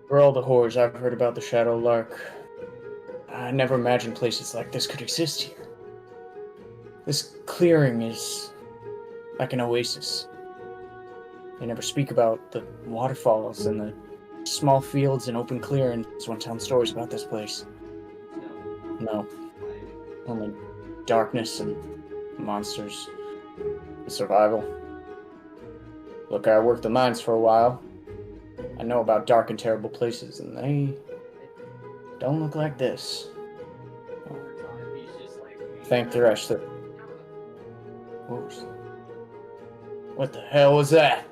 For all the horrors I've heard about the Shadow Lark, I never imagined places like this could exist here. This clearing is like an oasis. They never speak about the waterfalls and the small fields and open clearings when telling stories about this place. No. Only darkness and monsters and survival. Look, I worked the mines for a while. I know about dark and terrible places, and they don't look like this. Thank the rest that... What the hell was that?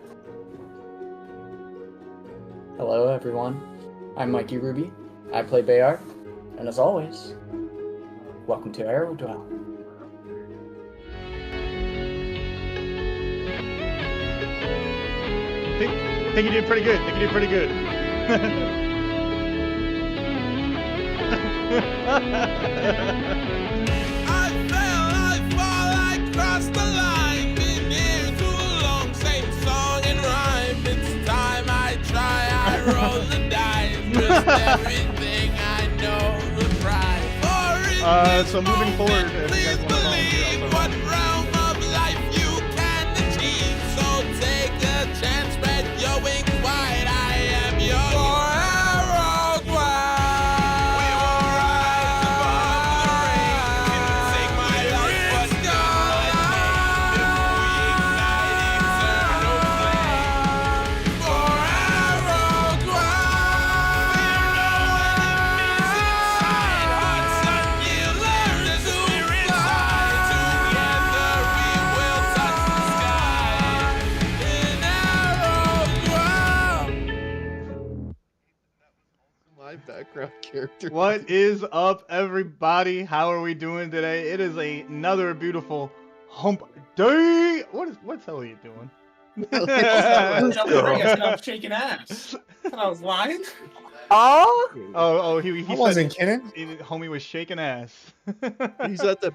Hello, everyone. I'm Mikey Ruby. I play Bayard, and as always, welcome to Aerodwell. I think you did pretty good. I fall, I crossed the line. Been here too long, same song and rhyme. It's time I try, I roll the dice. Risk everything I know to try. So moving forward, if you guys want to believe what realm of life you can achieve. So take a chance, spread your wings wide. I am your Aerodwell. We will rise above the rain. Can take my life, but not if we ignite eternal flame. For Aerodwell. Fear no enemies inside. Hearts unyielding to fly. Together we will touch the sky. In Aerodwell. My background character. What is up, everybody? How are we doing today? It is another beautiful hump day. What the hell are you doing? I'm shaking ass. And I was lying. Oh, he I wasn't kidding. homie was shaking ass. He's at the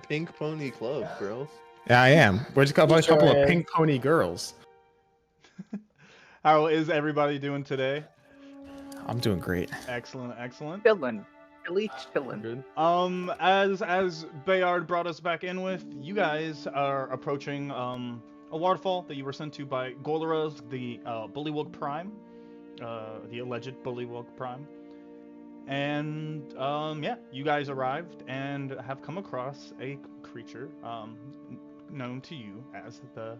Pink Pony Club, bro. Yeah, I am. We're just got a couple of pink pony girls. How is everybody doing today? I'm doing great. Excellent. Chillin'. Chillin'. Good. As Bayard brought us back in with, you guys are approaching a waterfall that you were sent to by Ggorulluzg, the Bullywug Prime, the alleged Bullywug Prime. And yeah, you guys arrived and have come across a creature known to you as the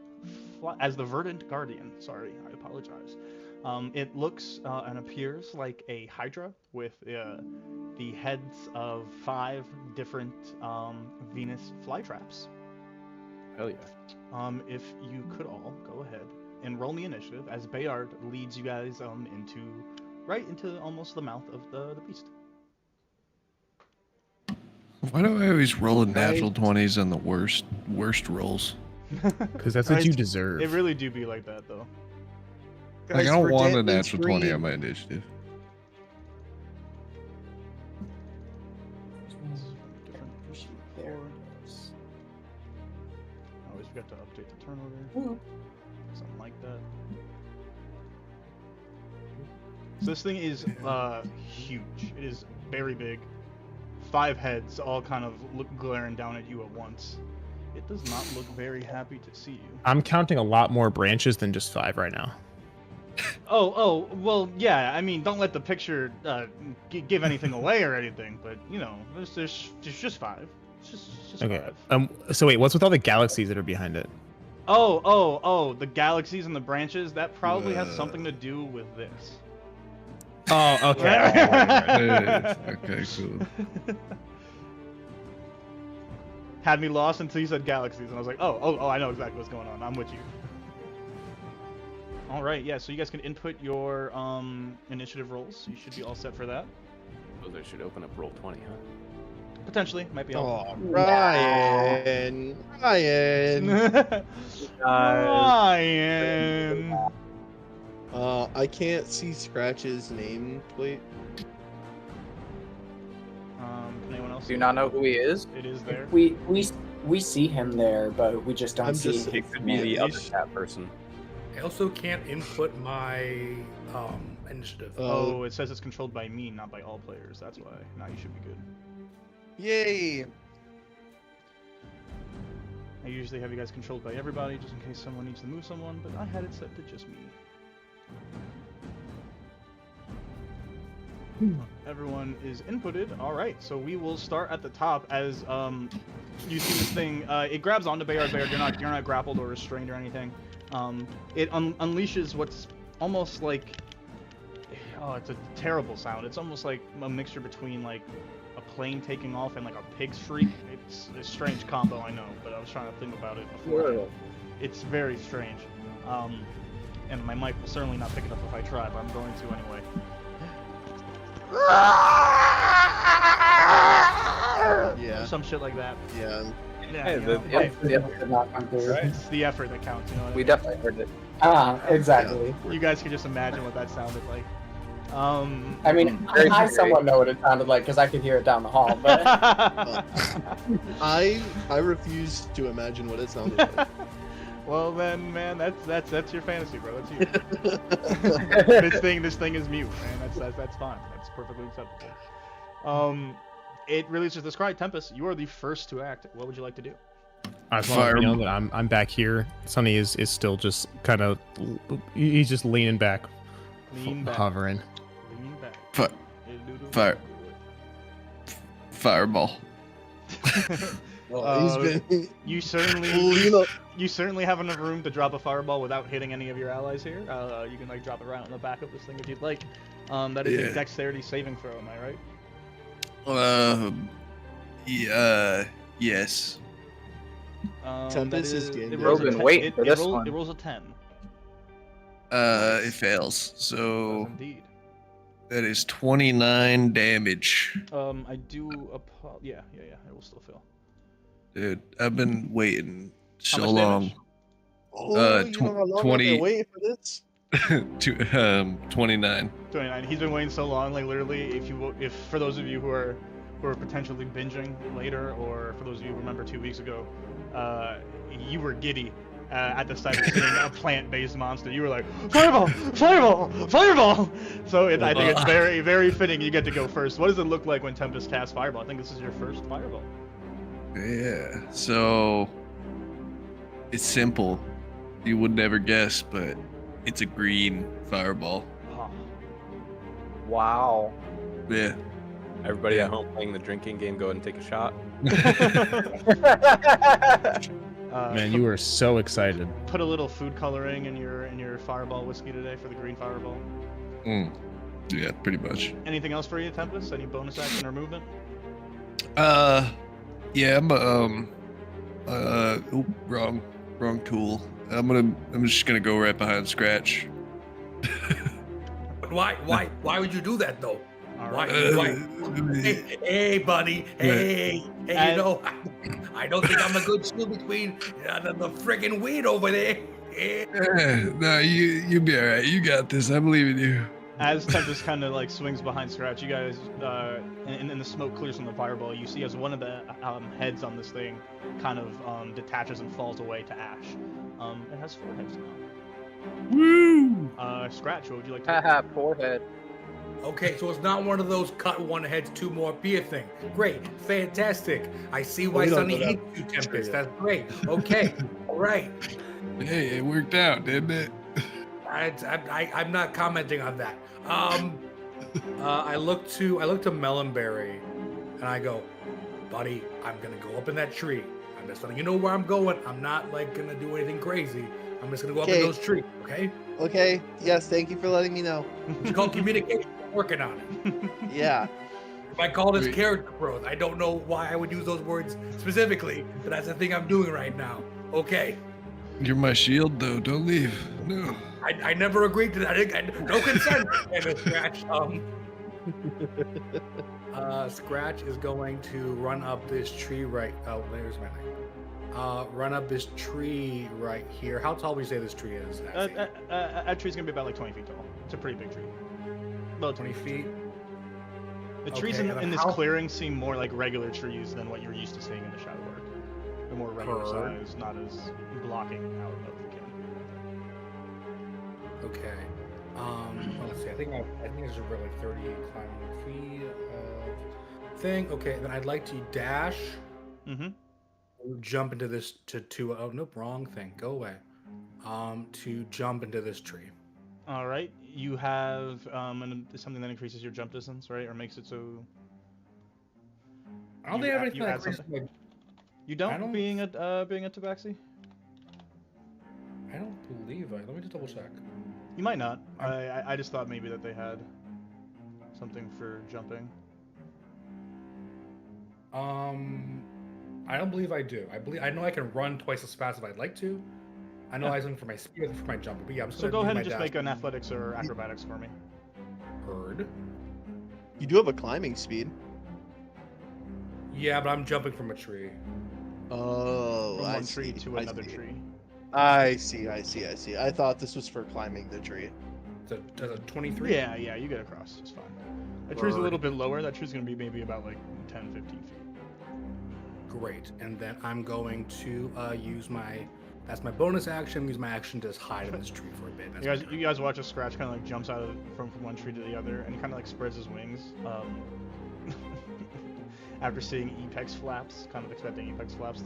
Verdant Guardian. Sorry, I apologize. It looks and appears like a hydra with the heads of 5 different Venus flytraps. Hell yeah. If you could all go ahead and roll me initiative as Bayard leads you guys into almost the mouth of the beast. Why do I always roll in natural 20s on the worst rolls? Because that's what you deserve. It really do be like that though. Like, I don't want a natural 20 on my initiative. There it is. I always forgot to update the turnover. Something like that. So this thing is huge. It is very big. 5 heads, all kind of glaring down at you at once. It does not look very happy to see you. I'm counting a lot more branches than just 5 right now. Oh, well, yeah. I mean, don't let the picture give anything away or anything. But you know, there's just 5. It's just Okay. 5. So wait, what's with all the galaxies that are behind it? Oh, the galaxies and the branches. That probably has something to do with this. Oh, okay. Okay, cool. Had me lost until you said galaxies, and I was like, oh, I know exactly what's going on. I'm with you. All right, yeah. So you guys can input your initiative rolls. You should be all set for that. Oh, they should open up roll 20, huh? Potentially, might be. Oh, Ryan. Ryan. I can't see Scratch's nameplate. Can anyone else? Do you not know who he is? It is there. We see him there, but we just don't see him. It could be the other cat person. I also can't input my initiative. Oh, it says it's controlled by me, not by all players. That's why. Now you should be good. Yay! I usually have you guys controlled by everybody, just in case someone needs to move someone, but I had it set to just me. Everyone is inputted. All right, so we will start at the top as you see this thing. It grabs onto Bayard. Bayard, you're not grappled or restrained or anything. It unleashes what's almost like, oh, it's a terrible sound. It's almost like a mixture between like a plane taking off and like a pig's shriek. It's a strange combo, I know, but I was trying to think about it before. Whoa. It's very strange. And my mic will certainly not pick it up if I try, but I'm going to anyway. Yeah. Some shit like that. Yeah. Yeah, Hey, you know, it's the effort that counts, you know what I We mean? definitely heard it. Exactly. You guys can just imagine what that sounded like. I mean, I somewhat know what it sounded like because I could hear it down the hall, but I refuse to imagine what it sounded like. Well then, man, that's your fantasy, bro. That's you. this thing is mute, man. That's fine. That's perfectly acceptable. It releases this cry. Tempest, you are the first to act. What would you like to do? I just want to know that I'm back here. Sonny is still just kind of, he's just leaning back, hovering. Lean back. Fireball. You certainly have enough room to drop a fireball without hitting any of your allies here. You can like drop it right on the back of this thing if you'd like. That is a dexterity saving throw. Am I right? Yes. Tempest is it rolls a 10. It fails. So Indeed. that is 29 damage. I do yeah, it will still fail. Dude, I've been waiting How so much long. damage? Oh, you know how long 20 I've been waiting for this? 29. 29. He's been waiting so long, like literally, if for those of you who are potentially binging later, or for those of you who remember 2 weeks ago, you were giddy at the sight of seeing a plant-based monster. You were like, fireball, fireball, fireball. So I think it's very, very fitting you get to go first. What does it look like when Tempest casts fireball? I think this is your first fireball. Yeah. So it's simple. You would never guess, but it's a green fireball. Oh. Wow. Yeah. Everybody at home playing the drinking game, go ahead and take a shot. Man, you were so excited. Put a little food coloring in your fireball whiskey today for the green fireball. Yeah, pretty much. Anything else for you, Tempest? Any bonus action or movement? Yeah, wrong tool. I'm just gonna go right behind Scratch. But why would you do that though? All Why? right. Hey, buddy. Hey, you know, I don't think I'm a good shield between the friggin' weed over there. No, you'll be all right. You got this. I believe in you. As Tempest kind of like swings behind Scratch, you guys, and the smoke clears from the fireball, you see as one of the heads on this thing kind of detaches and falls away to ash. It has 4 heads now. Woo! Scratch, what would you like to Haha, poor head. Okay, so it's not one of those cut one head, 2 more beer thing. Great, fantastic. I see why We don't Sonny know hates you, Tempest. That's great. Okay, all right. Hey, it worked out, didn't it? I'm not commenting on that. I look to Melonberry, and I go, buddy, I'm gonna go up in that tree. I'm just letting you know where I'm going. I'm not like gonna do anything crazy. I'm just gonna go up in those trees, okay? Okay. Yes. Thank you for letting me know. It's called communication. I'm working on it. Yeah. If I call this character growth, I don't know why I would use those words specifically, but that's the thing I'm doing right now. Okay. You're my shield, though. Don't leave. No. I never agreed to that. No consent. And Scratch. Scratch is going to run up this tree right. Oh, there's my name. Run up this tree right here. How tall would you say this tree is? That tree's gonna be about like 20 feet tall. It's a pretty big tree. About 20 feet. The trees Okay, in this clearing seem more like regular trees than what you're used to seeing in the Shadow Work. They're more regular size, not as blocking out of the camp. Okay. Let's see. I think there's really like 38 climbing feet of thing. Okay, then I'd like to dash. Mm-hmm. Jump into this oh nope, wrong thing. Go away. To jump into this tree. All right. You have something that increases your jump distance, right, or makes it so. I don't think I have anything that increases my... You don't, being a tabaxi? I don't believe I. Let me just double check. You might not. I just thought maybe that they had something for jumping. I don't believe I do. I know I can run twice as fast if I'd like to. I know I was for my speed for my jump, but yeah, I'm so go ahead and just make an athletics or acrobatics for me. Heard. You do have a climbing speed. Yeah, but I'm jumping from a tree. Oh, From I one tree see, to I another see. tree. I see. I thought this was for climbing the tree. Does a 23? Yeah, you get across. It's fine. That tree's a little bit lower. That tree's going to be maybe about like 10, 15 feet. Great. And then I'm going to use that's my bonus action. Use my action to just hide in this tree for a bit. You guys watch a Scratch kind of like jumps out from one tree to the other, and he kind of like spreads his wings. After seeing Apex flaps, kind of expecting Apex flaps,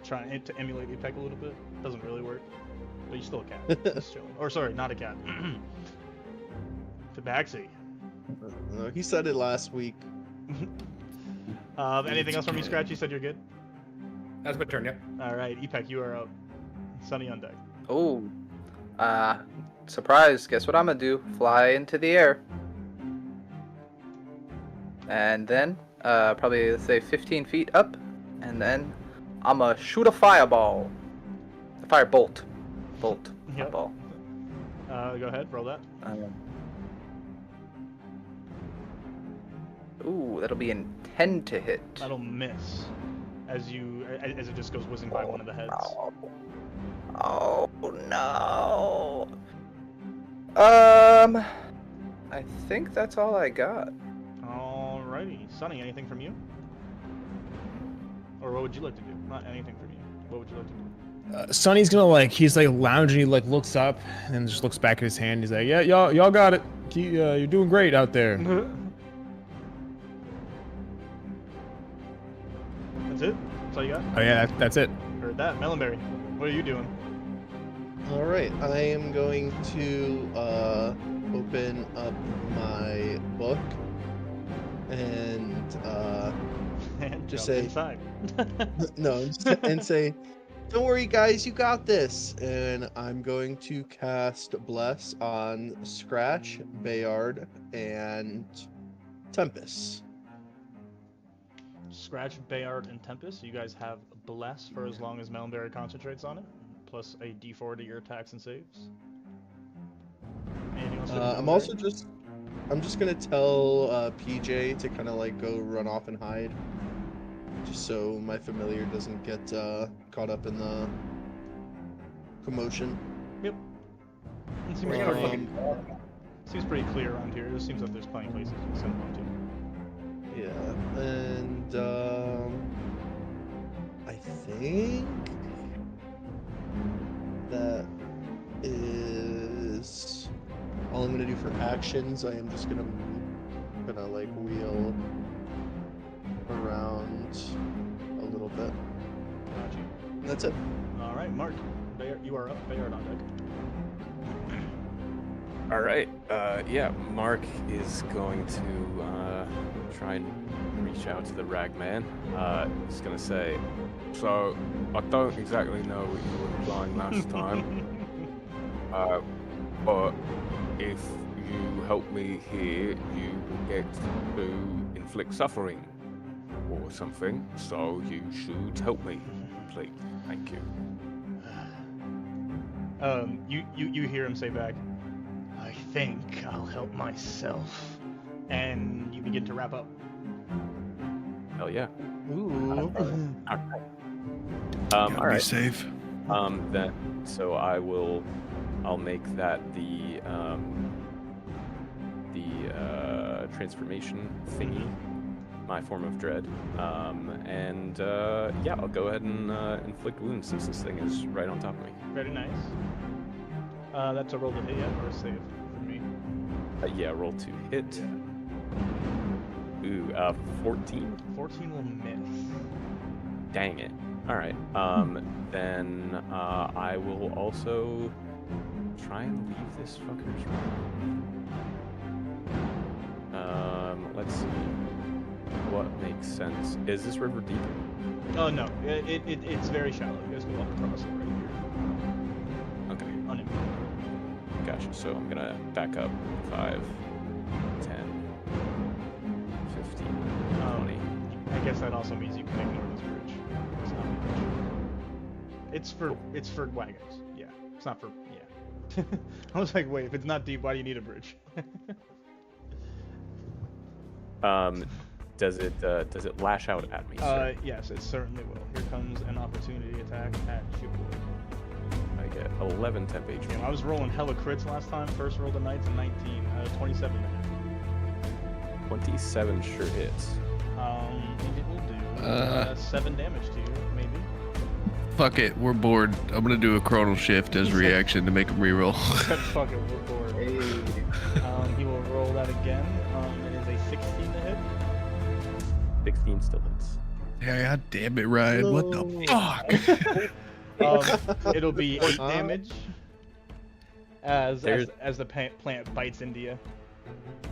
trying to emulate Apex a little bit. Doesn't really work, but he's still a cat. He's chilling. Or sorry, not a cat. Tabaxi. He said it last week. Anything else from you, Scratch? You said you're good? That's my turn, yep. Alright, Epec, you are up. Sunny on deck. Oh. Surprise. Guess what I'm gonna do? Fly into the air. And then, probably, let's say 15 feet up. And then, I'm gonna shoot a fireball. A firebolt. Bolt. Yep. Ball. Go ahead, roll that. Ooh, that'll be an 10 to hit. That'll miss. As it just goes whizzing by one of the heads. Oh no. I think that's all I got. Alrighty. Sunny, anything from you? Or what would you like to do? Not anything from you. What would you like to do? Sonny's gonna he's lounging, he looks up and just looks back at his hand. He's like, yeah, y'all got it. You're doing great out there. That's it? That's all you got? Oh yeah, that's it. Heard that. Melonberry, what are you doing? All right, I am going to open up my book and just say inside. no, and say, "Don't worry, guys, you got this." And I'm going to cast Bless on Scratch, Bayard, and Tempest. Scratch, Bayard, and Tempest. You guys have Bless for as long as Melonberry concentrates on it, plus a d4 to your attacks and saves. Anything else? I'm just gonna tell PJ to kind of go run off and hide, just so my familiar doesn't get caught up in the commotion. Yep. It seems pretty clear around here. It seems like there's plenty of places you can send them to. Yeah, and I think that is all I'm gonna do for actions. I am just gonna wheel around a little bit. Gotcha. And that's it. All right, Mark. Bayard, you are up. Bayard on deck. All right. Yeah, Mark is going to try and reach out to the ragman. He's going to say, so I don't exactly know what you were implying last time, but if you help me here, you will get to inflict suffering or something. So you should help me, please. Thank you. You hear him say back, I think I'll help myself. And you begin to wrap up. Hell yeah. Ooh. All right. Be safe. So I'll make that the transformation thingy, my form of dread. Yeah, I'll go ahead and inflict wounds since this thing is right on top of me. Very nice. That's a roll to hit, yeah, or a save for me. Yeah, roll to hit. Ooh, 14. 14 will miss. Dang it. All right. Then I will also try and leave this fucker's room. Let's see. What makes sense? Is this river deep? Oh no, it's very shallow. You guys go up across it right here. Okay. Unimpeded. Gotcha. So I'm gonna back up 5, 10, 15, 20. I guess that also means you can ignore this bridge. It's not a bridge. It's for wagons. Yeah. It's not for I was like, wait, if it's not deep, why do you need a bridge? Does it lash out at me? Sir? Yes, it certainly will. Here comes an opportunity attack at you. I get 11 temp HP. Yeah, I was rolling hella crits last time. First rolled a knights and 19, 27 to hit. 27 sure hits. And it will do 7 damage to you, maybe. Fuck it, we're bored. I'm gonna do a chronal shift as a reaction to make him reroll. Fuck it, we're bored. He will roll that again. It is a 16 to hit. 16 still hits. Yeah, God damn it, Ryan. What the fuck? It'll be 8 damage as the plant bites into you.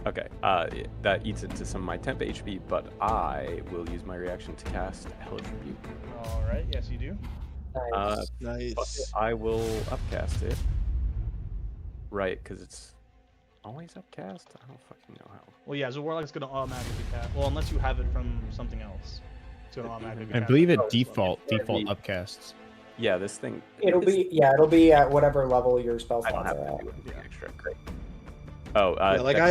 Okay, that eats into some of my temp HP, but I will use my reaction to cast Hellish Rebuke. Alright, yes you do. Nice. I will upcast it. Right, because it's always upcast? I don't fucking know how. Well, yeah, so Warlock's gonna automatically cast. Well, unless you have it from something else. It's gonna automatically I cast believe it it. default upcasts. Yeah, this thing. It'll be at whatever level your spell I don't slots have are to at. do anything extra. Great. Oh, Yeah, like I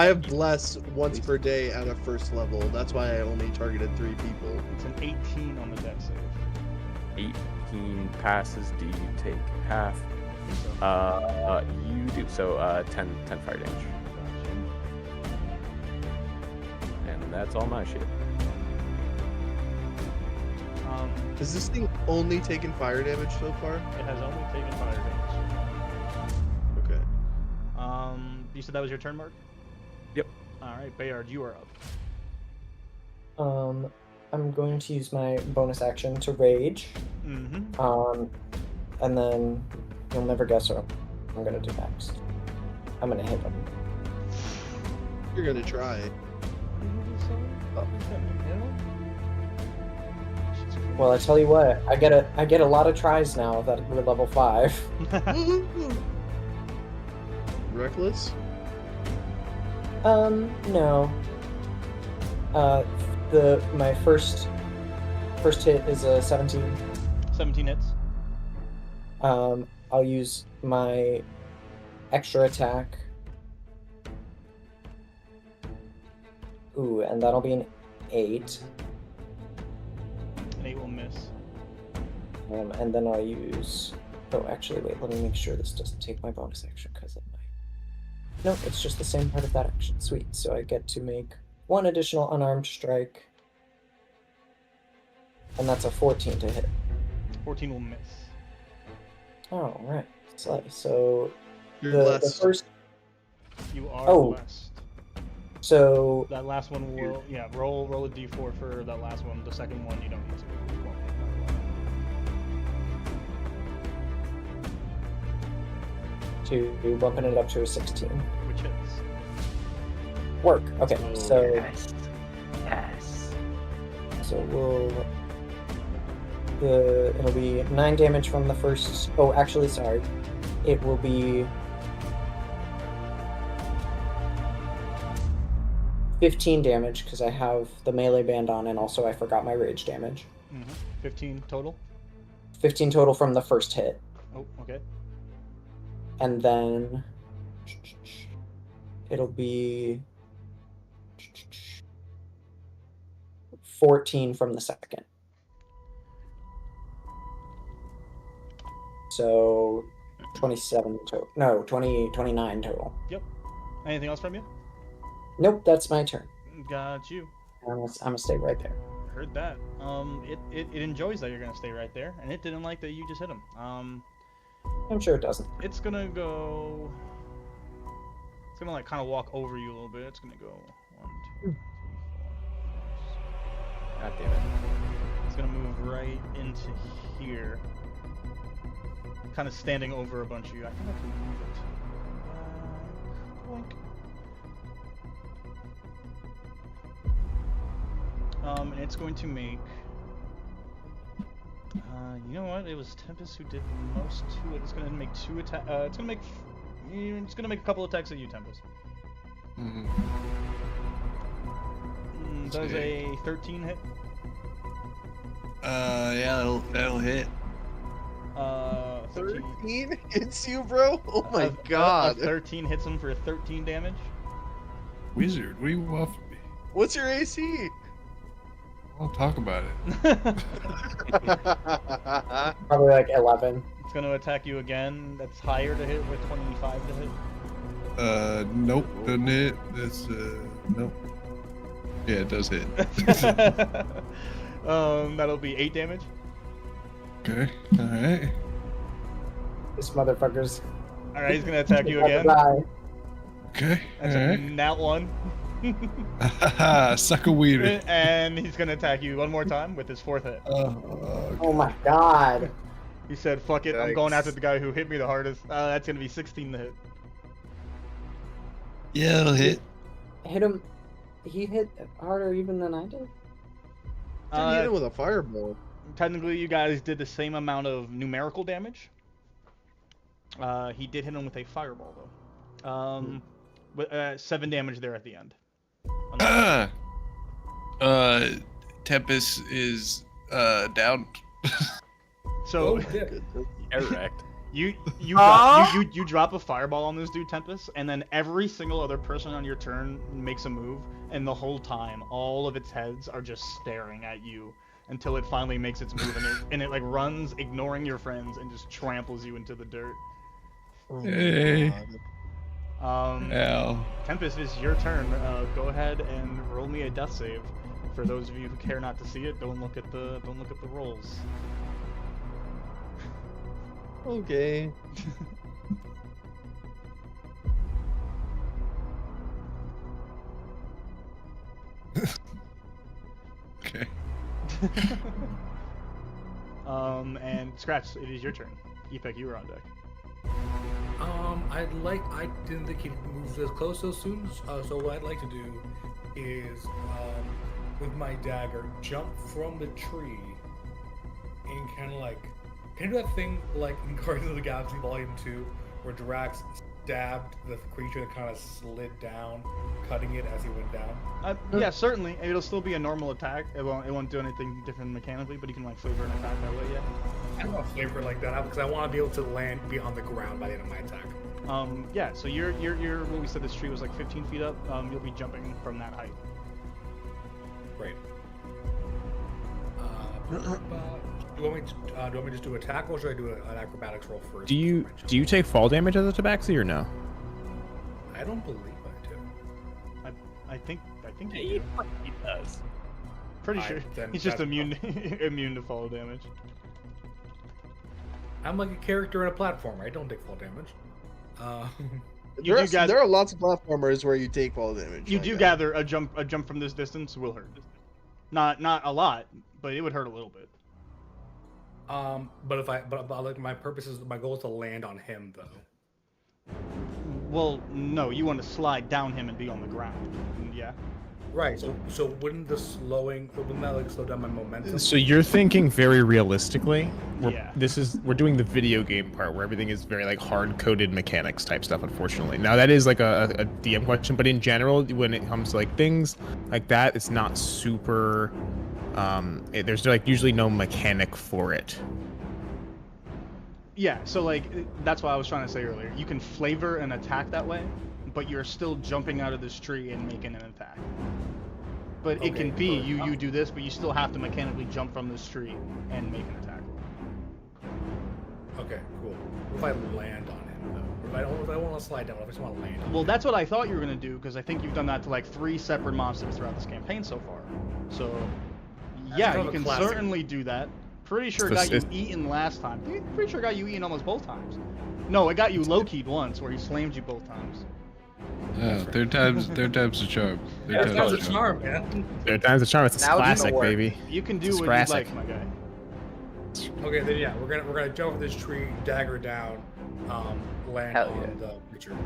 have bless once per day at a first level. That's why I only targeted 3 people. It's an 18 on the death save. 18 passes. Do you take half? You do. So 10 fire damage. And that's all my shit. Has this thing only taken fire damage so far? It has only taken fire damage. Okay. You said that was your turn, Mark? Yep. Alright, Bayard, you are I'm going to use my bonus action to rage. up. And then you'll never guess what I'm gonna do next. I'm gonna hit him. You're gonna try. Well, I tell you what, I get a lot of tries now that we're level 5. Reckless? No. My first hit is a 17. 17 hits. I'll use my extra attack. Ooh, and that'll be an 8. An 8 will miss. And then I'll use... Oh, actually, wait, let me make sure this doesn't take my bonus action, because it might. No, it's just the same part of that action. Sweet, so I get to make 1 additional unarmed strike. And that's a 14 to hit. 14 will miss. Oh, right. So You're the blessed. first... You are blessed. So... That last one will... Yeah, roll a d4 for that last one. The second one, you don't need to. You won't hit that one. To bumping it up to a 16. Which hits. Work. Okay, so... Yes. So it'll be 9 damage from the first... Oh, actually, sorry. It will be... 15 damage, because I have the melee band on, and also I forgot my rage damage. 15 total? 15 total from the first hit. Oh, okay. And then... It'll be... 14 from the second. So 27 total. No, 29 total. Yep. Anything else from you? Nope, that's my turn. Got you. I'm gonna stay right there. Heard that. It enjoys that you're gonna stay right there, and it didn't like that you just hit him. I'm sure it doesn't. It's gonna go It's gonna like kind of walk over you a little bit. It's gonna go 1, 2, 3, 4, 5, 6. God damn it. It's gonna move right into here. Kind of standing over a bunch of you. I think I can move it. Boink. And it's going to make. You know what? It was Tempest who did most to it. It's gonna make 2 attacks. It's gonna make a couple attacks at you, Tempest. Does a 13 hit? Yeah, that'll hit. 13 hits you, bro? Oh my god. 13 hits him for 13 damage. Wizard, what are you waffling me? What's your AC? I'll talk about it. Probably like 11. It's going to attack you again. That's higher to hit with 25 to hit. Nope, doesn't hit. That's nope. Yeah, it does hit. That'll be 8 damage. Okay, alright. This motherfucker's. Alright, he's gonna attack you again. Okay, That's alright. a nat 1. Suck a weeder. And he's gonna attack you one more time with his 4th hit. Oh my god. He said, fuck it, I'm going after the guy who hit me the hardest. That's gonna be 16 to hit. Yeah, it'll hit. Hit him. He hit harder even than I did. Dude, hit him with a fireball. Technically, you guys did the same amount of numerical damage. He did hit him with a fireball, though. With 7 damage there at the end. Tempest is down. So, Erect. you drop a fireball on this dude, Tempest, and then every single other person on your turn makes a move, and the whole time, all of its heads are just staring at you until it finally makes its move, and it like runs, ignoring your friends, and just tramples you into the dirt. Hey. Tempest, it's your turn. Go ahead and roll me a death save. For those of you who care not to see it, don't look at the rolls. Okay. Okay. And Scratch, it is your turn. Epek, you were on deck. I didn't think he'd move this close so soon. So what I'd like to do is, with my dagger, jump from the tree and kind of like, can you do that thing like in Guardians of the Galaxy Volume 2, where Drax stabbed the creature that kind of slid down, cutting it as he went down? Yeah, certainly. It'll still be a normal attack. It won't do anything different mechanically, but you can like flavor an attack that way. Yeah. I don't want to flavor it like that because I want to be able to land, be on the ground by the end of my attack. Yeah. So you're when we said this tree was like 15 feet up, you'll be jumping from that height. Great. Do you want me to just do attack, or should I do an acrobatics roll first? Do you take fall damage as a tabaxi or no? I don't believe I do. I think he does. Pretty sure. He's just immune immune to fall damage. I'm like a character in a platformer. I don't take fall damage. There are lots of platformers where you take fall damage. You do gather a jump from this distance will hurt. Not a lot, but it would hurt a little bit. But like my goal is to land on him though. Well, no, you want to slide down him and be on the ground. Yeah. Right. So wouldn't that like slow down my momentum? So you're thinking very realistically. Yeah. We're doing the video game part where everything is very like hard-coded mechanics type stuff. Unfortunately, now that is like a DM question, but in general, when it comes to like things like that, it's not super. There's like usually no mechanic for it. Yeah, so like that's what I was trying to say earlier. You can flavor an attack that way, but you're still jumping out of this tree and making an attack. But it can be you do this, but you still have to mechanically jump from this tree and make an attack. Okay, cool. What if I land on him though? Or if I don't want to slide down, I just want to land on him. Well, that's what I thought you were gonna do, because I think you've done that to like 3 separate monsters throughout this campaign so far. So yeah, you can certainly do that. Pretty sure it got you eaten last time. Pretty sure it got you eaten almost both times. No, it got you low-keyed once, where he slammed you both times. Third time's the charm. Yeah, Third that's a time's the charm. charm, man. Third time's a charm. It's a Now it's classic, gonna work. baby. You can do It's what classic. you like, my guy. Okay, then yeah, we're gonna jump over this tree, dagger down, land Hell on yeah. the creature.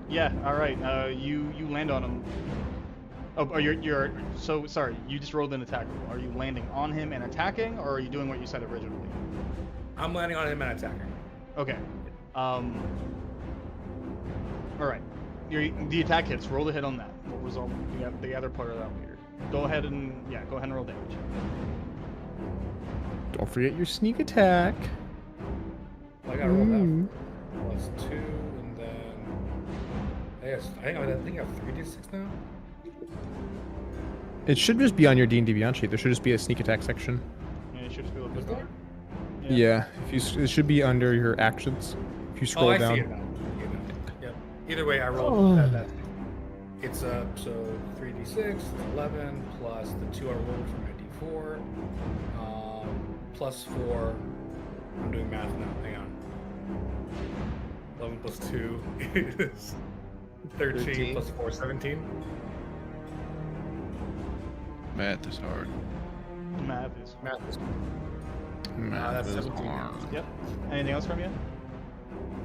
Yeah. All right. You land on him. Oh, you're so sorry. You just rolled an attack roll. Are you landing on him and attacking, or are you doing what you said originally? I'm landing on him and attacking. Okay. All right. The attack hits. Roll the hit on that. What was all the other part of that weird? Go ahead and roll damage. Don't forget your sneak attack. I gotta roll that. +2, and then I think I have 3d6 now. It should just be on your D&D Beyond sheet. There should just be a sneak attack section. Yeah, it should just be a little Is bit there? better. Yeah. It should be under your actions. If you scroll I down. see it now. Yep. Either way, I rolled that. It's so 3d6, 11 plus the 2 I rolled from my d4, plus 4. I'm doing math now. Hang on. 11 plus 2 is 13 plus 4, 17. Math is hard. Math is. Math is. Math that's is 17. hard. Yep. Anything else from you?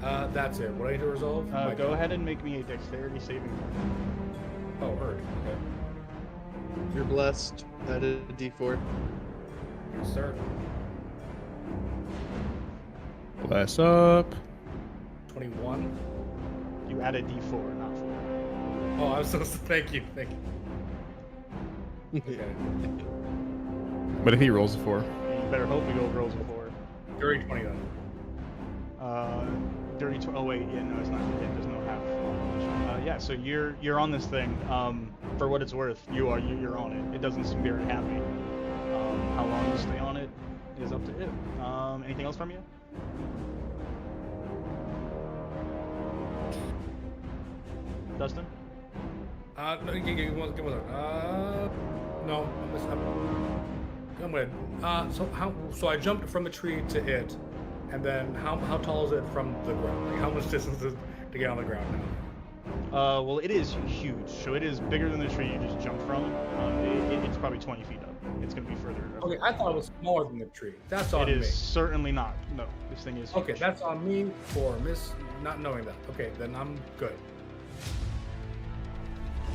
That's it. What do I need to resolve? Go ahead and make me a dexterity saving throw. Oh, heard. Okay. You're blessed. That is a D4. Yes, sir. Bless up. 21. You added d4, not 4. Oh, I was supposed to. Thank you. Okay. But if he rolls a 4. You better hope he rolls a 4. Dirty 20 then. Dirty 20. Oh wait, yeah, no, it's not. There's no half. Yeah, so you're on this thing. For what it's worth, you're on it. It doesn't seem very happy. How long you stay on it is up to you. Anything else from you? Dustin? No, give one second. No, I'm good. So I jumped from the tree to it, and then how tall is it from the ground? Like how much distance is to get on the ground now? Well, it is huge. So it is bigger than the tree you just jumped from. It's probably 20 feet up. It's going to be further up. Okay, I thought it was smaller than the tree. That's on It me. is certainly not. No, this thing is huge. Okay, that's on me for not knowing that. Okay, then I'm good.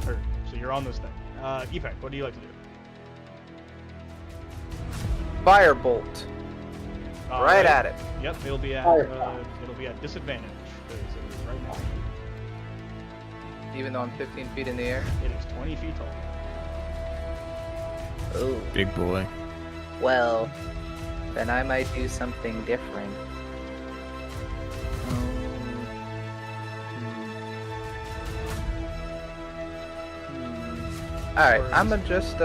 Heard. So you're on this thing. Epec, what do you like to do? Firebolt. Right at it. Yep, it'll be at disadvantage as it is right now. Even though I'm 15 feet in the air. It is 20 feet tall. Oh. Big boy. Well, then I might do something different. Alright, I'ma just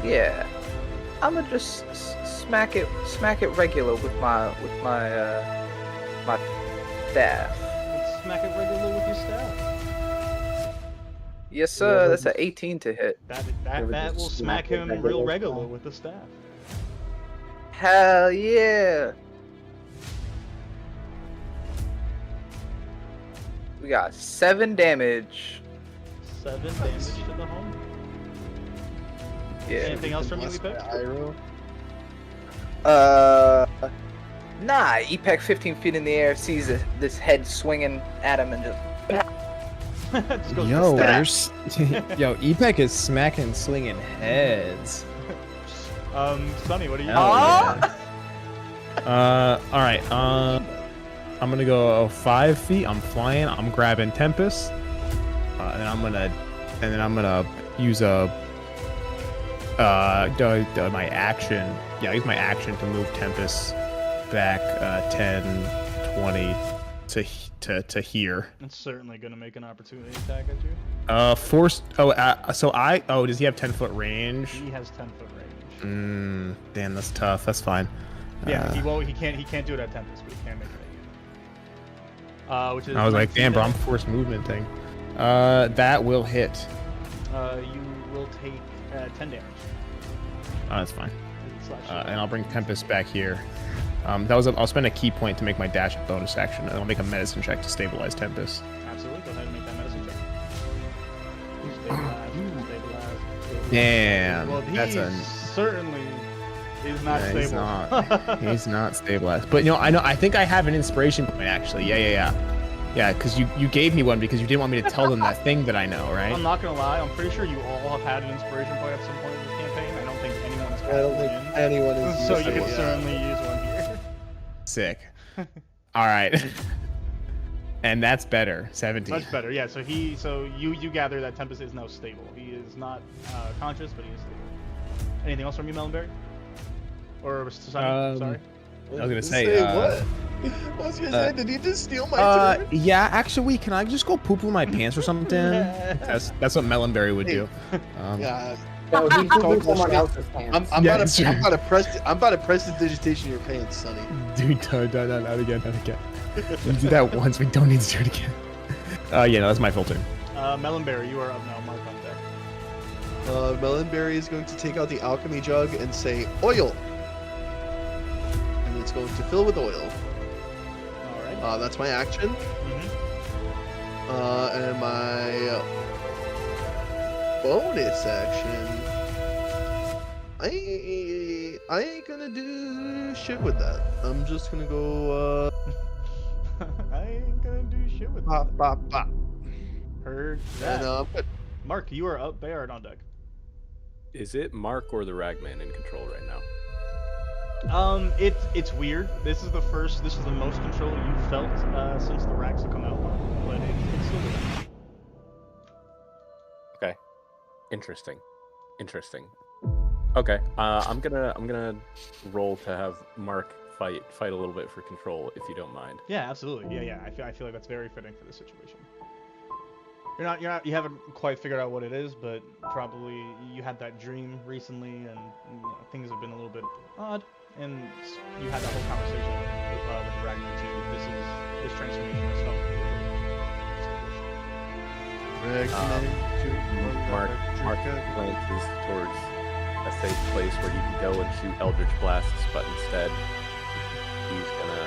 yeah. I'ma just smack it regular with my my staff. Let's smack it regular with your staff. Yes sir, that's an 18 to hit. That will smack him real regular with the staff. Hell yeah! We got 7 damage. 7 damage to the home. Yeah. Anything else from you, Epec? Nah, Epec 15 feet in the air sees this head swinging at him and just... Just goes Yo, to staff. yo, Epec is smacking, slinging heads. Sonny, what are you Hell doing? All right. I'm gonna go 5 feet. I'm flying. I'm grabbing Tempest, and then I'm gonna use my action. Yeah, use my action to move Tempest back 10, 20 to here. It's certainly gonna make an opportunity attack at you. Force. Does he have 10-foot range? He has 10-foot range. Damn, that's tough. That's fine. Yeah, he won't. He can't do it at Tempest, but he can make it at you. Which is. I was like, 19 damn, bro, I'm damage. force movement thing. That will hit. You will take 10 damage. Oh, that's fine. And I'll bring Tempest back here. I'll spend a key point to make my dash a bonus action, and I'll make a medicine check to stabilize Tempest. Absolutely. Go ahead and make that medicine check. Stabilize. Damn. Well, he That's a. certainly is not Yeah, stable. He's not stabilized. But I think I have an inspiration point actually. Yeah, because you gave me one because you didn't want me to tell them that thing that I know, right? I'm not gonna lie. I'm pretty sure you all have had an inspiration point at some point in this campaign. I don't think anyone's I don't think in. anyone is. So you using can it. certainly use one here. Sick. All right. And that's better. 17. Much better. Yeah. So you gather that Tempest is now stable. He is not conscious, but he is stable. Anything else from you, Melonberry? Or Simon? Sorry. I was gonna say. What? I was gonna say, did you just steal my turn? Yeah, actually, can I just go poop in my pants or something? That's what Melonberry would do. Yeah. No, he Don't took someone bullshit. else's pants. I'm Yeah, about it's to. true. I'm about to press the digitation in your pants, Sonny. Dude, no, not again. We did that once. We don't need to do it again. Yeah, no, that's my full turn. Melonberry, you are up now. Mark on deck. Melonberry is going to take out the alchemy jug and say oil, and it's going to fill with oil. All right. That's my action. And my bonus action. I ain't gonna do shit with that. I'm just gonna go. I ain't gonna do shit with Bop, that. bop, bop. Heard that. And good. Mark, you are up. Bayard on deck. Is it Mark or the Ragman in control right now? It's weird. This is the most control you've felt since the racks have come out, but it's still good. Okay. Interesting. Okay. I'm gonna roll to have Mark fight a little bit for control, if you don't mind. Yeah, absolutely. Yeah. I feel like that's very fitting for this situation. You haven't quite figured out what it is, but probably you had that dream recently, and things have been a little bit odd. And you had that whole conversation with Ragnar too. This transformation has felt Mark glances towards a safe place where he can go and shoot Eldritch Blasts, but instead he's gonna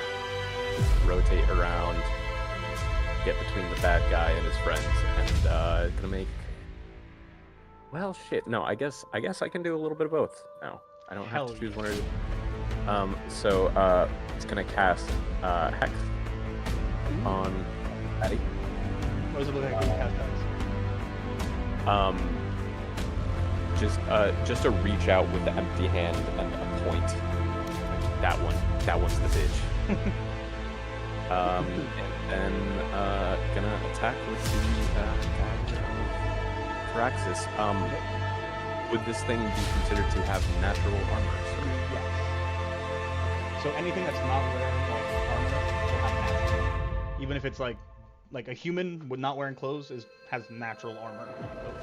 rotate around, get between the bad guy and his friends, and gonna make. Well, shit. No, I guess I can do a little bit of both now. I don't have to choose one or the so it's gonna cast Hex on Patty. What does it look like when you cast Hex? Just to reach out with the empty hand and a point. Like that one's the bitch. And then gonna attack with the Praxis. Would this thing be considered to have natural armor? Yes. So anything that's not wearing armor will have natural. Even if it's like a human with not wearing clothes has natural armor.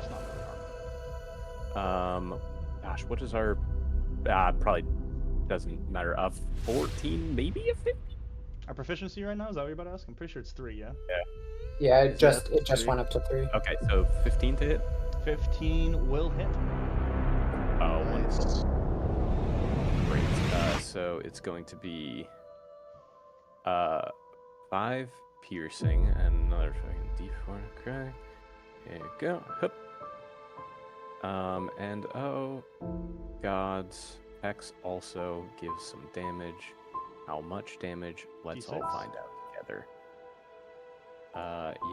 It's not wearing armor. Gosh, what is our? Probably doesn't matter. 14, maybe a 50. Our proficiency right now, is that what you're about to ask? I'm pretty sure it's 3, yeah? Yeah, it just went up to 3. Okay, so 15 to hit. 15 will hit. Oh, wonderful. Great. So it's going to be 5 piercing and another fucking D4 crack. Here you go. Hup. And oh, gods, X also gives some damage. How much damage? Let's all find out together.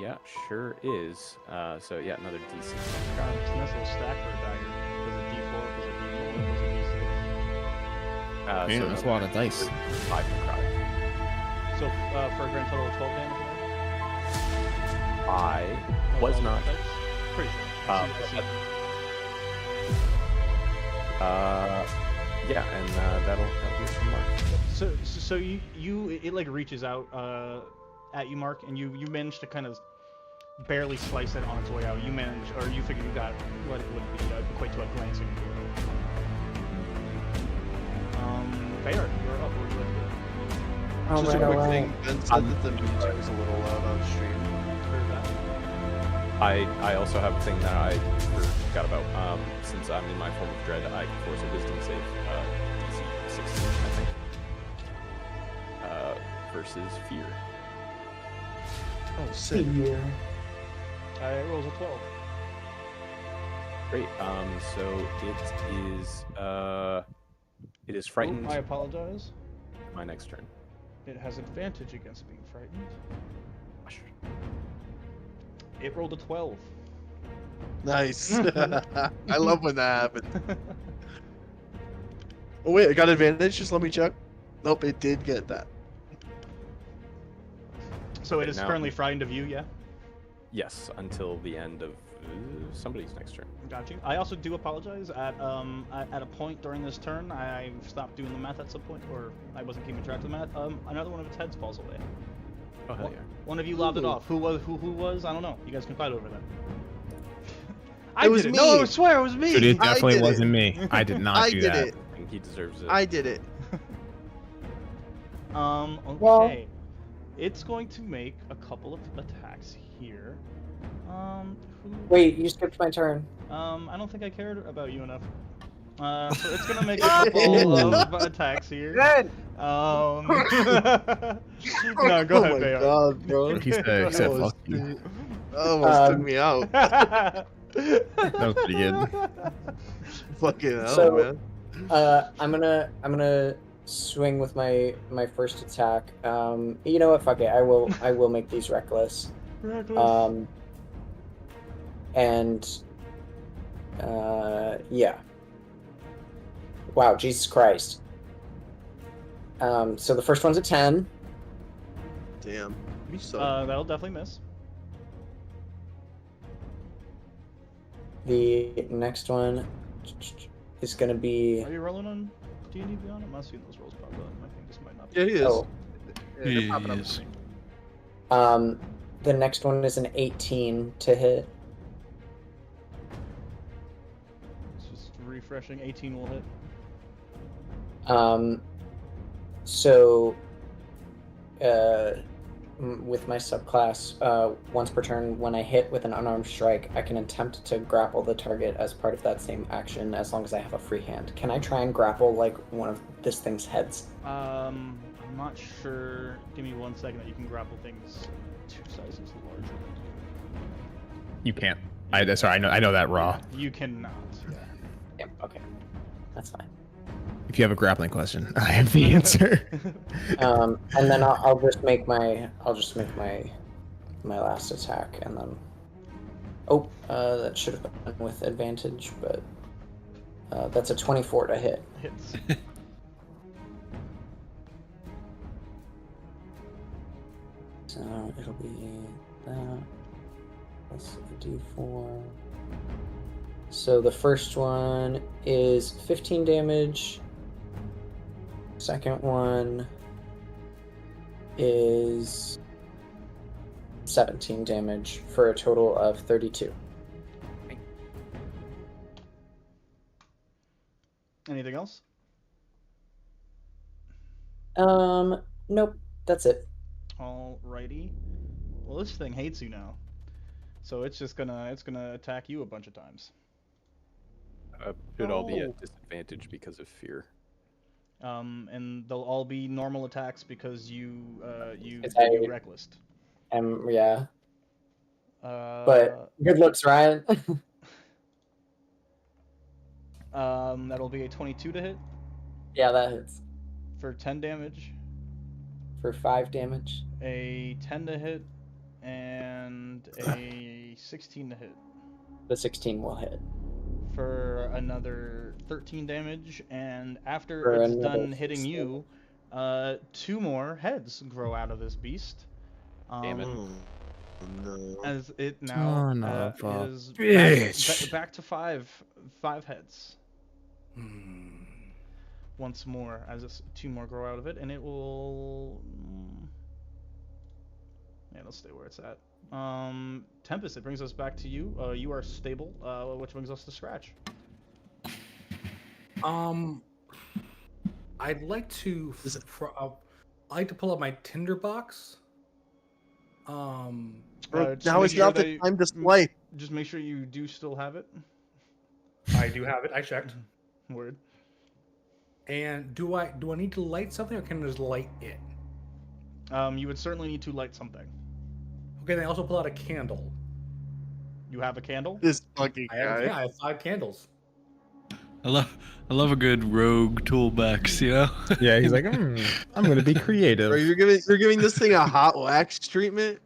Yeah, sure is. So yeah, another D6. It's a nice little stack for a dagger. Was it D4? Was it D4? Was it D6? Man, so that's a lot of dice. 5 necrotic. So for a grand total of 12 damage, right? I was all not. dice? Pretty sure. I see. Yeah, and that'll be some mark. So it like reaches out at you, Mark, and you managed to kind of barely slice it on its way out. You figured you got what it would be equate to a glancing blow. Bayard, you're up. What would you like to do? Just a right quick away. thing. Ben said that the music was a little loud on stream. Heard that. I also have a thing that I forgot about. Since I'm in my form of dread, I can force a wisdom save. DC 16, I think. versus fear. Oh, sick. Yeah. It rolls a 12. Great. So it is frightened. I apologize. My next turn. It has advantage against being frightened. It rolled a 12. Nice. I love when that happens. Oh wait, I got advantage. Just let me check. Nope, it did get that. So it Okay, is now- currently frightened of you, yeah? Yes, until the end of somebody's next turn. Got you. I also do apologize. At a point during this turn, I stopped doing the math at some point, or I wasn't keeping track of the math. Another one of its heads falls away. Oh hell yeah. One of you lobbed it Ooh. off. Who was? I don't know. You guys can fight over that. It was did me. No, I swear it was me. But it I definitely did it. wasn't me. I did not I do did that. it. I think he deserves it. I did it. Okay. Well- It's going to make a couple of attacks here. Wait, you skipped my turn. I don't think I cared about you enough. So it's gonna make a couple of attacks here. Good. No, go Oh ahead, my Bayard. god, bro. He said, That "Fuck almost you." threw- that almost took me out. That was pretty good. Fucking hell, So- man. I'm gonna swing with my first attack. You know what? Fuck it. I will make these reckless. And yeah. Wow, Jesus Christ. So the first one's a 10. Damn. You suck. That'll definitely miss. The next one is gonna be Are you rolling on D&D Beyond? I'm not seeing those rolls pop up. I think this might not be. Yeah, he is. oh. Yeah, they're popping up. Yes. The next one is an 18 to hit. It's just refreshing. 18 will hit. So, with my subclass, once per turn, when I hit with an unarmed strike, I can attempt to grapple the target as part of that same action, as long as I have a free hand. Can I try and grapple like one of this thing's heads? I'm not sure. Give me 1 second that you can grapple things 2 sizes larger. You can't. Sorry, I know that raw. You cannot. Yeah, okay, that's fine. If you have a grappling question, I have the answer. And then I'll just make my last attack, and then that should have been with advantage, but that's a 24 to hit. Hits. So it'll be that plus a d4. So the first one is 15 damage. Second one is 17 damage for a total of 32. Anything else? Nope, that's it. Alrighty. Well, this thing hates you now, so it's gonna attack you a bunch of times. Should all be Oh. at disadvantage because of fear. And they'll all be normal attacks because you Is that- reckless. Yeah, But but good looks, Ryan. that'll be a 22 to hit Yeah, that hits for 10 damage, for 5 damage. a 10 to hit, and a 16 to hit The 16 will hit. for another 13 damage. And after For it's another done hitting you, 2 more heads grow out of this beast. Damn it. Oh, no. As it now Son of a is bitch. back to five heads. Hmm. Once more, as 2 more grow out of it, and it will. Yeah, it'll stay where it's at. Tempest, it brings us back to you. You are stable, which brings us to Scratch. I'd like to. I'd like to pull up my tinderbox. Bro, Just now make is sure not that the you- time to swipe. Just make sure you do still have it. I do have it. I checked. Word. And do I need to light something, or can I just light it? You would certainly need to light something. Okay, then I also pull out a candle. You have a candle? This fucking I have, guy. yeah, I have 5 candles. I love a good rogue toolbox, you know? Yeah, he's like, I'm gonna be creative. Bro, you're giving this thing a hot wax treatment?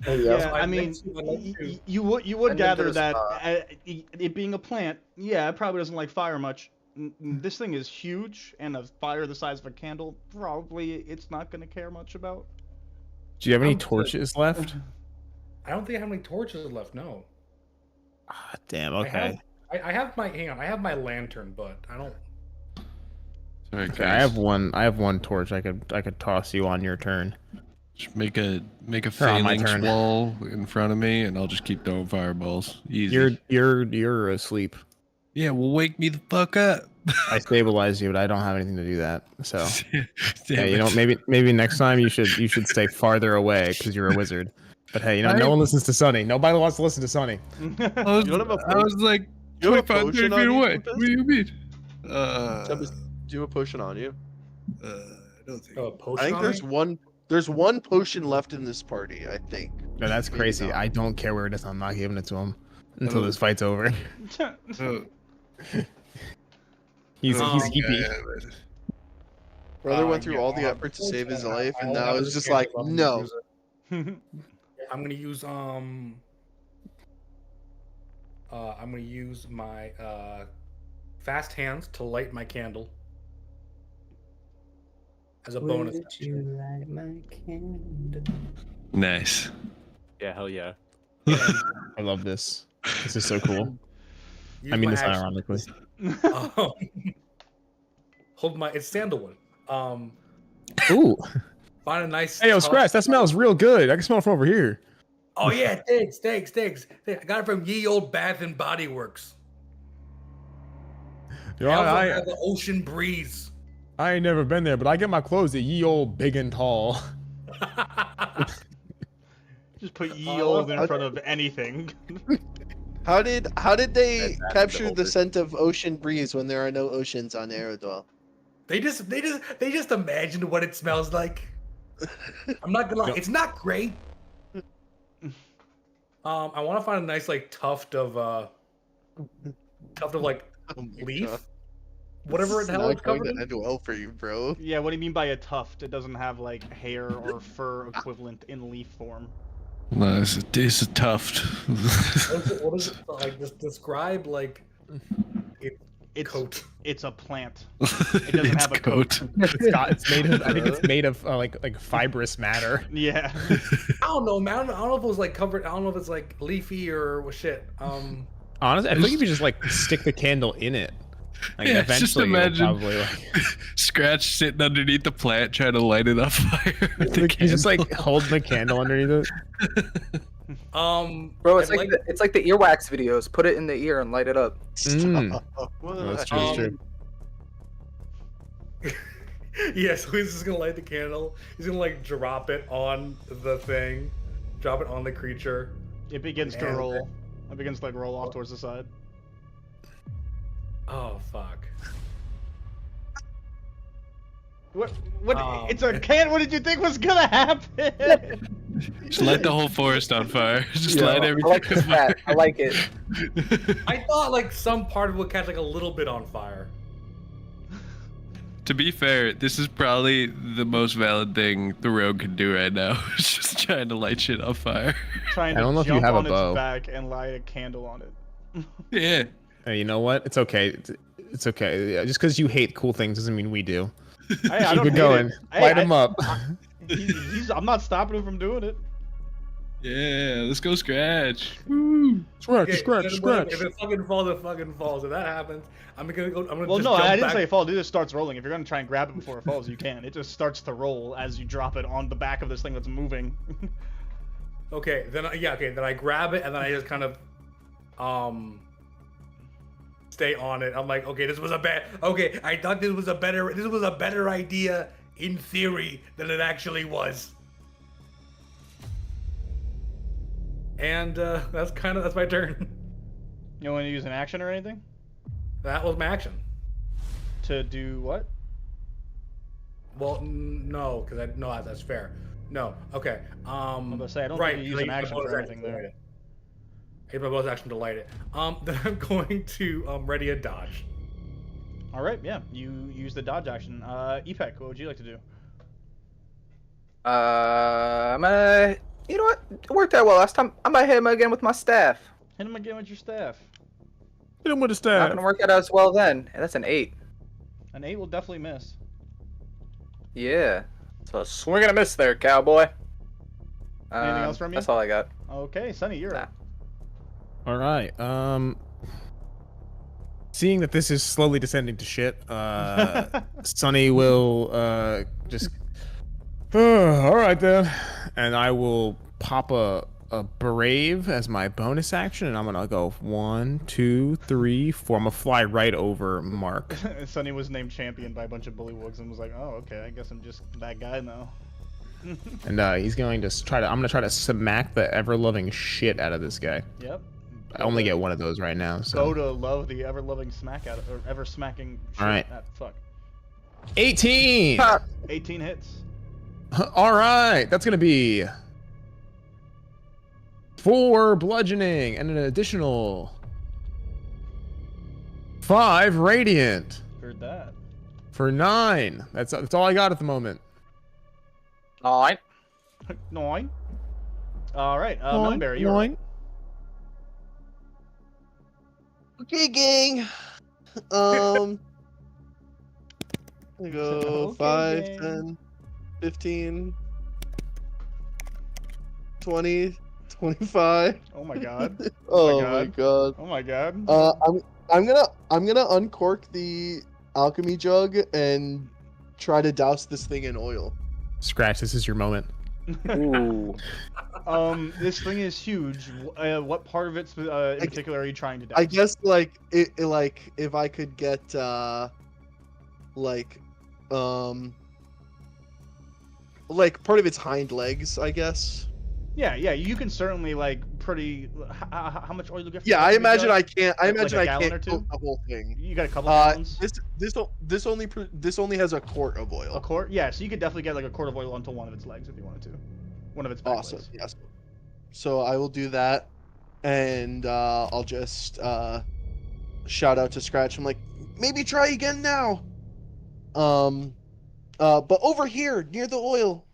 Yeah, I mean, I'd like to- you would Send him to gather the that spot. it being a plant, yeah, it probably doesn't like fire much. This thing is huge, and a fire the size of a candle, probably it's not gonna care much about. Do you have any I'm good. torches left? I don't think I have any torches left. No. Ah, damn. I Okay. I have my hang on. I have my lantern, but I don't. Sorry, Okay, I have one torch. I could toss you on your turn. Just make a Or on my phalanx turn. wall in front of me, and I'll just keep throwing fireballs. Easy. You're asleep. Yeah, well, wake me the fuck up. I stabilized you, but I don't have anything to do that. So Damn yeah, you know, it. maybe next time you should stay farther away because you're a wizard. But hey, you know, no one listens to Sunny. Nobody wants to listen to Sunny. I was, You don't have a I was like you have a 25, 30 potion feet on you, away. Tempest? What do you mean? Tempest, do you have a potion on you? I don't think. Oh, a potion I think on there's me? one potion left in this party, I think. No, that's Maybe crazy. not. I don't care where it is. I'm not giving it to him until this fight's over. Oh, He's Oh, heepy. Brother went Yeah, through all the I'll effort to have save his potion. life, and I'll now have it's this just candle, like, I'm gonna no. use it. I'm gonna use I'm gonna use my fast hands to light my candle as a bonus. nice. Yeah, hell yeah. I love this. This is so cool. Use I mean my this action. ironically. Hold my it's sandalwood. Ooh. Find a nice. Hey, yo, tough- Scratch. That smells real good. I can smell it from over here. Oh yeah, thanks. I got it from Ye Old Bath and Body Works. Yo, I also I have the ocean breeze. ain't never been there, but I get my clothes at Ye Old Big and Tall. Just put ye old in front of anything. How did they That's capture the over. scent of ocean breeze when there are no oceans on Aerodwell? They just imagined what it smells like. I'm not gonna lie, it's not great. I want to find a nice like tuft of like Oh my leaf, God. whatever This the is hell not it's going covered to in. end well for you, bro. Yeah, what do you mean by a tuft? It doesn't have like hair or fur equivalent in leaf form. No, it's a tuft. What is it like? Just describe like It's coat. it's a plant. It doesn't It's have a coat. It's made of. I think it's made of like fibrous matter. Yeah. I don't know, man. I don't know if it was like covered. I don't know if it's like leafy or what shit. Honestly, I think if you just like stick the candle in it, like Yeah, just eventually it'll imagine probably like, Scratch sitting underneath the plant trying to light it on fire. with the you just like candle. hold the candle underneath it. Bro, it's I'd like it's like the earwax videos. Put it in the ear and light it up. Mm. What? That's true. That's true. Yeah, so he's just gonna light the candle. He's gonna like drop it on the thing, drop it on the creature. It begins to And- roll. It begins to like roll off towards the side. Oh fuck. What? Um, It's a can. What did you think was gonna happen? Just light the whole forest on fire. Just Yeah. light I everything like this on fire. hat. I like it. I thought like some part of it would catch like a little bit on fire. To be fair, this is probably the most valid thing the rogue can do right now. It's just trying to light shit on fire. Trying I to don't know if you jump have a on its bow. back and light a candle on it. Yeah. Hey, you know what? It's okay. It's okay. Yeah, just because you hate cool things doesn't mean we do. Hey, I Keep don't it hate going. It. Hey, Light him up. I'm not stopping him from doing it. Yeah, let's go Scratch. Woo. Scratch, Okay, scratch, if it- scratch. If it fucking falls, it fucking falls. If that happens, I'm gonna go. I'm gonna Well, just no, jump I didn't back. say it falls. It just starts rolling. If you're gonna try and grab it before it falls, you can. It just starts to roll as you drop it on the back of this thing that's moving. Okay, then then I grab it and then I just kind of stay on it. I'm like, okay, this was a bad. Okay, I thought this was a better idea in theory than it actually was. And that's my turn. You want to use an action or anything That was my action. to do what? Well, no, because no, that's fair. No, okay. I'm gonna say I don't right, think you use an action for anything there. I use my bonus action to light it. Then I'm going to ready a dodge. All right, yeah, you use the dodge action. Epec, what would you like to do? You know what? It worked out well last time. I might hit him again with my staff. Hit him again with your staff. Hit him with a Not staff. gonna work out as well then. That's an 8. An 8 will definitely miss. Yeah. So swing and a miss there, cowboy. Anything else from you? That's all I got. Okay, Sonny, you're up. All right. Seeing that this is slowly descending to shit, Sonny will just. All right then, and I will pop a brave as my bonus action, and I'm gonna go 1, 2, 3, 4. I'm gonna fly right over Mark. Sonny was named champion by a bunch of bullywugs and was like, "Oh, okay, I guess I'm just that guy now." And he's going to try to. I'm gonna try to smack the ever-loving shit out of this guy. Yep. I only get one of those right now. So. Go to love the ever-loving smack out or ever smacking shit. All right. Fuck. 18. 18 hits. All right, that's gonna be 4 bludgeoning and an additional 5 radiant. Heard that. For 9. That's all I got at the moment. 9. 9. All right, Melonberry, you're 9. Okay, gang. I go Okay, 5, gang. 10, 15, 20, 25. Oh my god. Oh my my God. god. Oh my god. I'm gonna uncork the alchemy jug and try to douse this thing in oil. Scratch. This is your moment. Ooh. This thing is huge. What part of it in particular are you trying to do? I guess like if I could get like part of its hind legs, I guess. Yeah, you can certainly like pretty. How much oil do you get? For Yeah, the I alchemy imagine jug? I can't. I Like imagine a I gallon or can't two? coat the whole thing. You got a couple gallons. This only has a quart of oil. A quart? Yeah, so you could definitely get like a quart of oil onto one of its legs if you wanted to. One of its back Awesome. legs. Yes. So I will do that, and I'll just shout out to Scratch. I'm like, maybe try again now. But over here near the oil.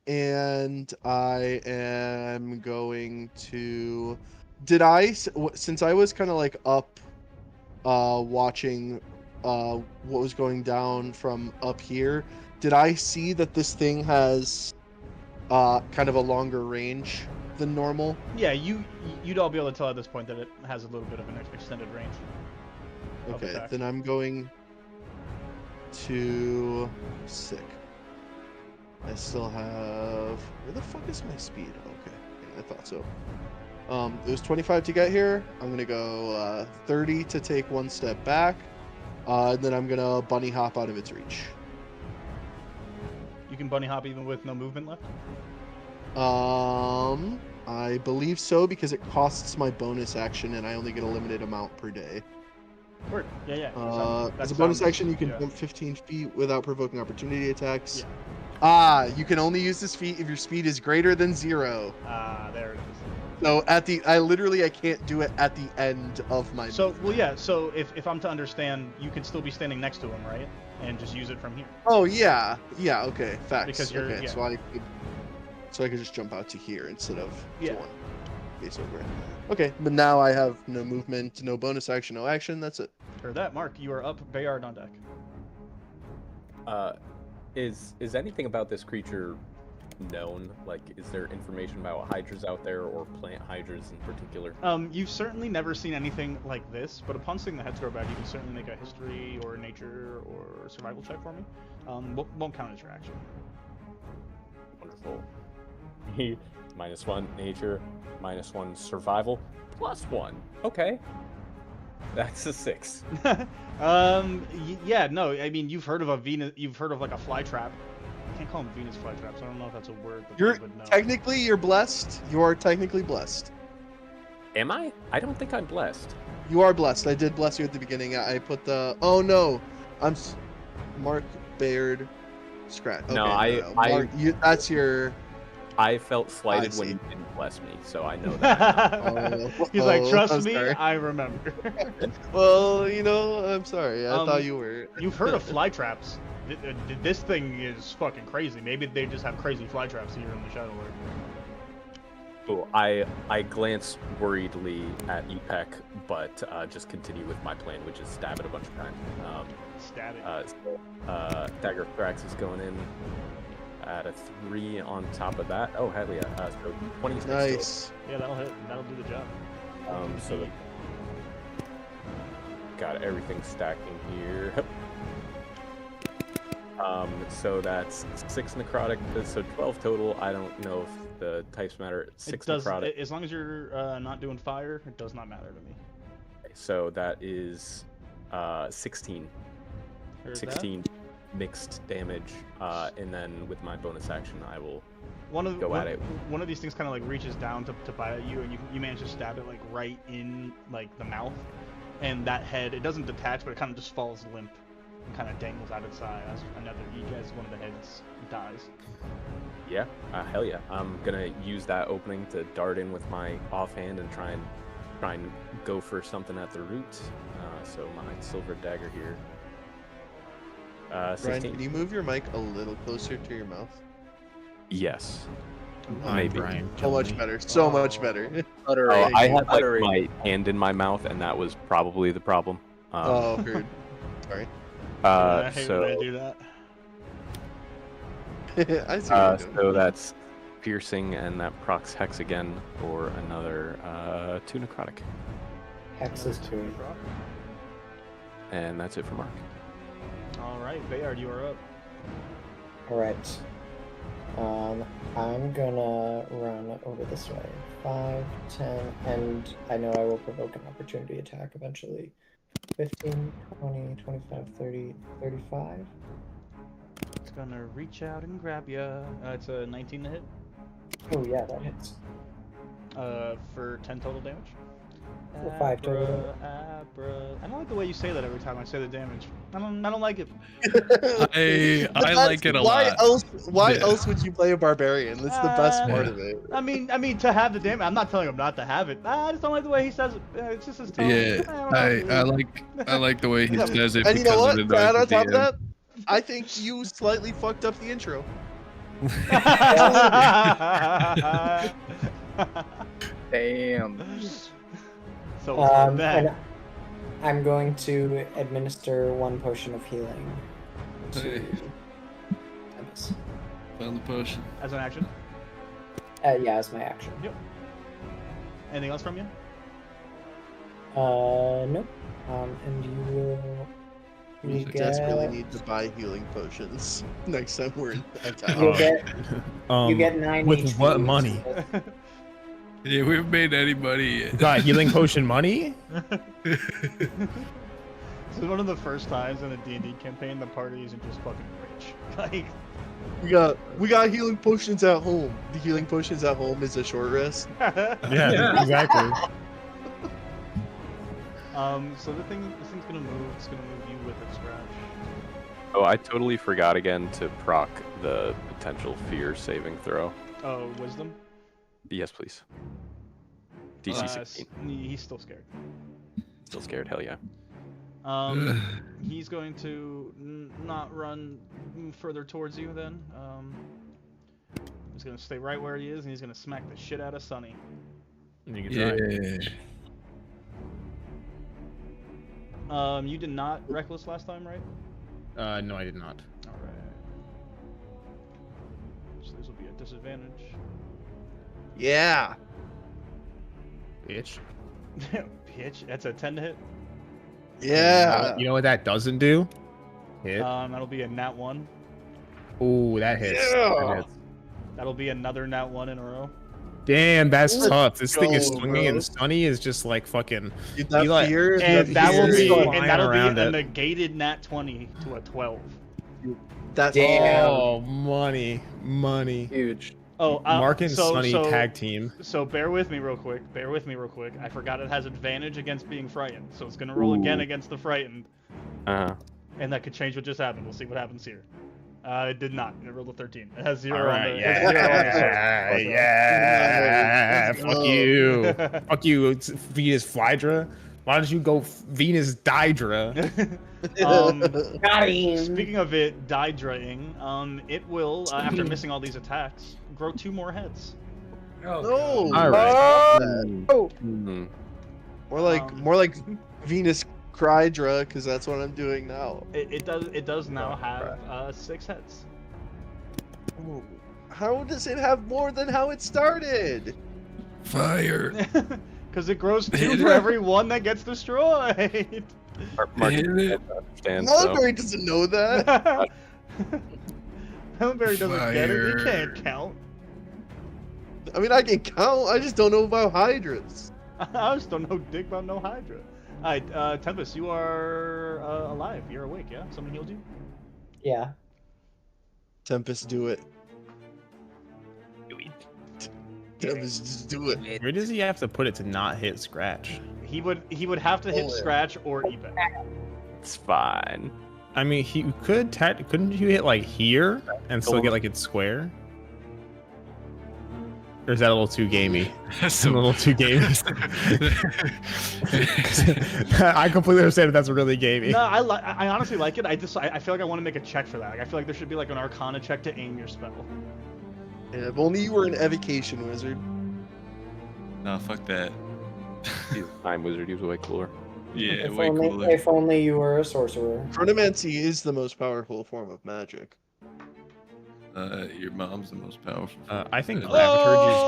And I am going to. Since I was kind of like up, watching, what was going down from up here? Did I see that this thing has, kind of a longer range than normal? Yeah, you'd all be able to tell at this point that it has a little bit of an extended range. of Okay, attack. then I'm going to sick. I still have. Where the fuck is my speed? Okay, yeah, I thought so. It was 25 to get here. I'm gonna go 30 to take 1 step back, and then I'm gonna bunny hop out of its reach. You can bunny hop even with no movement left? I believe so because it costs my bonus action, and I only get a limited amount per day. Word. Yeah. As a bonus action, you can jump 15 feet without provoking opportunity attacks. You can only use this feat if your speed is greater than 0. There it is. So I can't do it at the end of my. So So if I'm to understand, you could still be standing next to him, right? And just use it from here. Oh yeah. Okay. Facts. Because you're okay. So I could just jump out to here instead of to one. Base over. Okay, but now I have no movement, no bonus action, no action. That's it. Heard that, Mark. You are up. Bayard on deck. Is anything about this creature known? Like, is there information about hydras out there, or plant hydras in particular? You've certainly never seen anything like this, but upon seeing the head throw back, you can certainly make a history or nature or survival check for me. Won't count as your action. Wonderful. -1 nature, -1 survival, +1. Okay. That's a 6. Yeah, no, I mean, you've heard of like a fly trap. I can't call them Venus flytraps. I don't know if that's a word that You're they would know. technically you're blessed. You are technically blessed. Am I? I don't think I'm blessed. You are blessed. I did bless you at the beginning. I put the. Oh no, Mark, Bayard, Scratch. Okay, No, Mark, that's your. I felt slighted when see. you didn't bless me, so I know that. He's like, trust I'm me, sorry. I remember. Well, I'm sorry. I thought you were. You've heard of fly traps. This thing is fucking crazy. Maybe they just have crazy fly traps here in the Shadow Lord. Cool. I glance worriedly at Epec, but just continue with my plan, which is stab it a bunch of times. Static. Dagger of Thrax is going in at a 3 on top of that. Oh, hell yeah. So 26. Nice. Yeah, that'll hit. That'll do the job. So got everything stacking here. So that's 6 necrotic, so 12 total. I don't know if the types matter. 6 necrotic. As long as you're not doing fire, it does not matter to me. Okay, so that is 16. Heard 16 mixed damage, and then with my bonus action, I will that? at it. One of these things kind of like reaches down to bite at you, and you manage to stab it like right in like the mouth, and that head, it doesn't detach, but it kind of just falls limp and kind of dangles out its side as one of the heads dies. Yeah, hell yeah. I'm gonna use that opening to dart in with my offhand and try and go for something at the root. So my silver dagger here. 16. Brian, can you move your mic a little closer to your mouth? Yes. Maybe. Maybe. So much better. So much better. Oh, I had like my hand in my mouth, and that was probably the problem. Heard. Sorry. I hate so when I do that. I see what you're doing. so that's piercing, and that procs hex again for another 2 necrotic, Hex is 2. and that's it for Mark. All right, Bayard, you are up. Alright. I'm gonna run over this way. 5, 10, and I know I will provoke an opportunity attack eventually. 15, 20, 25, 30, 35. It's gonna reach out and grab you. It's a 19 to hit. Oh yeah, that hits. For 10 total damage. For 5 total. I don't like the way you say that every time I say the damage. I don't like it. I like it a lot. Why else would you play a barbarian? That's the best part of it. I mean, to have the damage. I'm not telling him not to have it. I just don't like the way he says it. It's just his tone. Yeah, I like the way he says it. And you know because what? of the Brad, on noise top at of the that, I think you slightly fucked up the intro. Damn. So what's with that? And I'm going to administer 1 potion of healing to Hey. Dennis. Found the potion. As an action. Yeah, as my action. Yep. Anything else from you? Nope. And you will. We You desperately get. need to buy healing potions next time we're in You town. get. You get 9 with HP, what money? so- Yeah, we haven't made any money yet. Got healing potion money? This is one of the first times in a D&D campaign the party isn't just fucking rich. Like, We got healing potions at home. The healing potions at home is a short rest. Yeah, exactly. So this thing's gonna move. It's gonna move you with its scratch. Oh, I totally forgot again to proc the potential fear saving throw. Oh, wisdom. Yes, please. DC 16. He's still scared. Still scared? Hell yeah. He's going to not run further towards you then. He's gonna stay right where he is, and he's gonna smack the shit out of Sunny. You can try. You did not reckless last time, right? No, I did not. All right. So this will be a disadvantage. Yeah. Bitch. Pitch. That's a 10 to hit. Yeah. You know what that doesn't do? Hit. That'll be a nat 1. Ooh, that hits. Yeah. That hits. That'll be another nat 1 in a row. Damn, that's Let's tough. This thing is go, swinging, bro. and Sunny is just like fucking. Dude, that Eli- fear, And the that will fear be, is flying and that'll be around a it. negated nat 20 to a 12. That's Oh, money. Huge. Oh, Mark and Sunny tag team. So bear with me real quick. I forgot it has advantage against being frightened, so it's gonna roll again against the frightened. And that could change what just happened. We'll see what happens here. It did not. It rolled a 13. It has 0 All on right, the. yeah, yeah. Fuck you. Fuck you, it's Venus Flydra. Why don't you go Venus Dydra? Got him. Speaking of it Dydraing, it will, after missing all these attacks, grow 2 more heads. Oh, No. God. All right. Hmm. More like Venus Crydra, because that's what I'm doing now. It does now have 6 heads. Oh, how does it have more than how it started? Fire. Because it grows 2 for every one that gets destroyed. Mark Hit it. understands. So. Mulberry doesn't know that. Melonberry doesn't get it. He Fire. can't count. I mean, I can count. I just don't know about hydras. I just don't know dick about no Hydra. Alright, Tempest, you are alive. You're awake, yeah? Someone healed you? Yeah. Tempest, do it. Tempest, just do it. Where does he have to put it to not hit scratch? He would have to hit Oh, yeah. scratch or eBay. It's fine. I mean, he could. Couldn't you hit like here and still get like it's square? Or is that a little too gamey? That's A little too gamey. I completely understand if that's really gamey. No, I honestly like it. I feel like I want to make a check for that. Like, I feel like there should be like an Arcana check to aim your spell. And if only you were an evocation wizard. No, fuck that. He's a time wizard. He was way cooler. Yeah, way cooler. If only you were a sorcerer. Chronomancy is the most powerful form of magic. Your mom's the most powerful. I think Oh! Thaumaturgy is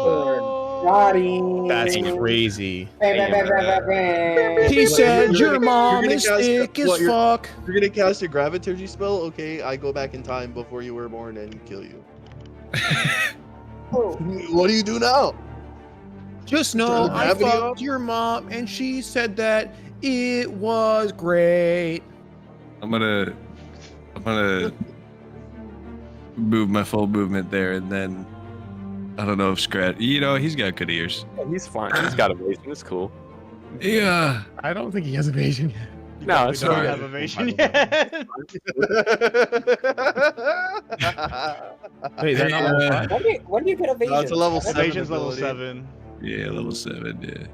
cooler, Got him. but that's crazy. Bang, bang, bang, bang, bang. He said You're your gonna- mom you're gonna is cast- thick as what, you're- fuck. You're gonna cast a Graviturgy spell? Okay, I go back in time before you were born and kill you. What do you do now? Just know Turn I gravity fucked off? your mom, and she said that it was great. I'm gonna move my full movement there, and then I don't know if Scratch. You know, he's got good ears. Yeah, he's fine. He's got evasion. It's cool. Yeah. I don't think he has evasion yet. You No, probably it's don't alright. have evasion yet. Wait, is that not level Hey, 5? When do you get evasion? No, it's a level 7 Evasion's level ability. 7. Yeah, level 7.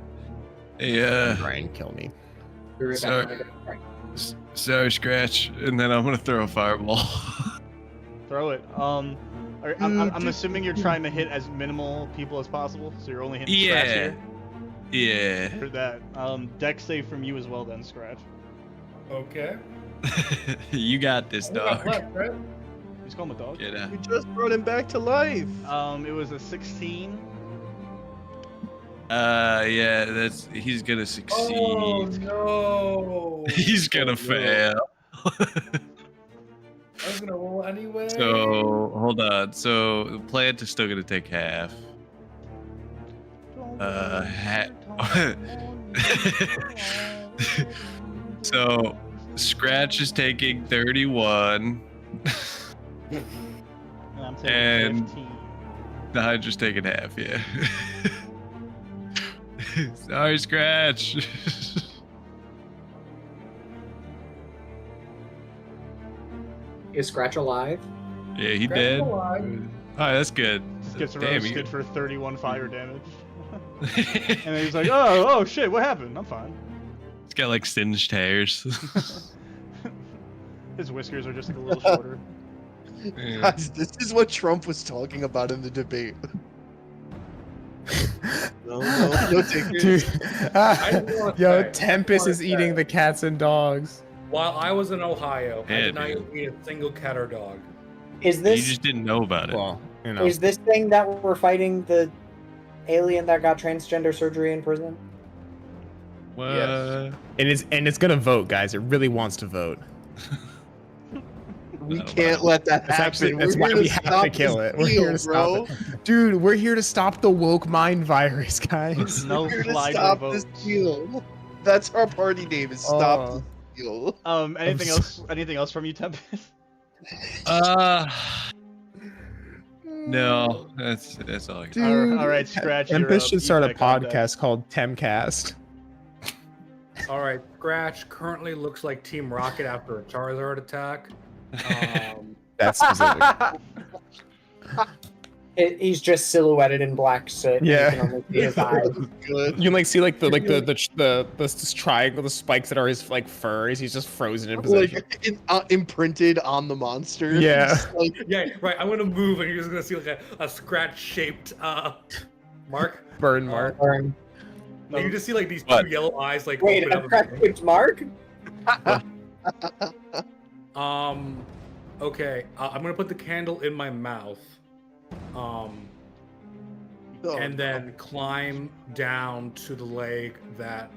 Yeah. Hey, Try and kill me. Sorry. Sorry, Scratch. And then I'm gonna throw a fireball. Throw it. I'm assuming you're trying to hit as minimal people as possible, so you're only hitting Scratch Yeah. here. Yeah. Heard that. Dex save from you as well, then Scratch. Okay. You got this, Who got dog. left, right? Just call him a dog. Get out. You just brought him back to life. It was a 16. Yeah, he's gonna succeed. Oh no! He's gonna fail. I was gonna roll anyway. So hold on. So the plant is still gonna take half. So Scratch is taking 31. And I'm taking And- 15. The Hydra's taking half. Yeah. Sorry, Scratch. Is Scratch alive? Yeah, he Scratch dead. alive. Alright, that's good. Just gets Damn, roasted for 31 fire damage. And then he's like, oh shit, what happened? I'm fine. It's got like singed hairs. His whiskers are just like a little shorter. Yeah. Guys, this is what Trump was talking about in the debate. no takers. Dude, I just wanna yo, say- Tempest I is wanna eating say- the cats and dogs. While I was in Ohio, I Yeah, did not dude. eat a single cat or dog. Is You this just didn't know about it. Well, you know. is this thing that we're fighting the alien that got transgender surgery in prison? What? Yes. And it's gonna vote, guys. It really wants to vote. We can't let that That's happen. actually We're that's why here to we have to stop kill this it. We're here deal, to stop bro. it. Dude, we're here to stop the woke mind virus, guys. No We're here to Flydra stop votes. this deal. That's our party name. Is stop this deal. Anything so- else? Anything else from you, Tempest? No, that's all I got. Dude. All right, Scratch. Tempest should start a you're up. You pick on podcast called Temcast. All right, Scratch currently looks like Team Rocket after a Charizard attack. That's specific. He's just silhouetted in black soot. Yeah. And you can only see his eyes. Good. You can like see like the this triangle, the spikes that are his like furs. He's just frozen in position. Like imprinted on the monster. Yeah. Like, Yeah, right. I'm gonna move, and you're just gonna see like a scratch-shaped mark. Burn mark. Burn. And you just see like these What? 2 yellow eyes like Wait, open a up. cracked mark? Okay. I'm gonna put the candle in my mouth. And then climb down to the leg that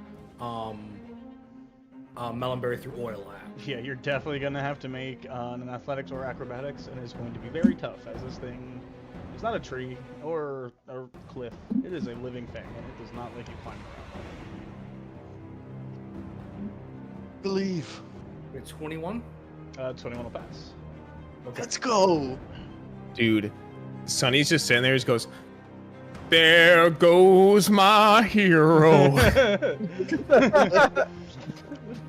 Melonberry threw oil at. Yeah, you're definitely gonna have to make an athletics or acrobatics, and it's going to be very tough as this thing. It's not a tree or a cliff. It is a living thing, and it does not let you climb around. believe. It's 21. 21 will pass. Okay. Let's go. Dude, Sonny's just sitting there. He just goes, "There goes my hero."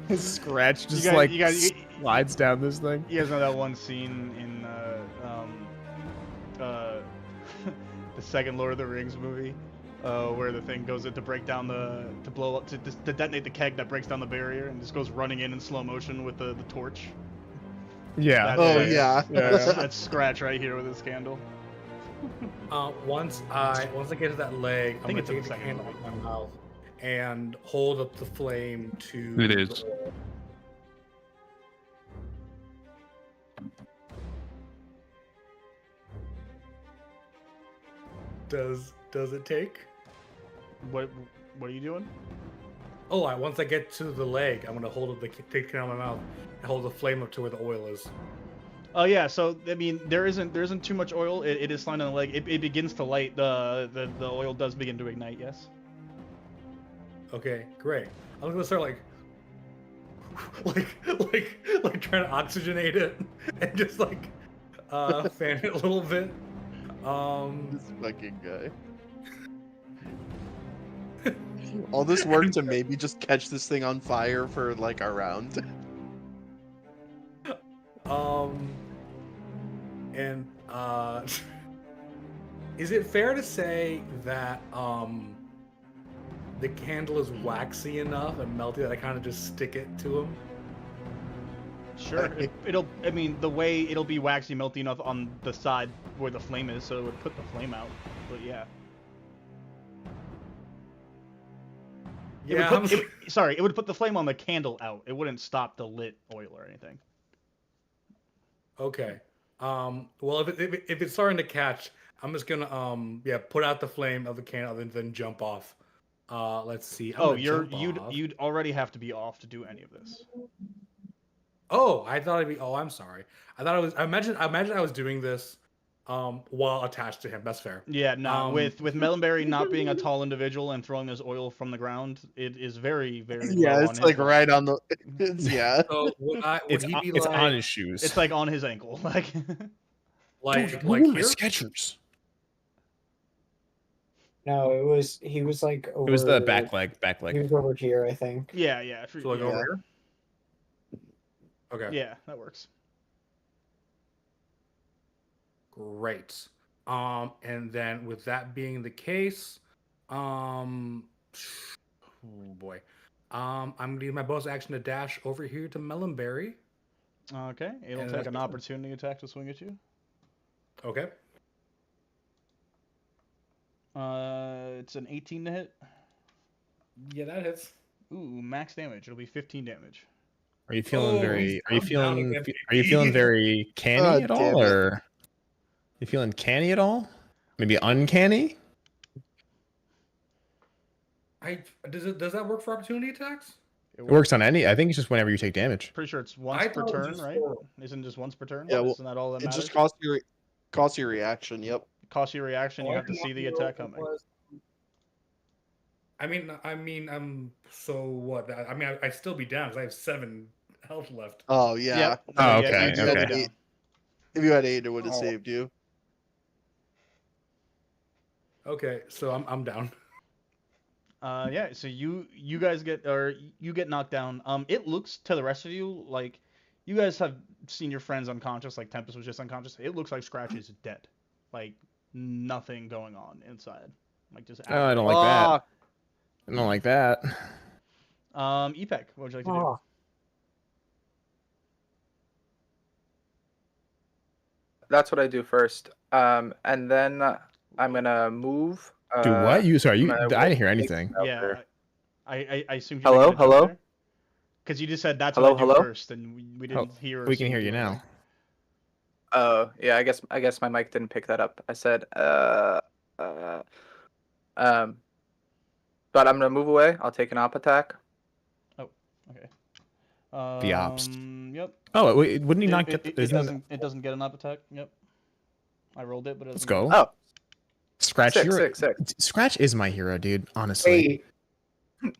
His Scratch just slides down this thing. You guys know that one scene in the second Lord of the Rings movie, where the thing goes in to break down to blow up, to detonate the keg that breaks down the barrier, and just goes running in slow motion with the torch. Yeah. Yeah, that's Scratch right here with his candle. Once I get to that leg, I'm think gonna it's in take the the second candle in my mouth and hold up the flame to. It is. Does it take? What are you doing? Oh, once I get to the leg, I'm gonna hold up take the candle in my mouth and hold the flame up to where the oil is. Oh yeah, so I mean there isn't too much oil. It is fine on the leg. It begins to light. The oil does begin to ignite. Yes. Okay, great. I'm gonna start like trying to oxygenate it and just like fan it a little bit. This fucking guy. All this work to maybe just catch this thing on fire for like a round. And is it fair to say that the candle is waxy enough and melty that I kind of just stick it to him? Sure. I mean, the way it'll be waxy, melty enough on the side where the flame is, so it would put the flame out. But yeah. Yeah. It would put the flame on the candle out. It wouldn't stop the lit oil or anything. Okay. Well, if it's starting to catch, I'm just gonna put out the flame of the candle and then jump off. Let's see. You'd already have to be off to do any of this. Oh, I thought it'd be. Oh, I'm sorry. I thought it was. I imagine I was doing this while attached to him. That's fair. Yeah, no. With Melonberry not being a tall individual and throwing this oil from the ground, it is very, very. Yeah, low it's on like his right on the. Yeah. So would he be It's like, on his shoes. It's like on his ankle, like. like Dude, like ooh, here? Skechers. No, he was like over. It was the back leg. He was over here, I think. Yeah. So like over here. Okay. Yeah, that works. Great. And then with that being the case, oh boy. I'm gonna use my bonus action to dash over here to Melonberry. Okay, it'll And take that's an good. opportunity attack to swing at you. Okay. It's an 18 to hit. Yeah, that hits. Ooh, max damage. It'll be 15 damage. Are you feeling Oh, very? Are you calm down feeling? again, Are you feeling very canny God at damn all, it. or you feeling canny at all? Maybe uncanny? Does that work for opportunity attacks? It works on any. I think it's just whenever you take damage. Pretty sure it's once I per thought it was turn, just right? for- Isn't it just once per turn? Yeah, well, Isn't that all that It matters? just costs you reaction. Yep. Costs you a reaction. You have to see the attack coming. I mean, I'm so what? I mean, I'd still be down because I have 7 health left. Oh yeah. Yep. Oh, Yeah, okay, you okay. down. If you had 8, it would have Oh. saved you. Okay, so I'm down. Yeah. So you guys get knocked down. It looks to the rest of you like you guys have seen your friends unconscious. Like Tempest was just unconscious. It looks like Scratch is dead. Like nothing going on inside. Like just. Oh, I don't like that. I don't like that. Epec, what would you like to do? That's what I do first. And then I'm gonna move. Do what? Sorry, I'm gonna I didn't hear anything. Yeah, I assumed. Hello? Because you just said that's Hello, what I do first, and we didn't hear. We can hear you now. Oh, yeah. I guess my mic didn't pick that up. I said but I'm gonna move away. I'll take an op attack. Oh, okay. The ops. Yep. Oh, wait, wouldn't he not get? It doesn't get an op attack. Yep. I rolled it, but Let's go. Oh. Scratch. Six. Scratch is my hero, dude. Honestly. Hey.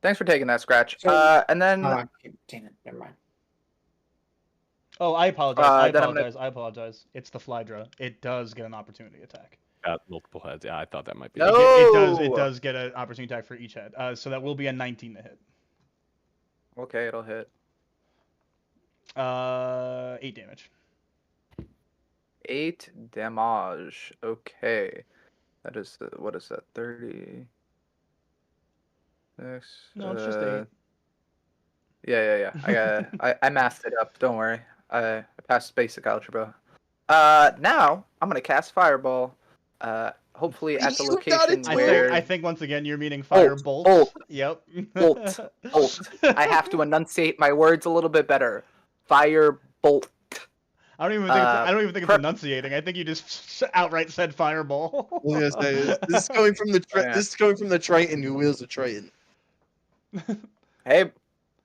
Thanks for taking that, Scratch. And then. Damn it. Never mind. Oh, I apologize. I apologize. It's the Flydra. It does get an opportunity attack. Got multiple heads. Yeah, I thought that might be. No! It does get an opportunity attack for each head. So that will be a 19 to hit. Okay, it'll hit. 8 damage. 8 damage. Okay. That is what is that? 30. Next. No, it's just 8. Yeah. I mathed it up. Don't worry. I passed basic algebra. Now I'm gonna cast Fireball. Hopefully at the location where I think once again you're meaning Firebolt. Bolt. Yep. Bolt. I have to enunciate my words a little bit better. Firebolt. I don't even think it's enunciating. I think you just outright said Fireball. I was gonna say, this is coming from the Triton who wields a Triton. Hey,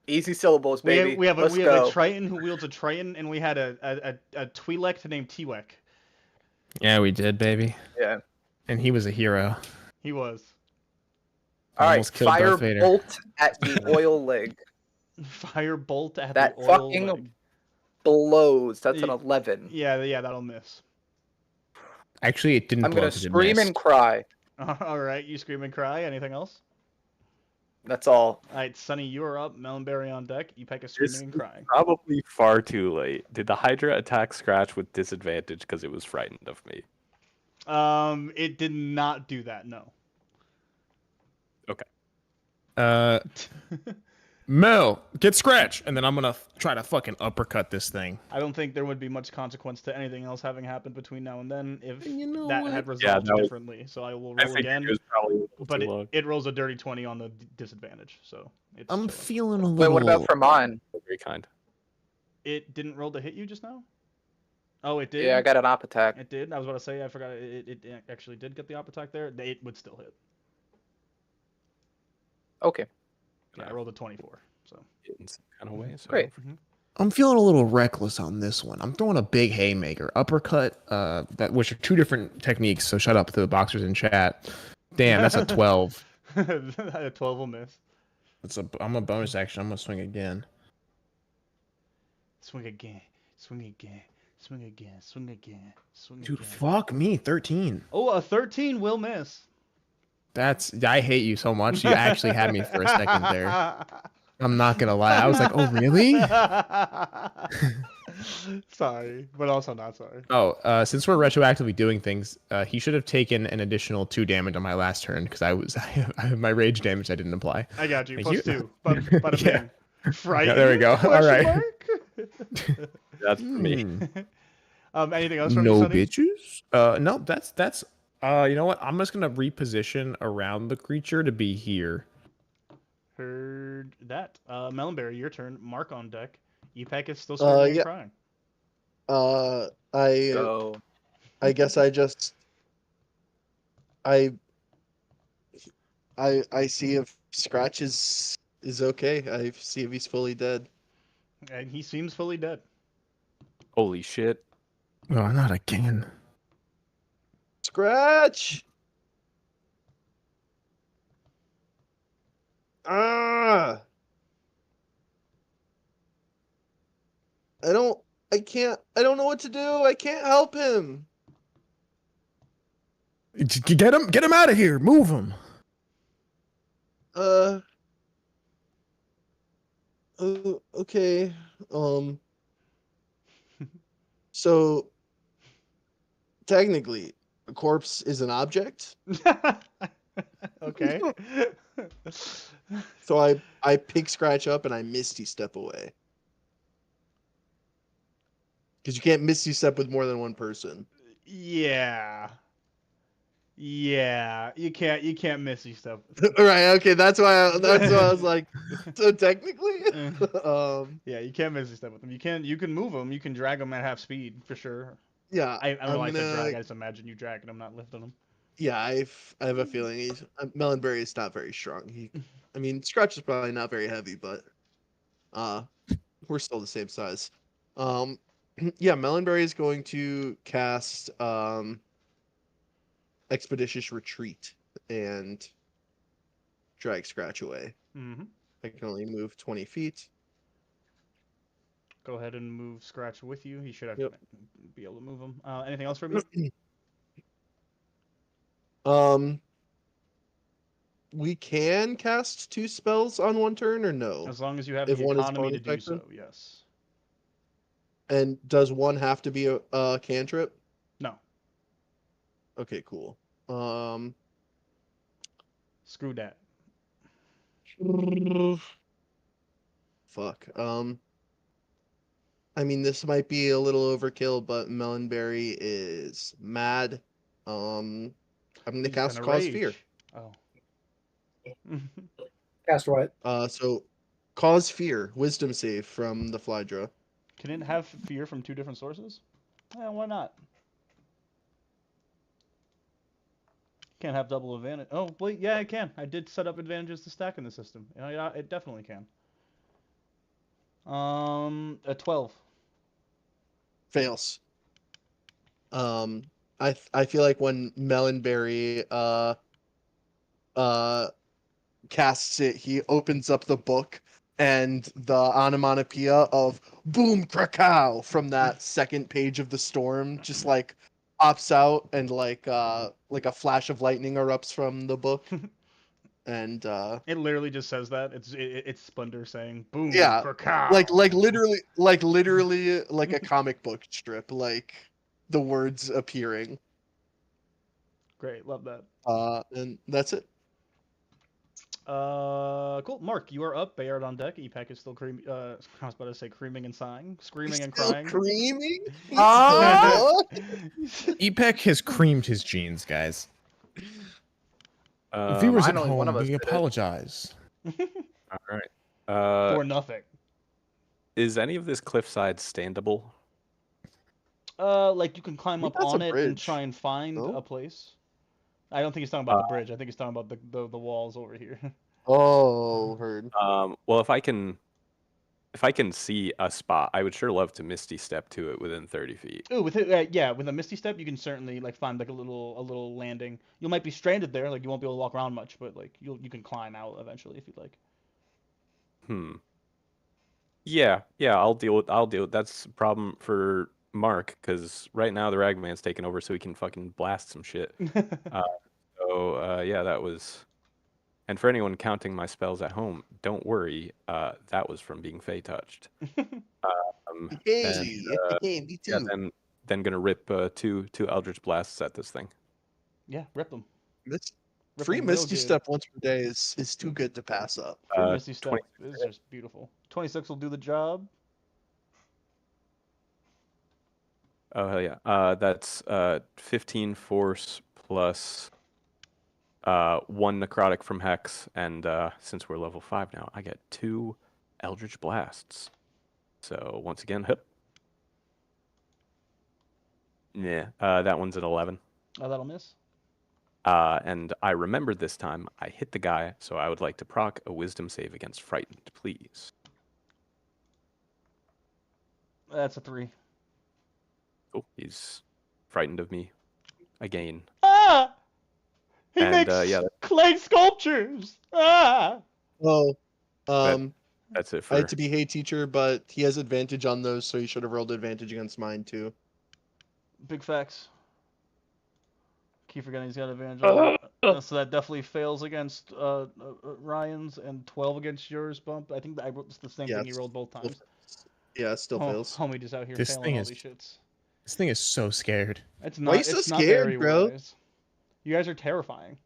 easy syllables, baby. We have Let's a go. Triton who wields a Triton, and we had a Twi'lek named Tiwek. Yeah, we did, baby. Yeah. And he was a hero. He was. All right, Almost killed Darth Vader. Firebolt at the oil leg. Firebolt at That the oil fucking leg. blows. That's an 11. Yeah, that'll miss. Actually, it didn't. I'm blow gonna 'cause it scream missed. and cry. All right, you scream and cry. Anything else? That's all. All right, Sunny, you are up. Melonberry on deck. Epec is screaming and crying. Probably far too late. Did the Hydra attack Scratch with disadvantage because it was frightened of me? It did not do that. No. Okay. Mel, get Scratch, and then I'm gonna try to fucking uppercut this thing. I don't think there would be much consequence to anything else having happened between now and then if You know that what? had resolved differently. So I will roll figured again, it was probably a little but too long. it rolls a dirty 20 on the disadvantage. So it's I'm chill. feeling a Wait, little. what about for mine? Very kind. It didn't roll to hit you just now? Oh, it did? Yeah, I got an op attack. It did? I was about to say, I forgot it actually did get the op attack there. It would still hit. Okay. Yeah, I rolled a 24. So In some kind of way. So. Great. I'm feeling a little reckless on this one. I'm throwing a big haymaker, uppercut, which are two different techniques. So shut up to the boxers in chat. Damn, that's a 12. A 12 will miss. I'm a bonus action. I'm gonna swing again. Swing again. Swing again. Swing again. Swing again. Swing Dude, again. fuck me, 13. Oh, a 13 will miss. I hate you so much. You actually had me for a second there. I'm not gonna lie. I was like, oh really? Sorry, but also not sorry. Oh, since we're retroactively doing things, he should have taken an additional 2 damage on my last turn because my rage damage I didn't apply. I got you. Thank Plus you. 2. But Yeah. Right. Yeah, there we go. All right. That's for me. Anything else from No you, Sonny? bitches. No, that's. You know what? I'm just gonna reposition around the creature to be here. Heard that. Melonberry, your turn. Mark on deck. Epec is still screaming and crying. Go. I guess I just I see if Scratch is okay. I see if he's fully dead. And he seems fully dead. Holy shit. Oh, not again. Scratch! Ah! I don't know what to do. I can't help him. Get him out of here. Move him. Okay. So technically, a corpse is an object. Okay. So I pick Scratch up and I Misty Step away. Because you can't Misty Step with more than one person. Yeah. Yeah. You can't Misty Step. Right. Okay. That's why I was like, so technically, Yeah, you can't Misty Step with them. You can move them. You can drag them at half speed for sure. yeah. I don't know why I said drag. I gonna- just imagine you dragging them, not lifting them. Yeah, I have a feeling Melonberry is not very strong. I mean, Scratch is probably not very heavy, but we're still the same size. Yeah, Melonberry is going to cast Expeditious Retreat and drag Scratch away. Mm-hmm. I can only move 20 feet. Go ahead and move Scratch with you. He should have Yep. be able to move him. Anything else from you? We can cast 2 spells on one turn, or no? As long as you have If the one is economy to do bonus so, action? yes. And does one have to be a cantrip? No. Okay, cool. Screw that. Fuck. I mean, this might be a little overkill, but Melonberry is mad. I'm gonna He's cast gonna Cause rage. Fear. Oh. Cast what? So Cause Fear, Wisdom save from the Flydra. Can it have fear from 2 different sources? Yeah, why not? Can't have double advantage. Oh, wait, yeah, it can. I did set up advantages to stack in the system. Yeah, it definitely can. A 12. Fails. I feel like when Melonberry casts it, he opens up the book and the onomatopoeia of boom krakow from that second page of the storm just like pops out, and like a flash of lightning erupts from the book. And It literally just says that. It's Splendor saying boom yeah, for cow. like literally like a comic book strip, like the words appearing. Great, love that. And that's it. Cool. Mark, you are up. Bayard on deck. EPEC is still creaming. I was about to say creaming and sighing, screaming and Still crying. creaming? EPEC has creamed his jeans, guys. Viewers at finally, one home, of us we did it. apologize. All right. For nothing. Is any of this cliffside standable? Like you can climb up That's a on it and bridge. try and find No? a place. I don't think he's talking about the bridge. I think he's talking about the walls over here. Oh, heard. Well, if I can see a spot, I would sure love to Misty Step to it within 30 feet. Ooh, with a Misty Step, you can certainly like find like a little landing. You might be stranded there, like you won't be able to walk around much, but like you can climb out eventually if you'd like. Yeah, I'll deal with. That's a problem for Mark, because right now the Ragman's taking over, so he can fucking blast some shit. Yeah, that was. And for anyone counting my spells at home, don't worry, that was from being Fey touched. Hey, and, me too. Yeah, then gonna rip two Eldritch Blasts at this thing. Yeah, rip them. This Rip free 'em real Misty good. Step once per day is too good to pass up. Free Misty Step 20 is just beautiful. 26 will do the job. Oh hell yeah. That's 15 force plus 1 necrotic from Hex, and since we're level 5 now, I get 2 Eldritch Blasts. So once again, hip. Yeah, that one's an 11. Oh, that'll miss. And I remembered this time I hit the guy, so I would like to proc a Wisdom save against Frightened, please. That's a 3. Oh, he's frightened of me again. Ah! He And, makes yeah, clay sculptures. Ah! Oh, That's it I for. hate to be hey teacher, but he has advantage on those, so he should have rolled advantage against mine too. Big facts. Keep forgetting he's got advantage. On So that definitely fails against Ryan's and 12 against yours, Bump. I think I wrote the same thing you Yes. rolled both times. Yeah, it still fails. Homie just out here This failing thing all is- these shits. This thing is so scared. It's Why not. you so It's not scared, very bro? wise. You guys are terrifying.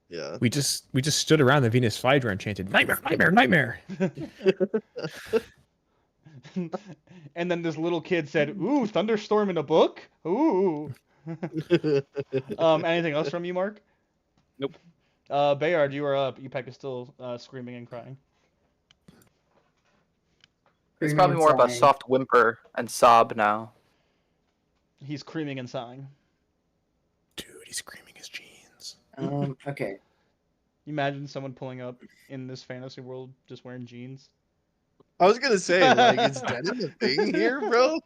Yeah. We just stood around the Venus Flydra and chanted nightmare, nightmare, nightmare. And then this little kid said, "Ooh, thunderstorm in a book. Ooh." Anything else from you, Mark? Nope. Bayard, you are up. Upek is still screaming and crying. It's Screaming probably and more of a sighing. soft whimper and sob now. He's screaming and sighing. Dude, he's screaming his jeans. Okay. You imagine someone pulling up in this fantasy world just wearing jeans? I was gonna say, like, is denim a thing here, bro?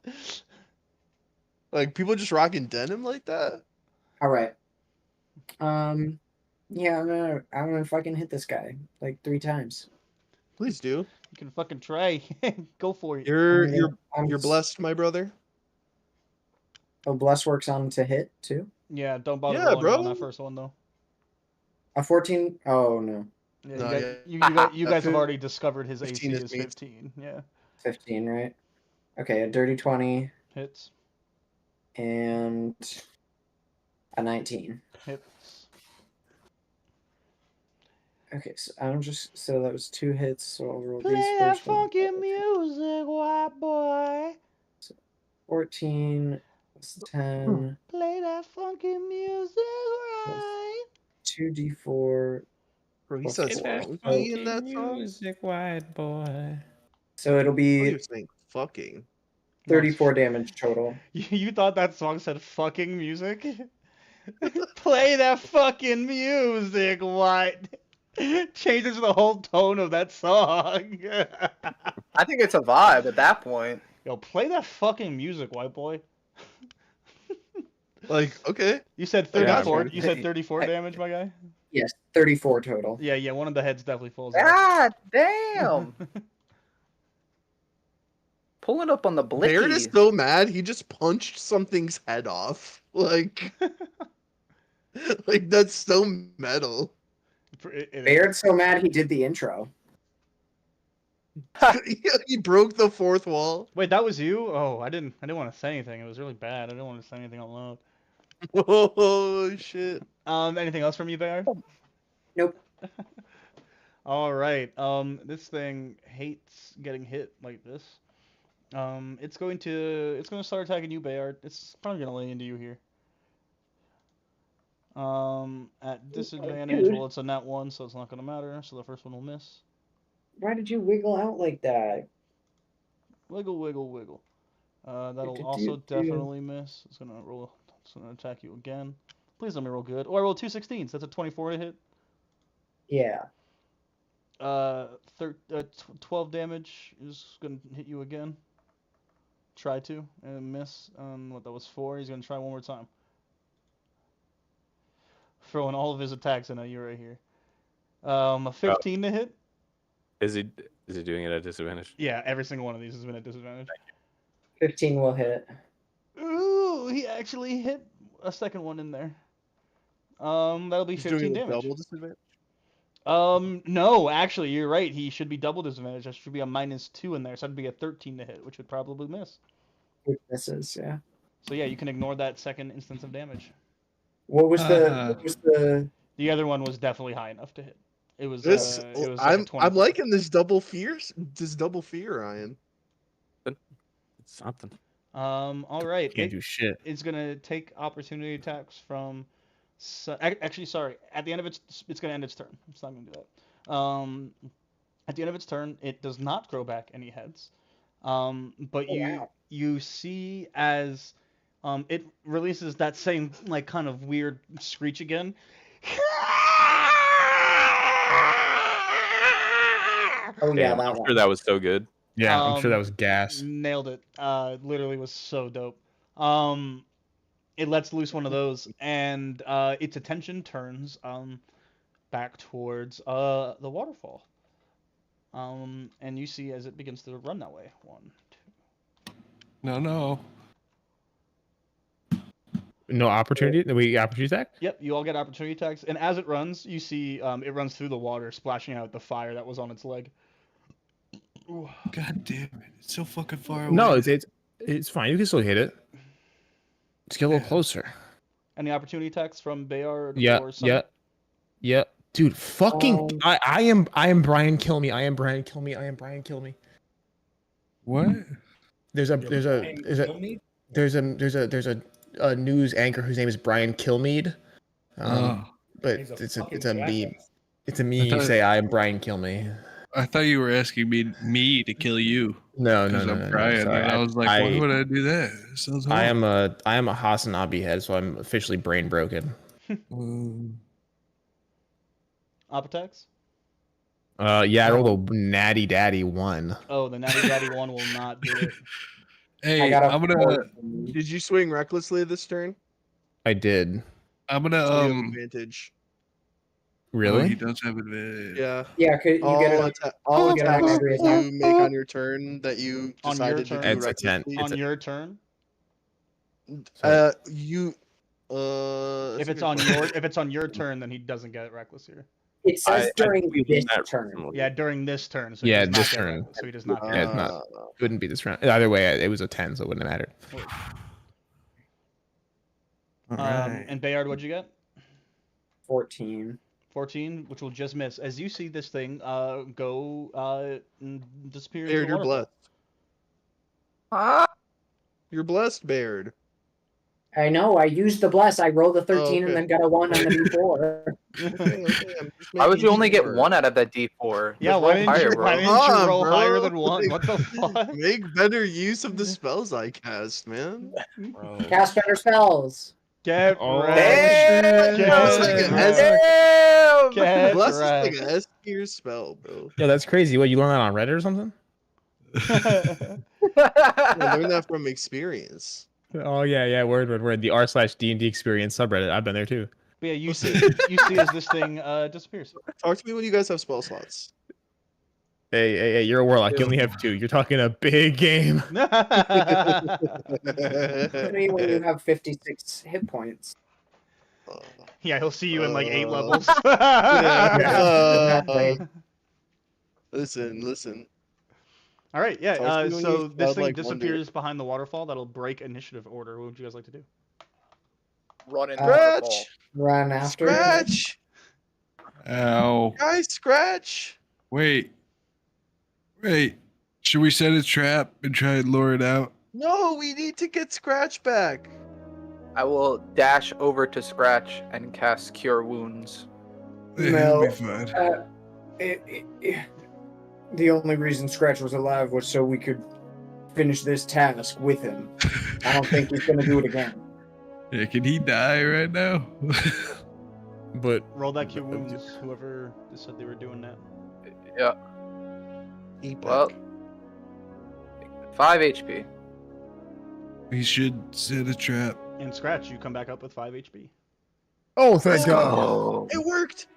Like, people just rocking denim like that? All right. Yeah, I'm gonna fucking hit this guy like 3 times. Please do. You can fucking try. Go for it. You're I'm blessed, my brother. Oh, bless works on to hit too. Yeah, don't bother Yeah, rolling bro. on that first one though. A 14. Oh no, Yeah, No, you, yeah. you guys have already discovered his 15 AC is is me. 15. Yeah, 15, right? Okay, a dirty 20 hits. and a 19. Hits. Okay, so that was 2 hits. So I'll roll Play these that first one. funky music, white boy. 14 plus 10. Play that funky music, right? 2d4. Bro, he Plus says 4. funky in that song? music, white boy. So it'll What are you be saying? Fucking. 34 damage total. You thought that song said fucking music? Play that fucking music, white. Changes the whole tone of that song. I think it's a vibe at that point. Yo, play that fucking music, white boy. Like, okay. You said I got 34. you. You said 34 damage, my guy. Yes, 34 total. Yeah. One of the heads definitely falls off. God damn! Pulling up on the Bayard is blicky. so mad, he just punched something's head off. Like, like that's so metal. It is. Bayard's so mad he did the intro. He broke the fourth wall. Wait, that was you? Oh, I didn't want to say anything. It was really bad. I didn't want to say anything out loud. Oh shit. Anything else from you, Bayard? Nope. All right. This thing hates getting hit like this. It's going to start attacking you, Bayard. It's probably gonna lay into you here. At disadvantage. dude. Well, it's a nat 1, so it's not gonna matter. So the first one will miss. Why did you wiggle out like that? Wiggle, wiggle, wiggle. That'll Do-do-do-do. also definitely miss. It's gonna roll. It's gonna attack you again. Please let me roll good. Oh, I rolled 2 16s. That's a 24 to hit. Yeah. 12 damage is gonna hit you again. Try to and miss. What that was 4. He's gonna try one more time. Throwing all of his attacks in at you right here. A 15 to hit. Is he doing it at disadvantage? Yeah, every single one of these has been at disadvantage. 15 will hit. Ooh, he actually hit a second one in there. That'll be He's 15 doing a damage. double disadvantage. No, actually, you're right. He should be double disadvantage. There should be a -2 in there, so that'd be a 13 to hit, which would probably miss. It misses, yeah. So yeah, you can ignore that second instance of damage. What was the The other one was definitely high enough to hit. It was. This It was like a I'm 24. liking this double fear, Ryan. It's something. All right. Can't do shit. It's gonna take opportunity attacks from. Actually, sorry. At the end of it's gonna end its turn. It's not gonna do that. At the end of its turn, it does not grow back any heads. But you see as it releases that same like kind of weird screech again. Oh yeah, Damn, that I'm one. sure that was so good. Yeah, I'm sure that was gas. Nailed it. Literally was so dope. It lets loose one of those, and its attention turns back towards the waterfall. And you see as it begins to run that way. 1, 2. No. No opportunity. We opportunity attack. Yep, you all get opportunity attacks, and as it runs, you see it runs through the water, splashing out the fire that was on its leg. Ooh. God damn it! It's so fucking far away. No, it's fine. You can still hit it. Just get a little closer. Any opportunity attacks from Bayard? Yeah, or something? yeah. Dude, fucking! I am Brian. Kill me! I am Brian. Kill me! I am Brian. Kill me! What? There's a news anchor whose name is Brian Kilmeade. But He's a it's a fucking meme. jackass. It's a meme. You say I am Brian Kilme. I thought you were asking me to kill you. No, Because no, I'm no. Brian, Sorry, and I was like, why would I do that? It sounds I horrible. am a Hasanabi head, so I'm officially brain broken. Op attacks? Yeah, I rolled a natty daddy 1. Oh, the Natty Daddy one will not do it. Hey, got a I'm gonna 14. Did you swing recklessly this turn? I did. I'm gonna So you have advantage. Really? Oh, he does have advantage. Yeah. Yeah, could you All, get it? all get it on attacks every you attack. make on your turn that you On your decided to turn? do It's a 10. recklessly. On your turn? You. If it's on your turn, then he doesn't get reckless here. It says during we this lose that turn. recently. Yeah, during this turn. So he Yeah, does not this get turn. reckless, so he does not get Yeah, it's reckless. not. It wouldn't be this round. Either way, it was a 10, so it wouldn't have mattered. And Bayard, what'd you get? 14. 14, which will just miss. As you see this thing disappear. into Baird, the you're waterfall. blessed. Ah, You're blessed, Baird. I know. I used the bless. I rolled a 13 okay. and then got a 1 on the D4. Okay, I'm just why would making you only get sure. 1 out of that D4? Yeah, Just why roll didn't higher, you, bro. why didn't Come you on, roll bro. higher than 1? What the fuck? Make better use of the spells I cast, man. Cast better spells. Get Oh, wrecked. shit. Get Damn! Get Bless is like wrecked. an S tier spell, bro. Yeah, that's crazy. What, you learned that on Reddit or something? I learned that from experience. Oh, yeah. Word. The r/D&D experience subreddit. I've been there too. But yeah, you see as this thing disappears. Talk to me when you guys have spell slots. Hey, you're a warlock. You only have 2. You're talking a big game. What do you mean when you have 56 hit points? Yeah, he'll see you in like 8 levels. Exactly. Listen. All right, yeah. Talk to me when So you this have, thing like, disappears behind the waterfall. That'll break initiative order. What would you guys like to do? Run into Scratch! the ball. Run after it. Scratch! Ow. Guys, scratch! Wait. Should we set a trap and try and lure it out? No, we need to get Scratch back. I will dash over to Scratch and cast Cure Wounds. It'll No. be fine. The only reason Scratch was alive was so we could finish this task with him. I don't think he's gonna do it again. Yeah, can he die right now? But Roll that Cure Wounds. Whoever said they were doing that. Yeah. Epic. Well, 5 HP. We should set a trap. And Scratch, you come back up with 5 HP. oh, thank Let's God. go. It worked.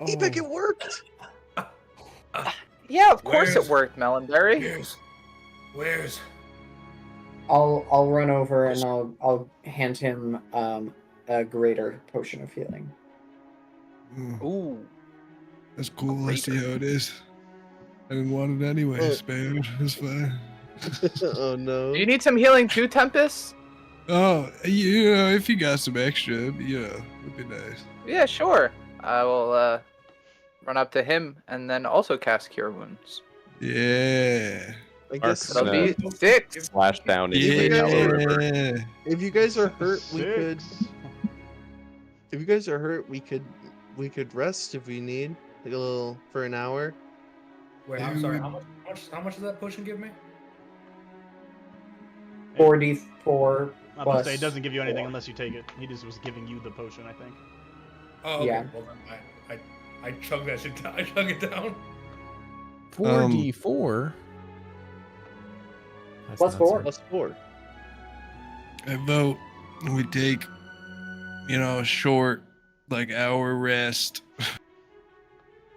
Epic, it worked. Yeah, of course Where's- it worked, Melonberry. Where's? I'll run over and I'll hand him a greater potion of healing. Ooh. That's cool. Let's see how it is. I didn't want it anyways, man. It's fine. Oh no. Do you need some healing too, Tempest? Oh, you know, if you got some extra, it'd be nice. Yeah, sure. I will run up to him and then also cast Cure Wounds. Yeah. I guess That'll Uh, be 6. Splash down into the shallow river. Yeah. if you guys are hurt, we could. 6. If you guys are hurt, we could rest if we need, like a little for an hour. Wait, I'm sorry. How much does that potion give me? 44 I'm about to say it plus doesn't give you anything 4. unless you take it. He just was giving you the potion, I think. Oh, okay. Yeah. Well, then I chug that shit down. I chug it down. 4d4. That's Plus nuts, 4. man. Plus 4. I vote we take, a short, hour rest,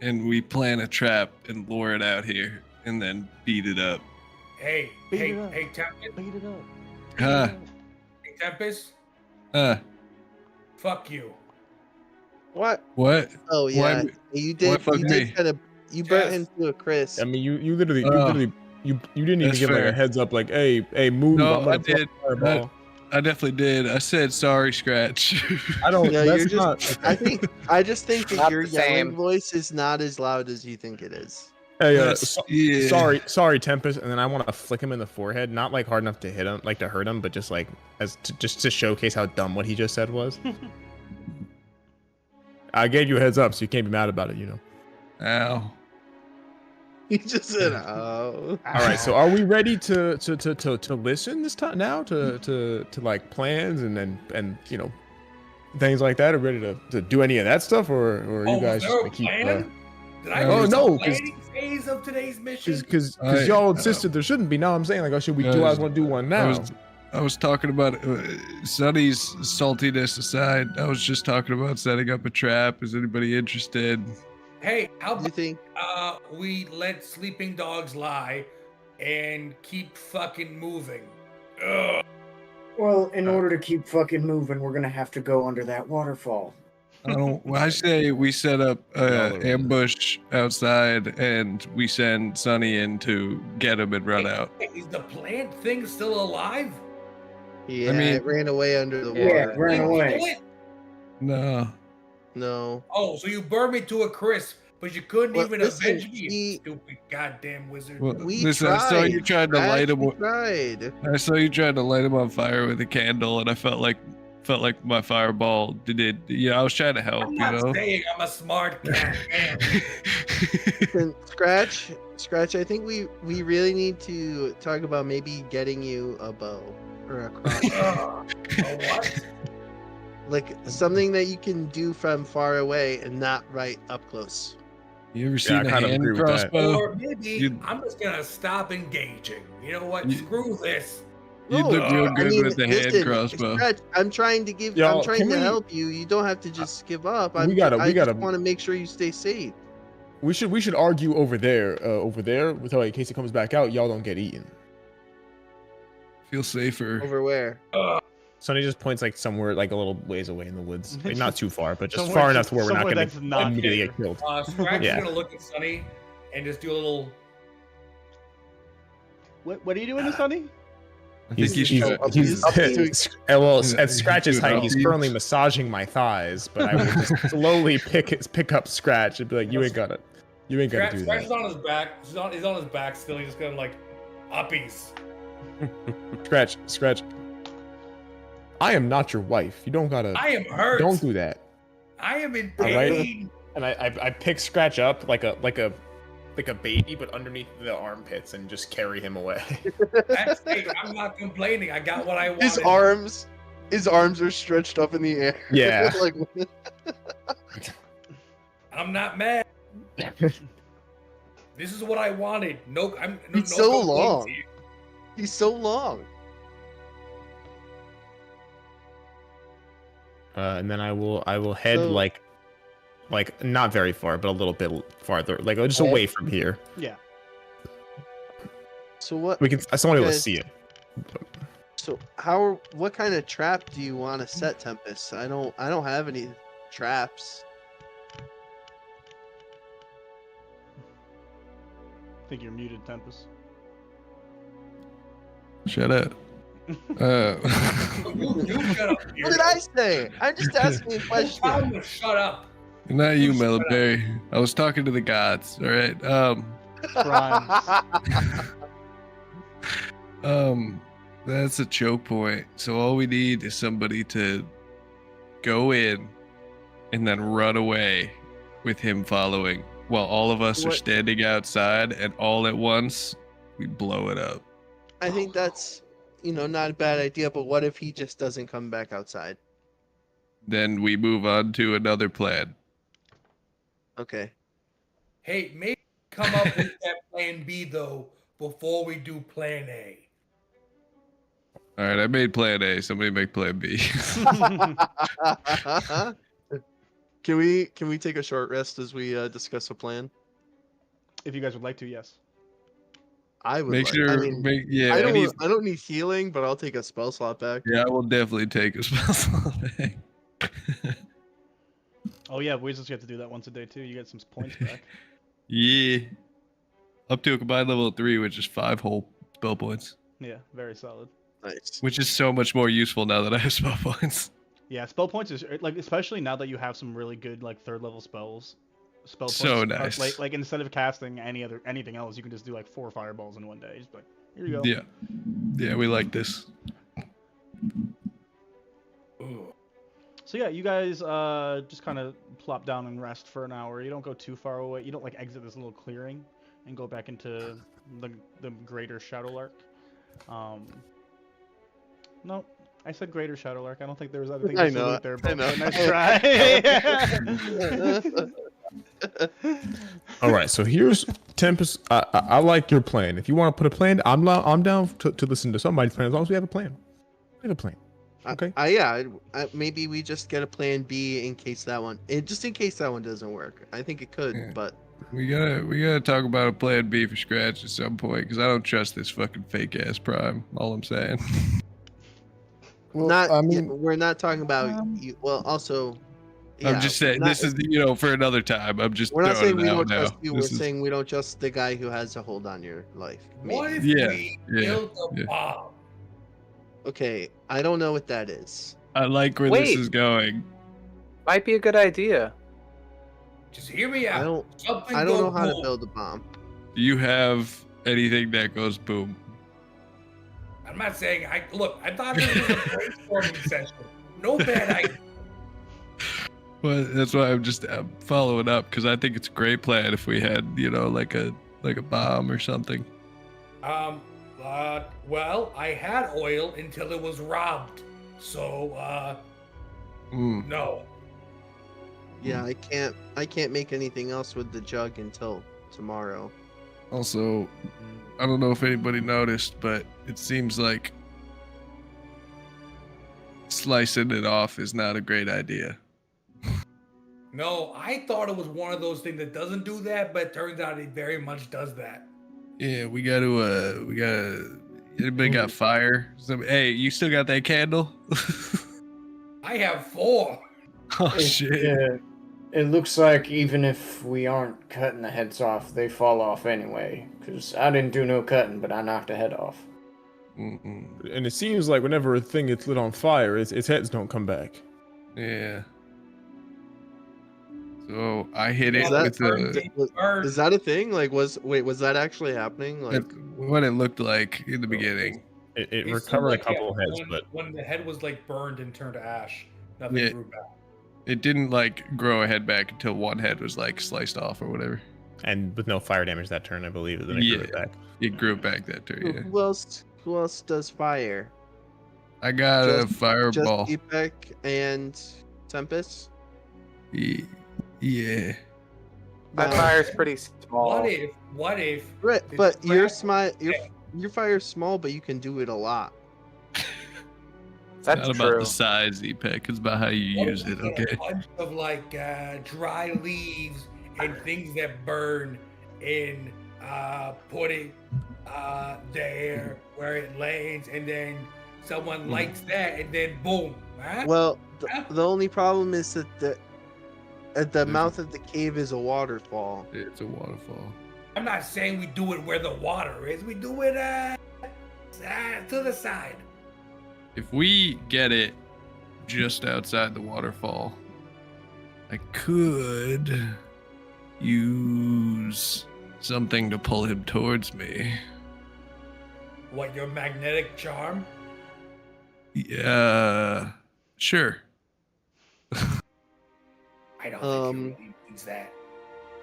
and we plan a trap and lure it out here, and then beat it up. Hey, Beat it up. Tempest. Beat it up. Huh? Hey, Tempest. Fuck you. What? What? Oh yeah, What? you did. fuck You me? did kind of. You burnt Jeff. him to a crisp. I mean, you literally, Oh, you didn't even that's give like a fair. heads up, like, hey, move. No, I'm gonna I did. fireball. I definitely did. I said sorry, Scratch. I don't. No, that's you're just. not. I just think that Not your the yelling same. voice is not as loud as you think it is. Hey, Yeah. sorry, Tempest. And then I want to flick him in the forehead, not like hard enough to hit him, like to hurt him, but just like just to showcase how dumb what he just said was. I gave you a heads up, so you can't be mad about it, you know. Ow. He just said, "Oh." All right, so are we ready to listen this time now to like plans and you know things like that? Are we ready to do any of that stuff, or are you guys was just there gonna a keep? plan? Did I Oh, miss no, the 'cause- planning phase of today's mission? Because I- y'all insisted there shouldn't be. Now I'm saying like, oh, should we do? I Guys, want to do one now. I was talking about Sonny's saltiness aside. I was just talking about setting up a trap. Is anybody interested? Hey, how You about think? we let sleeping dogs lie and keep fucking moving? Ugh. Well, in order to keep fucking moving, we're gonna have to go under that waterfall. I say we set up Y'all are- an ambush outside and we send Sonny in to get him and run out. Is the plant thing still alive? Yeah, mean- it ran away under the Yeah, Yeah, water. ran You away. kill it? No. No. Oh, so you burned me to a crisp, but you couldn't Well, even listen, avenge me, you he- stupid goddamn wizard. Well, We listen, tried. I saw you tried to light him. We tried. I saw you trying to light him on fire with a candle, and I felt like my fireball did it. Yeah, I was trying to help. I'm You not know. saying I'm a smart cat. Man. Listen, Scratch. I think we really need to talk about maybe getting you a bow or a crossbow. A what? Like something that you can do from far away and not right up close. You ever I seen a kind of hand agree with that. crossbow? Or maybe You- I'm just gonna stop engaging. You know what? You- Screw this. You'd look real I good mean, with the hand listen, crossbow. Scratch, I'm trying to give. Y'all, I'm trying can to we- help you. You don't have to just give up. We gotta- I gotta- just want to make sure you stay safe. We should argue over there, so in case he comes back out, y'all don't get eaten. Feel safer. Over where? Sonny just points like somewhere like a little ways away in the woods, like, not too far, but just Somewhere- far enough to where we're not somewhere gonna that's not immediately here. get killed. Scratch Yeah. is gonna look at Sunny and just do a little. What are you doing, Sonny? I think He's, you he's, should. he's- well, He's- at Scratch's he's height, doing he's upbeat. currently massaging my thighs, but I will just slowly pick up Scratch and be like, you ain't gotta do Scratch is that. on his back. He's on his back still. He's just gonna like uppies. Scratch. I am not your wife. You don't gotta. I am hurt. Don't do that. I am in All right. pain. And I pick Scratch up like a baby, but underneath the armpits, and just carry him away. That's it. I'm not complaining. I got what I wanted. His arms are stretched up in the air. Yeah. Like, I'm not mad. This is what I wanted. No, I'm. No, It's no so complaints long. here. he's so long. And then I will head So- like not very far, but a little bit farther, like just away from here. Yeah. So what? We can. Someone will Guys- see it. So what kind of trap do you want to set, Tempest? I don't have any traps. I think you're muted, Tempest. Shut up. You shut up. What did I say? I'm just asking a question. Tell him to shut up. Not you, Shut up. Melonberry. I was talking to the gods. All right. That's a choke point. So all we need is somebody to go in and then run away with him following while all of us are What- standing outside, and all at once we blow it up. I think that's, not a bad idea, but what if he just doesn't come back outside? Then we move on to another plan. Okay. Hey, maybe come up with that plan B though before we do plan A. All right, I made plan A. Somebody make plan B. Can we take a short rest as we discuss a plan? If you guys would like to, yes. I would Make like. sure. I mean, Yeah. I don't need healing, but I'll take a spell slot back. Yeah, I will definitely take a spell slot back. Oh yeah, wizards you have to do that once a day too. You get some points back. Yeah. Up to a combined level of 3, which is 5 whole spell points. Yeah, very solid. Nice. Which is so much more useful now that I have spell points. Yeah, spell points is like, especially now that you have some really good like 3rd level spells. Spell points So are, nice. like instead of casting anything else, you can just do like 4 fireballs in one day. Just like, here you go. Yeah. Yeah, we like this. So yeah, you guys just kind of plop down and rest for an hour. You don't go too far away. You don't like exit this little clearing and go back into the greater Shadowlark. No, I said greater Shadowlark. I don't think there was other things I to know, salute there, I but know. nice try. All right, so here's Tempest. I like your plan. If you want to put a plan, I'm down to listen to somebody's plan as long as we have a plan. We have a plan. Okay. Maybe we just get a plan B in case that one, just in case that one doesn't work. I think it could, Yeah. but We gotta talk about a plan B for Scratch at some point, because I don't trust this fucking fake ass Prime. All I'm saying. Well, we're not talking about you. Well, also, I'm just saying this is for another time. I'm just. We're not saying throwing we it don't out now. trust you. We're This is- saying we don't trust the guy who has a hold on your life. What if Yeah, we yeah, built a yeah. bomb? Okay, I don't know what that is. I like where Wait. this is going. Might be a good idea. Just hear me out. I don't know how to boom. build a bomb. Do you have anything that goes boom? I'm not saying I thought this was a brainstorming session. No bad idea. Well, that's why I'm following up, because I think it's a great plan if we had like a bomb or something. Well, I had oil until it was robbed. So no. Yeah, I can't make anything else with the jug until tomorrow. Also, I don't know if anybody noticed, but it seems like slicing it off is not a great idea. No, I thought it was one of those things that doesn't do that, but it turns out it very much does that. Yeah, we gotta. Anybody got fire? Hey, you still got that candle? I have 4. Oh shit! Yeah, it looks like even if we aren't cutting the heads off, they fall off anyway. Cause I didn't do no cutting, but I knocked a head off. Mm-mm. And it seems like whenever a thing gets lit on fire, its heads don't come back. Yeah. So I hit it Is with that, is that a thing? Like, was that actually happening? Like, what it looked like in the beginning. It recovered a couple of heads, but when the head was like burned and turned to ash, nothing Yeah. grew back. It didn't like grow a head back until one head was like sliced off or whatever. and with no fire damage that turn, I believe, then it grew it back. It grew back that turn. Yeah. who else does fire? I got a fireball. Just Epec and Tempest. Yeah. My fire's pretty small. What if? Right, It's but your fire- your fire's small, but you can do it a lot. That's Not about the size, EPEC. It's about how you What use if it. we get Okay. a bunch of like dry leaves and things that burn and put it there where it lands, and then someone lights that, and then boom. Huh? Well, the only problem is that at the mouth of the cave is a waterfall. It's a waterfall. I'm not saying we do it where the water is. We do it to the side. If we get it just outside the waterfall, I could use something to pull him towards me. What, your magnetic charm? Yeah, sure. I don't think he really means that.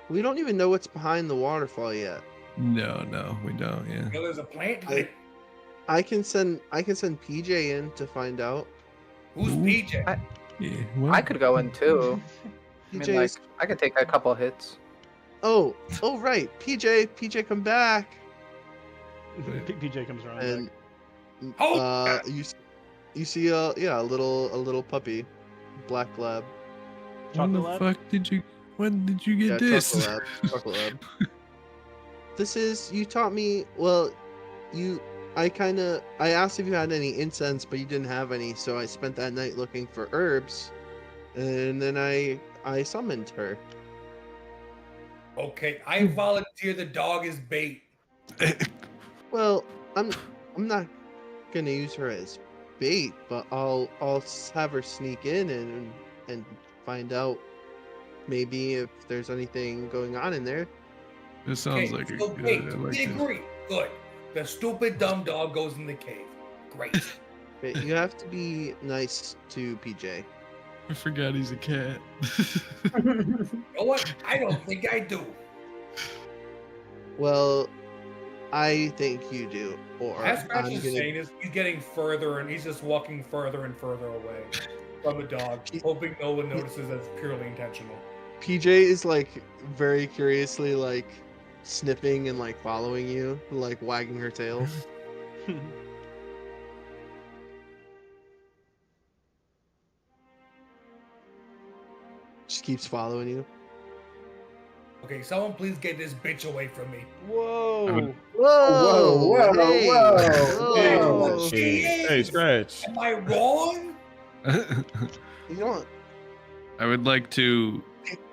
We don't even know what's behind the waterfall yet. No, we don't. Yeah. You know, there's a plant. I can send PJ in to find out. Who's PJ? Yeah. I could go in too. I mean, PJ like, is- I could take a couple hits. Oh right, PJ, come back. PJ comes around. And Oh! you see a little puppy, black lab. When the fuck did you? When did you get this? Chocolate lab. this is you taught me. Well, I asked if you had any incense, but you didn't have any, so I spent that night looking for herbs, and then I summoned her. Okay, I volunteer the dog as bait. Well, I'm not gonna use her as bait, but I'll have her sneak in and find out maybe if there's anything going on in there. This sounds like a good. I like we this. agree. Good. The stupid dumb dog goes in the cave. Great. But you have to be nice to PJ. I forgot he's a cat. You know what? I don't think I do. Well, I think you do. Or As Scratch I'm is gonna. saying is he's getting further and he's just walking further and further away from the dog, hoping no one notices that it's purely intentional. PJ is like very curiously like sniffing and like following you, like wagging her tail. Just keeps following you. Okay, someone please get this bitch away from me. Whoa. Whoa! Hey! Whoa. Hey, Scratch. Am I wrong? You don't. I would like to.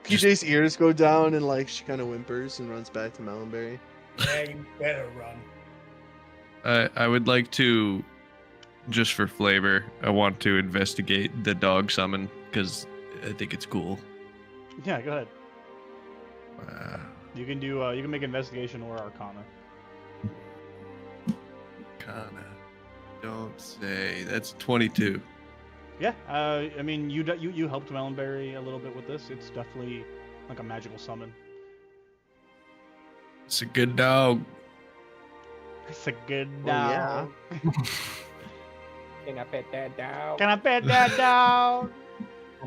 PJ's ears go down and like she kind of whimpers and runs back to Melonberry. Yeah, you better run. I would like to, just for flavor, I want to investigate the dog summon because I think it's cool. Yeah, go ahead. You can do. You can make investigation or Arcana. Kinda. Don't say. That's 22. Yeah. I mean, you helped Melonberry a little bit with this. It's definitely like a magical summon. It's a good dog. It's a good Well, dog. yeah. Can I pet that dog? Can I pet that dog?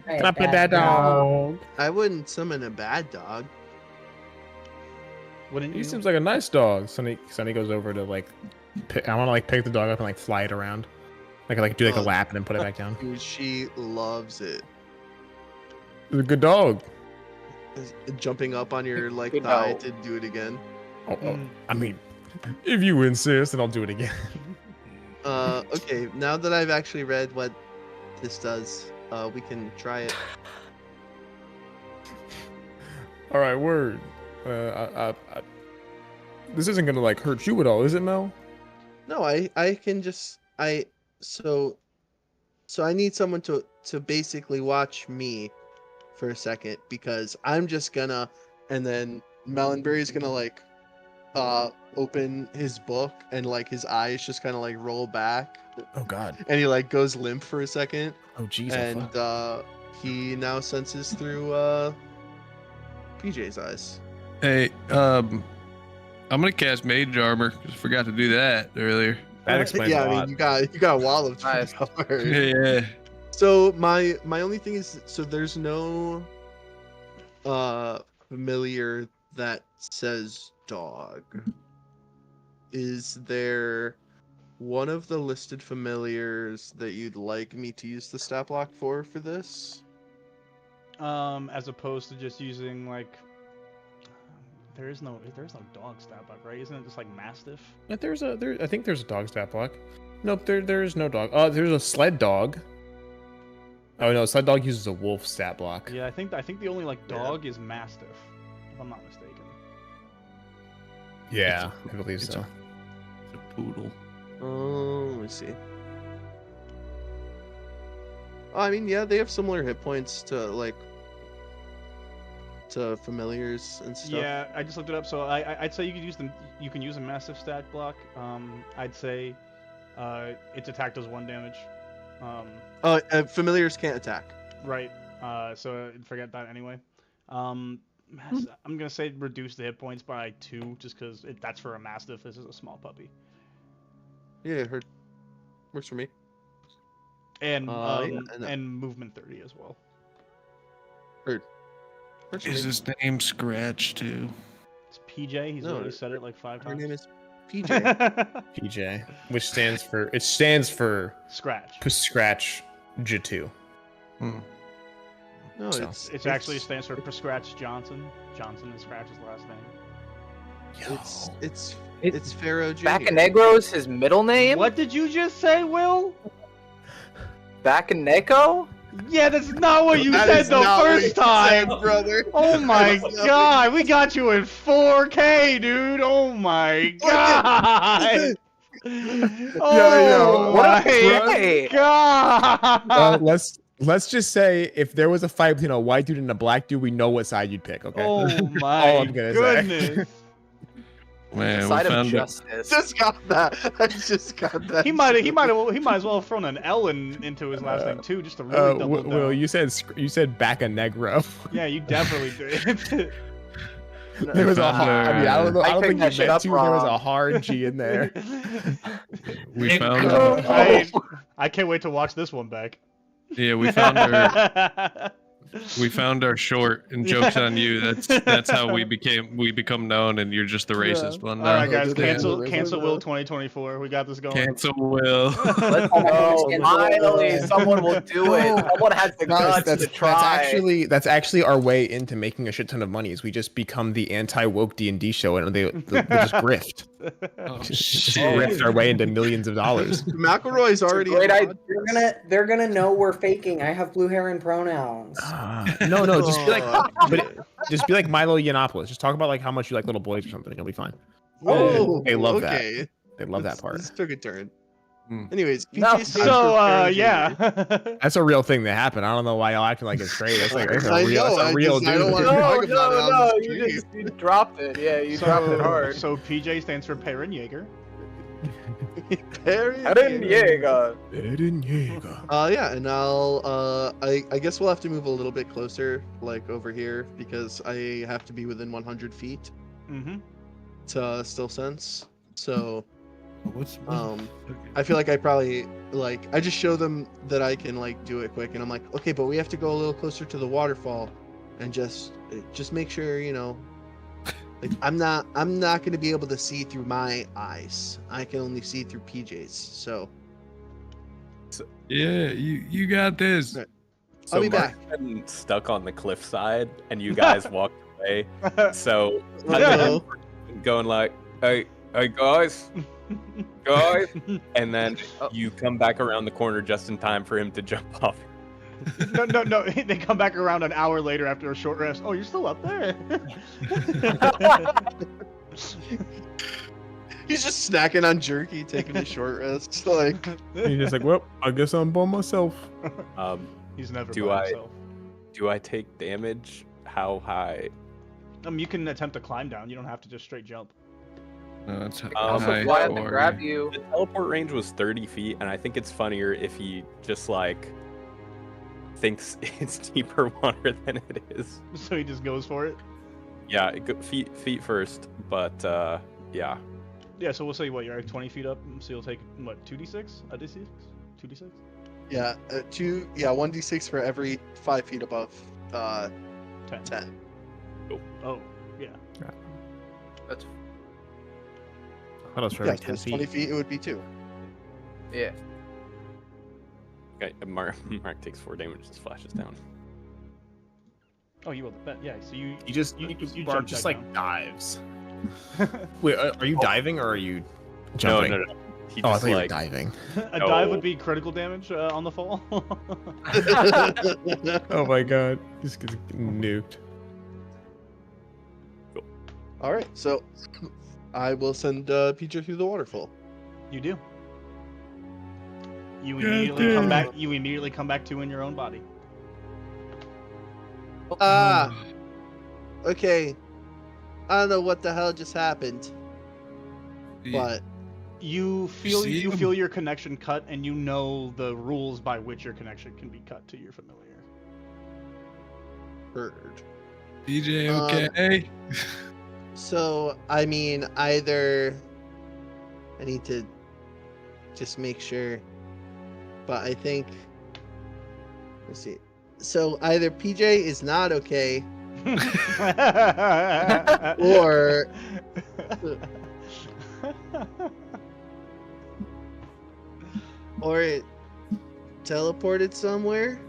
Can I pet that dog? I wouldn't summon a bad dog. Wouldn't He you? seems like a nice dog. Sonny goes over to like, I want to like pick the dog up and like fly it around, like do like a lap and then put it back down. Dude, she loves it. It's a good dog. Jumping up on your like Good thigh dog. to do it again. I mean, if you insist, then I'll do it again. Okay, now that I've actually read what this does, we can try it. All right, word. This isn't gonna like hurt you at all, is it, Mel? No, I can just so I need someone to basically watch me for a second because I'm just gonna, and then Melonberry's gonna like open his book and like his eyes just kind of like roll back Oh God. and he like goes limp for a second Oh jeez. and he now senses through PJ's eyes. Hey, I'm gonna cast Mage Armor because I forgot to do that earlier. that explains Yeah, a I lot. mean you got a wall of Nice. cover. Yeah. So my only thing is, so there's no familiar that says dog. Is there one of the listed familiars that you'd like me to use the stat block for this? As opposed to just using like. There's no dog stat block, right? Isn't it just like Mastiff? Yeah, I think there's a dog stat block. Nope, there is no dog. There's a sled dog. Oh no, sled dog uses a wolf stat block. Yeah, I think the only like dog is Mastiff, if I'm not mistaken. Yeah, I believe it's so. It's a poodle. Oh, let me see. Oh, I mean, yeah, they have similar hit points to familiars and stuff. Yeah, I just looked it up. So I'd say you could use them. You can use a Mastiff stat block. I'd say its attack does 1 damage. Familiars can't attack. Right. So forget that anyway. I'm gonna say reduce the hit points by 2, just because that's for a Mastiff. This is a small puppy. Yeah, works for me. And yeah, and movement 30 as well. Works for Is me. his name Scratch too? It's PJ. He's No, already said it like 5 Her times. name is PJ. PJ, which stands for Scratch. Scratch J2. No, So, It actually stands for Scratch Johnson. Johnson is Scratch's last name. It's Pharaoh Jr. Bacanegro's his middle name? What did you just say, Will? Bacaneco? Yeah, that's not what you That said is the not what first you time. said, brother. Oh my That is not god, we got you in 4K, dude. Oh my god. Oh what my Hey. god. Let's just say if there was a fight between a white dude and a black dude, we know what side you'd pick. Okay. Oh All my I'm gonna say. goodness. Man, we Side of found it. justice. Just got that. I just got that. He might as well have thrown an L into his last name too, just to really double down. Will, you said Bacanegro. Yeah, you definitely did. There was a hard. I mean, I don't know. I don't picked think that you shit meant up to. There was a wrong. hard G in there. We found I can't wait to watch this one back. Yeah, we found our short, and jokes on you. That's how we become known, and you're just the racist one All now. right, guys, Yeah. cancel Will 2024. We got this going. Cancel Will. Let's go. Finally, someone will do it. Someone has the guts to try. That's actually our way into making a shit ton of money. Is we just become the anti-woke D&D show, and we'll just grift. Oh, Just shit. grift our way into millions of dollars. McElroy's already. Great in idea. They're gonna know we're faking. I have blue hair and pronouns. No, just be like, just be like Milo Yiannopoulos. Just talk about like how much you like little boys or something. You'll be fine. Oh, They love okay. that. They love that part. This took a turn. Hmm. Anyways, No, PJ stands for So, Pharaoh Jr. yeah. That's a real thing that happened. I don't know why y'all acting like it's straight. That's like that's I a real, know, that's a real I don't dude. wanna- No, Talk about it on no, the you stream. just dropped it. Yeah, you dropped it hard. So PJ stands for Perrin Jaeger. Perry Eren Jaeger. Yeager. Yeah, and I'll I guess we'll have to move a little bit closer, like over here, because I have to be within 100 feet Mm-hmm. to still sense. So What's I feel like I probably I just show them that I can like do it quick, and I'm like, okay, but we have to go a little closer to the waterfall, and just make sure, you know, like I'm not gonna be able to see through my eyes. I can only see through PJ's. So Yeah, you got this. Right. So I'll be Mark's back. been stuck on the cliffside, and you guys walked away. So Uh-oh. I'm going like, hey guys, and then you come back around the corner just in time for him to jump off. No. They come back around an hour later after a short rest. Oh, you're still up there. He's just snacking on jerky, taking a short rest. Like, He's just like, well, I guess I'm by myself. He's never Do by I- himself. Do I take damage? How high? You can attempt to climb down. You don't have to just straight jump. No, it's Also, high Why I have to or- grab you? The teleport range was 30 feet, and I think it's funnier if he just like thinks it's deeper water than it is. So he just goes for it. Yeah, feet first, but yeah. Yeah. So we'll say what you're like 20 feet up. So you'll take what 2d6? A d6? 2d6? yeah, 1d6 for every 5 feet above 10. 10. Oh, yeah. That's What else for Yeah, every so 10 it's 20 feet? feet, it would be 2. yeah. Okay, Mark takes 4 damage. Just flashes down. Oh, you rolled the bet. Yeah. So you Mark jump just back like dives. Wait, are you diving or are you jumping? No. He Oh, I just thought you were like diving. A dive would be critical damage on the fall. Oh my god, he's gets nuked. All right, so I will send PJ through the waterfall. You do. You God immediately damn. come back. You immediately come back to in your own body. Ah, okay. I don't know what the hell just happened, but You feel see you him? feel your connection cut, and you know the rules by which your connection can be cut to your familiar. heard. DJ, okay? So, I mean, either I need to just make sure, but I think, let's see. So either PJ is not okay, or it teleported somewhere.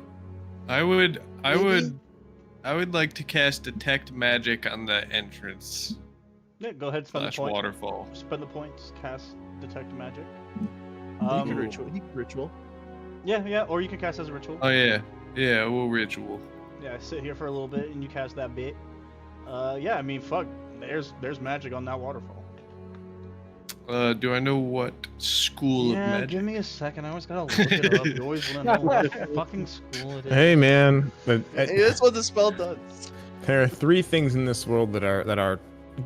I would Maybe? like to cast detect magic on the entrance. Yeah, go ahead, spend the Slash point. waterfall. Spend the points, cast detect magic. You can ritual. Yeah, or you can cast as a ritual. Oh yeah, yeah, we'll ritual. Yeah, sit here for a little bit and you cast that bit. Yeah, I mean, fuck. There's magic on that waterfall. Do I know what school of Yeah, magic? give me a second. I always gotta look it up. You always wanna know what fucking school it is. Hey man, Hey, that's what the spell does. there are 3 things in this world that are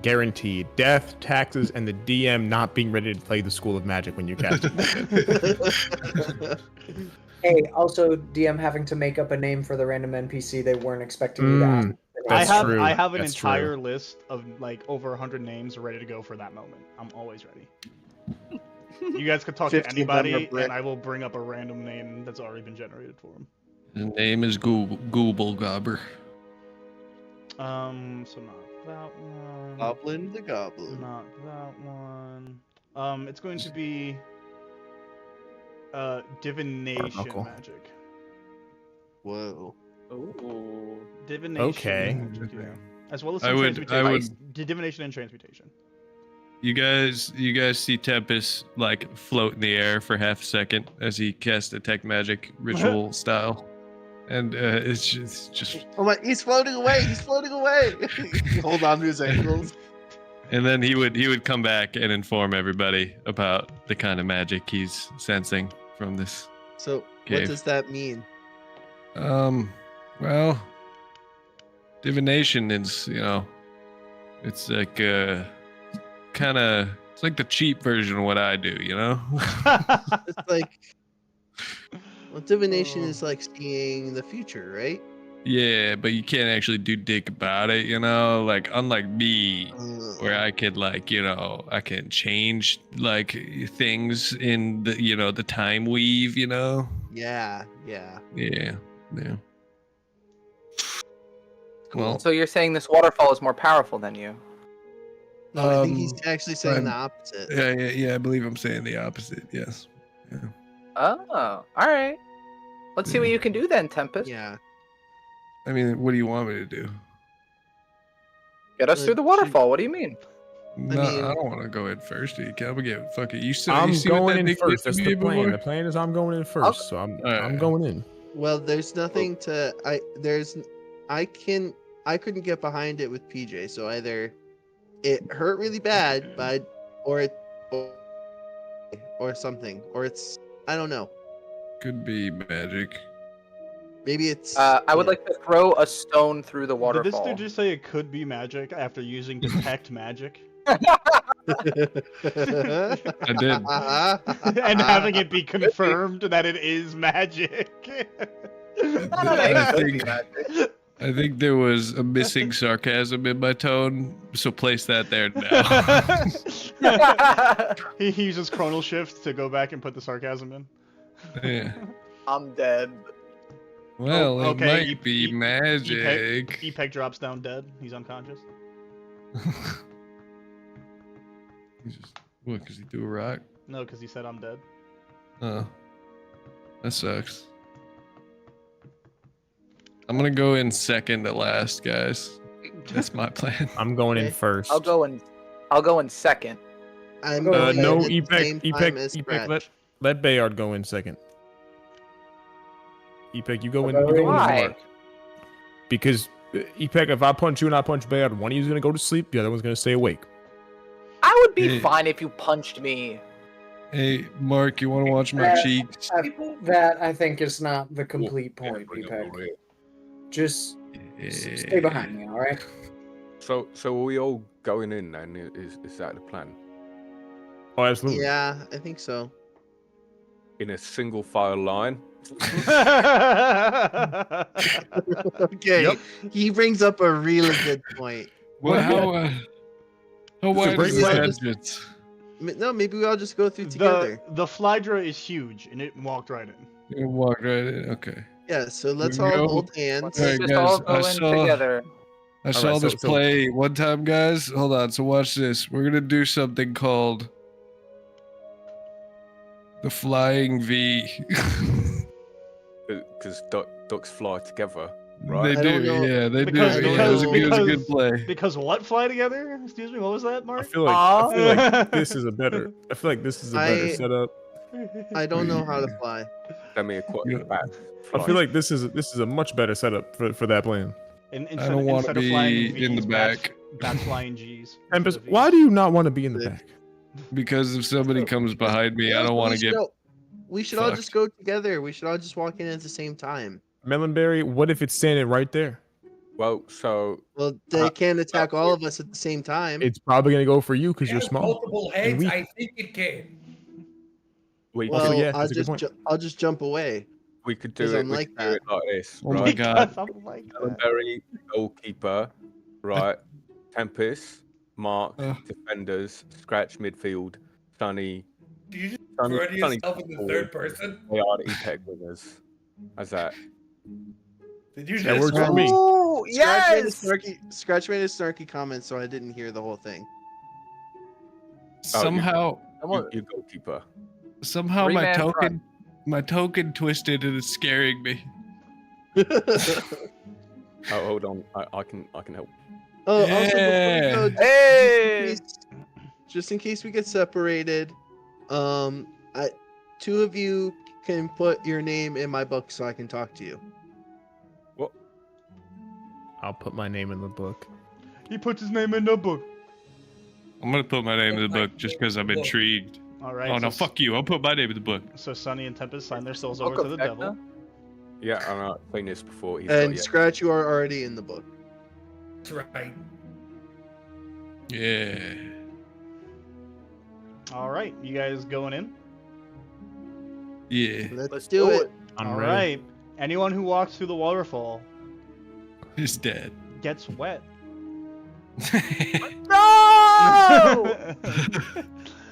guaranteed: death, taxes, and the DM not being ready to play the School of Magic when you cast it. Hey, also DM having to make up a name for the random NPC they weren't expecting you to ask. That's true. I have an That's entire true. list of like over 100 names ready to go for that moment. I'm always ready. You guys could talk to 50 of them are anybody, brick. and I will bring up a random name that's already been generated for them. The name is Google Gobber. So not that one. Goblin the Goblin. Not that one. It's going to be divination Knuckle. magic. Whoa. Ooh. Divination Okay. magic, yeah. As well as I some would- transmutation. Divination and transmutation. You guys see Tempest like float in the air for half a second as he casts detect magic ritual style, and it's just, Oh my! He's floating away. He's floating away. Hold on to his ankles. and then he would come back and inform everybody about the kind of magic he's sensing from this. So what Cave. does that mean? Well, divination is, it's like it's like the cheap version of what I do, It's like, well, divination is like seeing the future, right? Yeah, but you can't actually do dick about it, like unlike me, where I could I can change like things in the the time weave, Yeah. Yeah. Well, So you're saying this waterfall is more powerful than you? No, I think he's actually saying I'm- the opposite. yeah, I believe I'm saying the opposite. Yes. Yeah. Oh, all right. Let's see what you can do then, Tempest. Yeah. I mean, what do you want me to do? Get us through the waterfall. What do you mean? No, I mean- don't want to go in first. You can't get fucking. You see, I'm you see what going that in dick first. did That's to the me plan. before? The plan is I'm going in first, so I'm Alright. going in. Well, there's nothing to. I couldn't get behind it with PJ. So either it hurt really bad, or something, or it's I don't know. Could be magic. Maybe it's. I would like to throw a stone through the Did waterfall. this dude just say it could be magic after using detect magic? I did. And having it be confirmed that it is magic. I think there was a missing sarcasm in my tone, so place that there now. He uses chronal shift to go back and put the sarcasm in. Yeah. I'm dead. Well, it okay, might be magic. Epeg drops down dead. He's unconscious. What? Because he threw a rock? No, because he said I'm dead. Oh, that sucks. I'm gonna go in second to last, guys. That's my plan. I'm going in Okay. first. I'll go in second. I'm No, going in at the Epeg, same time as Epeg, Scratch. let Bayard go in second. Epeg, you go in. You go in Why? Mark. Because Epeg, if I punch you and I punch Bayard, one of you's gonna go to sleep, the other one's gonna stay awake. I would be Hey. fine if you punched me. Hey, Mark, you want to watch my cheeks? That I think is not the complete point, Epeg. Just stay behind me, all right? So are we all going in then? Is that the plan? Oh, absolutely. Yeah, I think so. In a single file line? Okay, Yep. he brings up a really good point. Well, how wide great is this plan. entrance? No, maybe we all just go through together. The Flydra is huge, and it walked right in. You walk right in. Okay. Yeah, so let's Here we all go. hold hands. Let's Alright, just guys, all go I in saw- together. I saw Alright, so- this play one time, guys. Hold on. So watch this. We're gonna do something called the flying V. Because ducks fly together. They I do, don't know. yeah, they Because- do. Yeah, it was a because- good play. Because what fly together? Excuse me, what was that, I Mark? feel like this is a better. I feel like this is a better setup. I don't know how to fly. Send me a quote Yeah. back. I feel like this is a much better setup for that plan. Instead, don't wanna instead of flying be in the Vs, back. Bats flying Gs. Tempest, why do you not want to be in the back? Because if somebody comes behind me, I don't want to get. We should all just fucked. go together. We should all just walk in at the same time. Melonberry, what if it's standing right there? Well, so Well, they can't attack all of us at the same time. It's probably gonna go for you because you're Has small. multiple heads. weak. I think it can. we Well, could, yeah, I'll that's a good just point. I'll just jump away. we could do 'cause it. I'm We like could do it like this. Oh my right? god. I'm like that. Melonberry, goalkeeper, right? Tempest, Mark, Uh. defenders, Scratch midfield, Sunny, Do you just Sunny, refer to Sunny yourself in the forward, third person? Bayard, EPEC winners. How's that? Did you That just? works for me. Oh, Scratch made a snarky comment, so I didn't hear the whole thing. Somehow, You goalkeeper. somehow Three my man token, my token twisted and it's scaring me. Oh, hold on. I can help. Oh, also, before we Yeah. go, Hey! just in case we get separated, two of you can put your name in my book so I can talk to you. I'll put my name in the book. He puts his name in the book. I'm gonna put my name in the book just because I'm intrigued. All right. Oh no, so, fuck you! I'll put my name in the book. So Sunny and Tempest sign their souls Book over to of the Vecna? devil. Yeah, I'm not playing this before. He's And got, Scratch, you are already in the book. That's right. Yeah. All right, you guys going in? Yeah. Let's do it. I'm All ready. right. Anyone who walks through the waterfall He's dead. gets wet. No!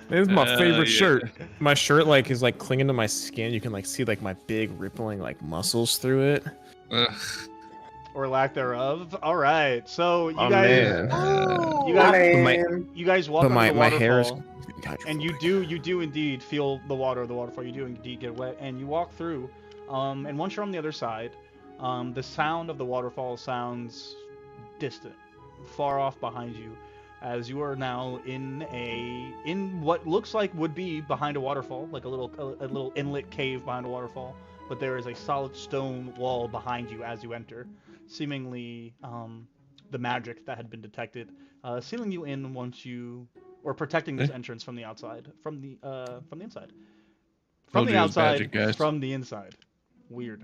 This is my favorite yeah. shirt. My shirt like is like clinging to my skin. You can like see like my big rippling like muscles through it. Ugh. Or lack thereof. All right. So you Oh, guys, man. you guys, My- you guys walk But on the my hair is. waterfall, God, you're and you fucking- do indeed feel the water of the waterfall. You do indeed get wet, and you walk through. And once you're on the other side, the sound of the waterfall sounds distant, far off behind you, as you are now in what looks like would be behind a waterfall, like a little inlet cave behind a waterfall. But there is a solid stone wall behind you as you enter, seemingly the magic that had been detected, sealing you in once you, or protecting this entrance from the outside, from the inside, from Told the you it was outside, magic, guys. from the inside. Weird.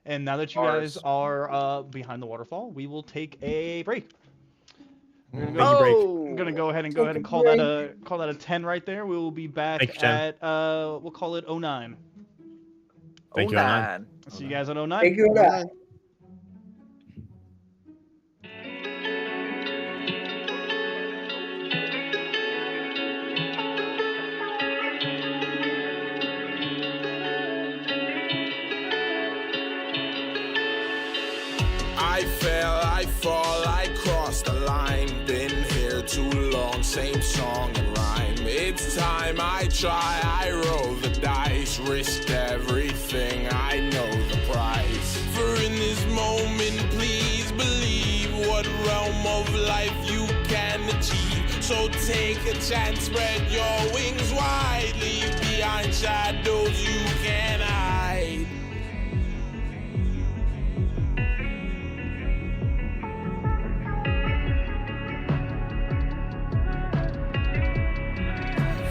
And now that you Bars. guys are behind the waterfall, we will take a break. We're gonna Thank you, break. I'm gonna go ahead and call that a 10 right there. We will be back Thank you, Jen. at we'll call it 09. Thank you, Alan. I'll see you guys at 09. Thank you, Alan. I fell, I fall, I crossed the line. Been here too long, same song and rhyme. It's time I try, I roll the dice. Risked everything, I know the price. For in this moment, please believe what realm of life you can achieve. So take a chance, spread your wings wide. Leave behind shadows you can hide.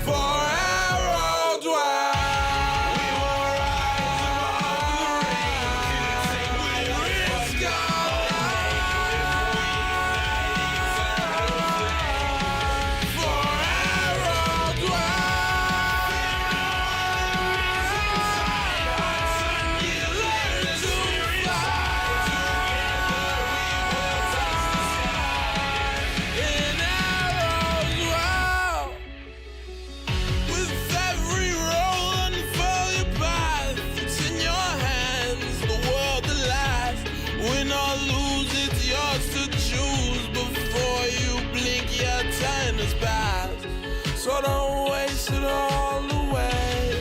For Aerodwell, we will rise above the rain. We risk our lives. For Aerodwell, we learn to fly. In Aerodwell. With every roll unfurl your path. It's in your hands, the world at last. Win or lose, it's yours to choose. Before you blink, your time has passed. So don't waste it all away.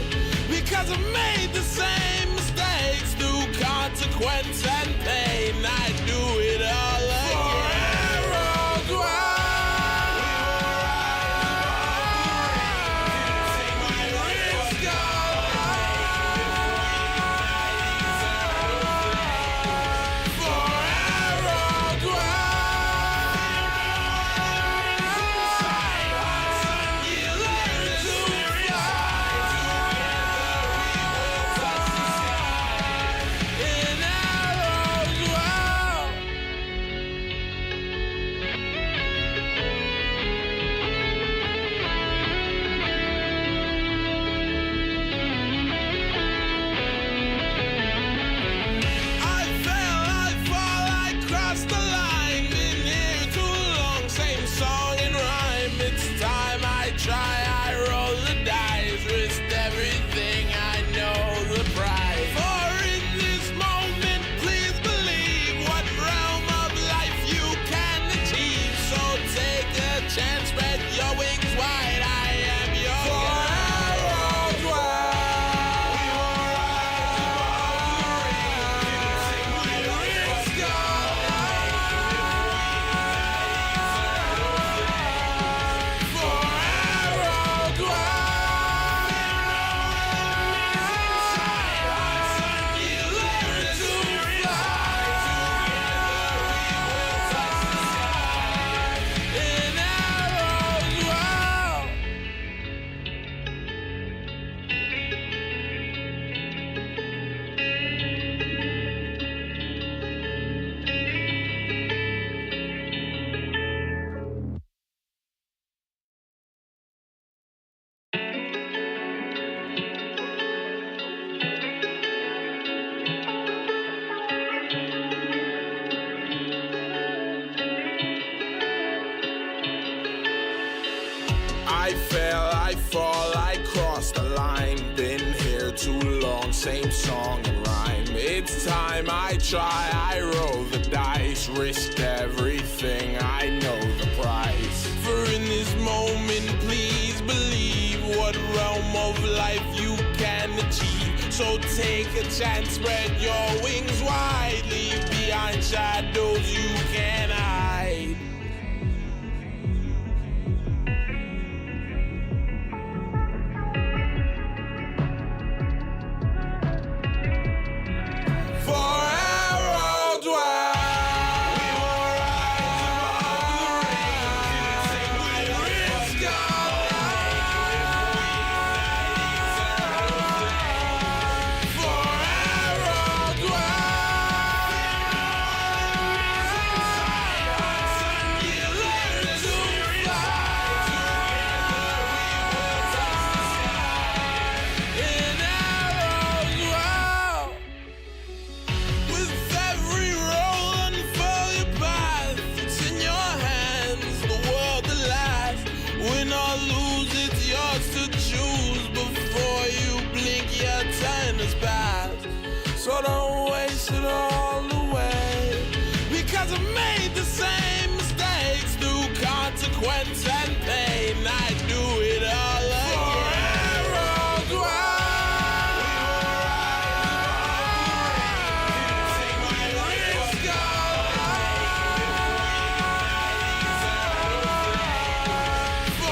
Because I made the same mistakes through consequence and pain. I fail, I fall, I cross the line. Been here too long, same song and rhyme. It's time I try, I roll the dice. Risked everything, I know the price. For in this moment, please believe what realm of life you can achieve. So take a chance, spread your wings wide. Leave behind shadows you can hide. For Aerodwell, we will rise above the rain. We risk our lives. For Aerodwell, you learn to fly. In Aerodwell. With every roll unfurl your path. It's in your hands, the world at last. Win or lose, it's yours to choose. Before you blink, your turn has passed. So don't waste it all away, because I made the same mistakes through consequence and pain. I do it all again. For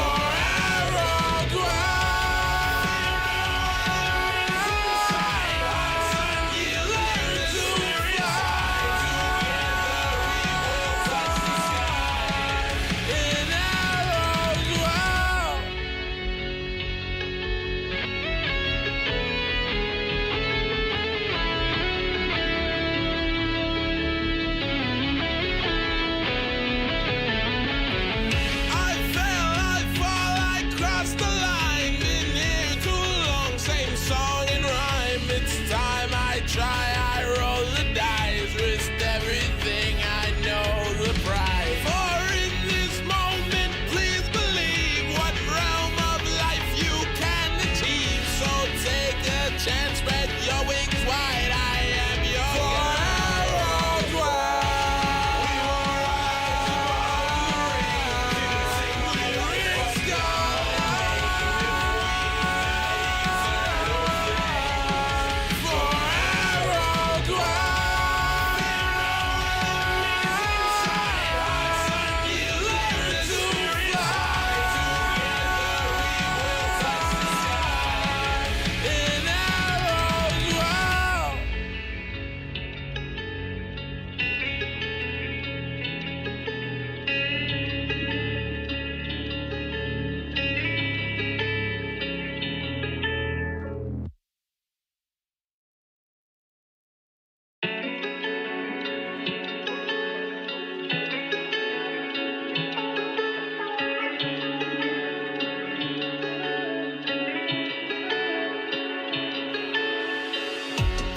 I fell, I fall, I crossed the line. Been here too long, same song and rhyme. It's time I try, I roll the dice. Risked everything, I know the price. For in this moment, please believe what realm of life you can achieve. So take a chance, spread your wings wide. I am your Aerodwell. We will rise above the rain. We risk our lives. For Aerodwell. You learn to fly. In Aerodwell.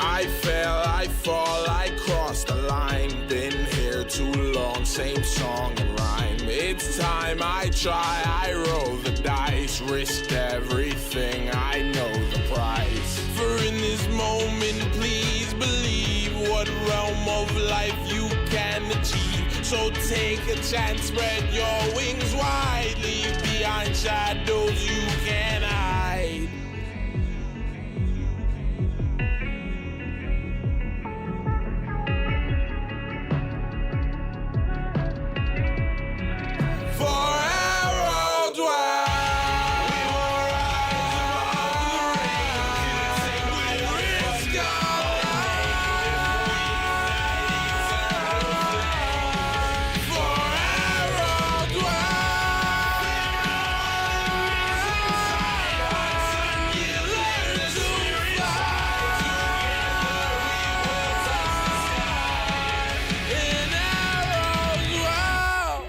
I fail, I fall, I cross the line. Been here too long, same song and rhyme. It's time I try, I roll the dice. Risked everything, I know the price. For in this moment, please believe what realm of life you can achieve. So take a chance, spread your wings wide. Leave behind shadows you can hide. For Aerodwell, we will rise above the rain. We risk our lives. For Aerodwell, you learn to fly. In Aerodwell.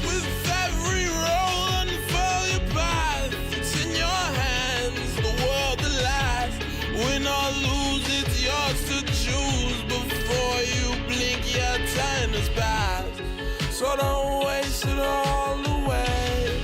With every roll unfurl your path. It's in your hands, the world at last. Win or lose, it's yours to choose. Before you blink, your turn has passed. So don't waste it all away,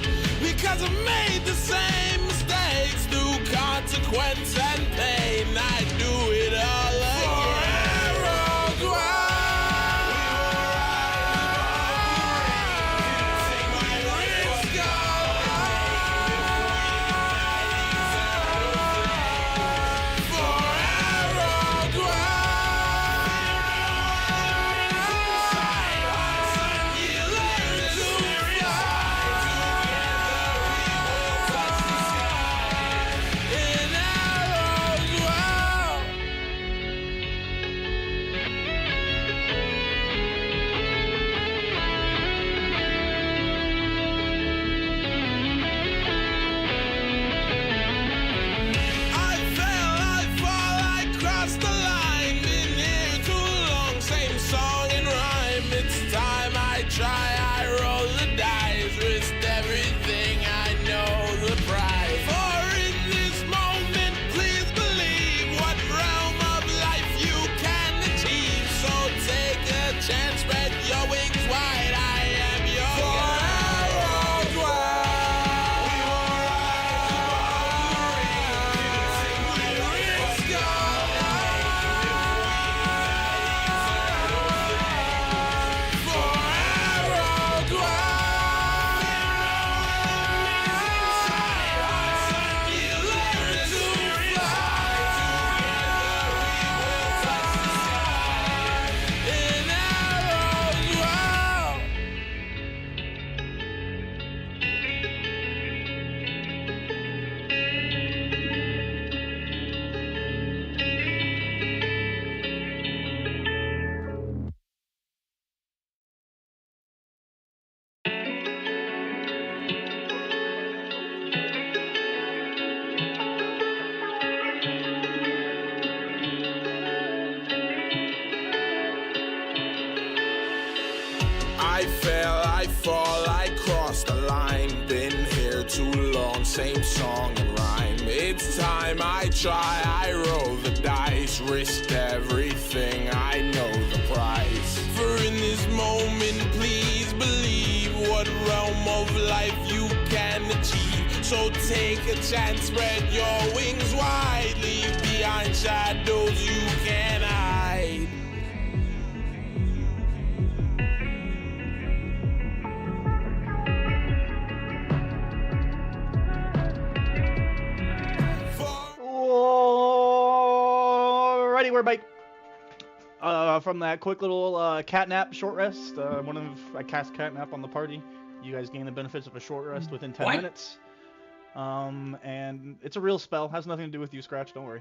I fail, I fall, I cross the line. Been here too long, same song and rhyme. It's time I try, I roll the dice. Risked everything, I know the price. For in this moment, please believe what realm of life you can achieve. So take a chance, spread your wings wide. Leave behind shadows you can hide. Alrighty, we're back. From that quick little catnap short rest, I cast catnap on the party. You guys gain the benefits of a short rest within 10 minutes. And it's a real spell. Has nothing to do with you, Scratch. Don't worry.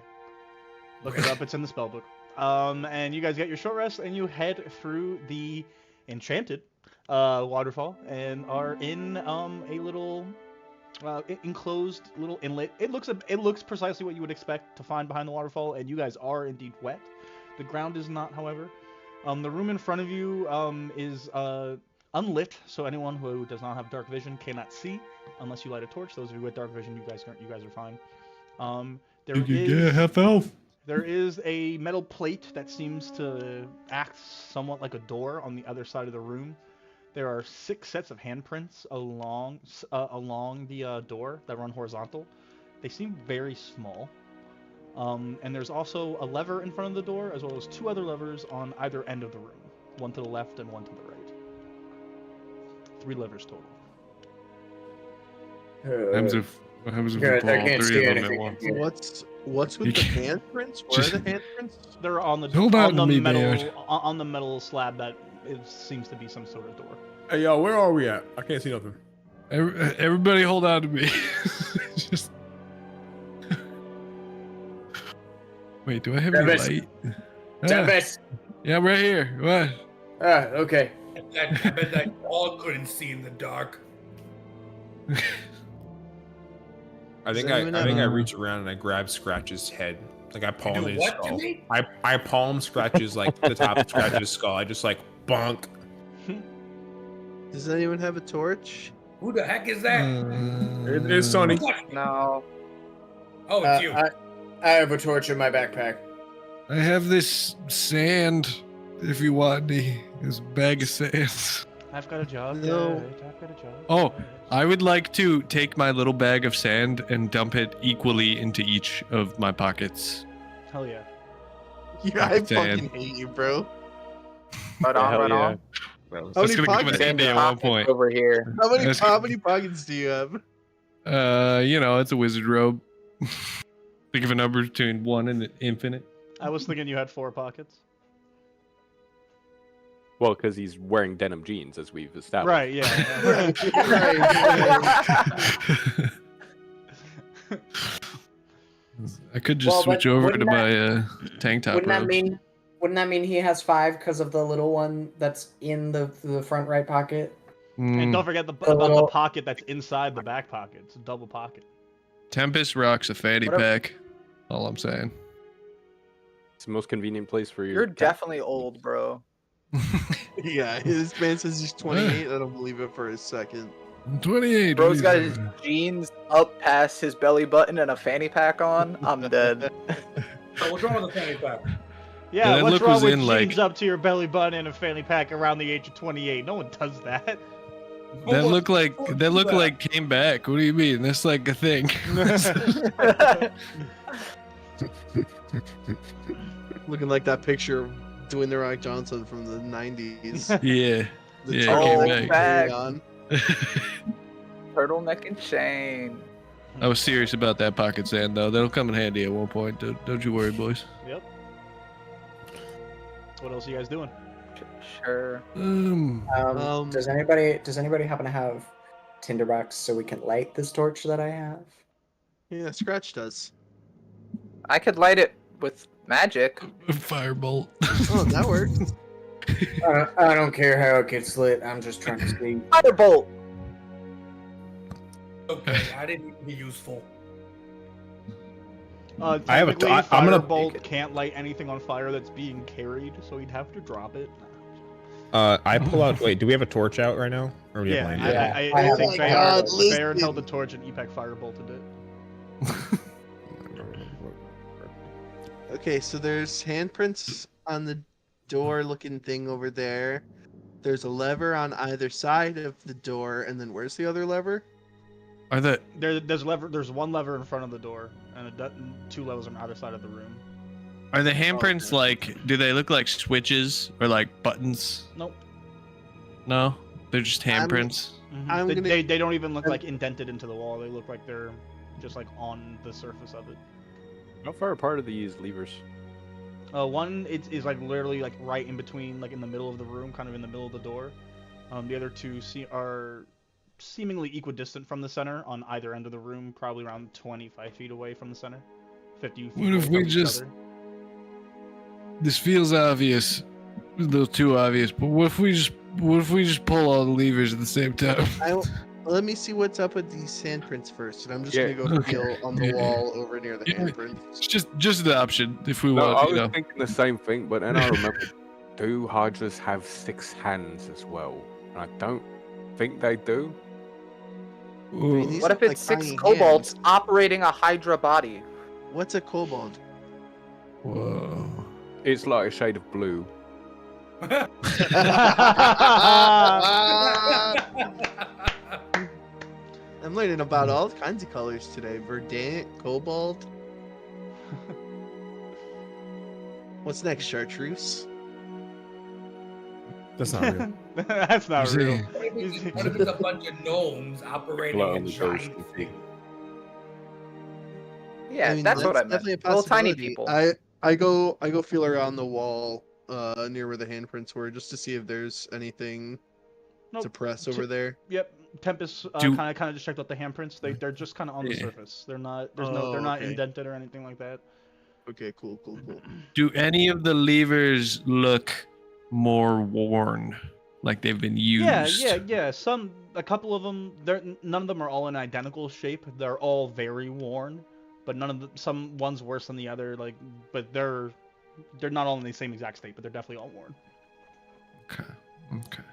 Look it up. It's in the spell book. And you guys get your short rest, and you head through the enchanted waterfall, and are in a little enclosed little inlet. It looks precisely what you would expect to find behind the waterfall, and you guys are indeed wet. The ground is not, however. The room in front of you is unlit, so anyone who does not have dark vision cannot see unless you light a torch. Those of you with dark vision, you guys are fine. Half elf. There is a metal plate that seems to act somewhat like a door on the other side of the room. There are 6 sets of handprints along the door that run horizontal. They seem very small. And there's also a lever in front of the door, as well as 2 other levers on either end of the room. One to the left and one to the right. 3 levers total. What happens if we pull all 3 of them at once? What's with the handprints? Where are the handprints? They're on the Hold on to me, Bayard. on the metal slab that seems to be some sort of door. Hey, yo, where are we at? I can't see nothing. Everybody hold on to me. Just... Wait, do I have any light? Yeah, I'm right here. What? Okay. I bet that all couldn't see in the dark. I think I reach around and I grab Scratch's head. Like I palm his skull. I palm Scratch's like the top of Scratch's skull. I just like bonk. Does anyone have a torch? Who the heck is that? It's Sonny. No. Oh, it's you. I have a torch in my backpack. I have this sand. If you want any, this bag of sand. I've got a job. No. I've got a job. Oh, I would like to take my little bag of sand and dump it equally into each of my pockets. Hell yeah. Yeah, I fucking hate you, bro. Right on. That's gonna come in handy at one point. Over here. How many pockets do you have? It's a wizard robe. Think of a number between 1 and infinite. I was thinking you had 4 pockets. Well, because he's wearing denim jeans, as we've established. Right, yeah. I could just switch over to my tank top. Wouldn't that mean he has 5 because of the little one that's in the front right pocket? And don't forget about the pocket that's inside the back pocket. It's a double pocket. Tempest rocks a fanny pack. All I'm saying. It's the most convenient place for your... You're definitely old, bro. Yeah, his man says he's 28. I don't believe it for a second. 28. Bro's got his jeans up past his belly button and a fanny pack on. I'm dead. So what's wrong with the fanny pack? Yeah, what's wrong with jeans up to your belly button and a fanny pack around the age of 28? No one does that. That look like came back. What do you mean? That's like a thing. Looking like that picture of Dwayne The Rock Johnson from the 90s. Yeah. The came back. On. Turtleneck and chain. I was serious about that pocket sand though. That'll come in handy at one point. Don't you worry, boys. Yep. What else are you guys doing? Sure. Does anybody happen to have tinderbox so we can light this torch that I have? Yeah, Scratch does. I could light it with magic. Firebolt. Oh, that works. I don't care how it gets lit. I'm just trying to see. Firebolt. Okay, I didn't need to be useful. I have a. I'm gonna. Firebolt can't light anything on fire that's being carried, so he'd have to drop it. I pull out. Wait, do we have a torch out right now? Or do we have Yeah, lantern? I Oh think my Bayard, God, Bayard held the listen. torch and Epec firebolted it. Okay, so there's handprints on the door-looking thing over there. There's a lever on either side of the door, and then where's the other lever? Are the There's one lever in front of the door, and two levers on either side of the room. handprints like? Do they look like switches or like buttons? Nope. No, they're just handprints. I'm They, gonna- they don't even look like indented into the wall. They look like they're just like on the surface of it. How far apart are these levers? One is like literally like right in between, like in the middle of the room, kind of in the middle of the door. The other two are seemingly equidistant from the center on either end of the room, probably around 25 feet away from the center. 50 feet What away if from we each just- other. This feels obvious, a little too obvious. But what if we just pull all the levers at the same time? Let me see what's up with these handprints first, and I'm just Yeah, gonna go okay. feel on the Yeah. wall over near the Yeah. handprints. It's just an option if we No, I want. was You know. thinking the same thing, but then I remember, do hydras have 6 hands as well? And I don't think they do. Ooh. These What look if like it's 6 tiny kobolds hands. operating a hydra body? What's a kobold? Whoa. It's like a shade of blue. I'm learning about all kinds of colors today. Verdant, cobalt. What's next? Chartreuse? That's not real. That's not You real. see? What if it's a bunch of gnomes operating Glow a in the giant ghost thing? Yeah, that's what I meant. definitely a Little tiny possibility. people. I go feel around the wall near where the handprints were just to see if there's anything Nope. to press over there. Yep. Tempest Do- kind of just checked out the handprints. They're just kind of on the Yeah. surface. They're not. Oh, They're not okay. indented or anything like that. Okay, cool. Do any of the levers look more worn, like they've been used? Yeah. A couple of them. None of them are all in identical shape. They're all very worn, but none of them. Some ones worse than the other. But they're not all in the same exact state. But they're definitely all worn. Okay.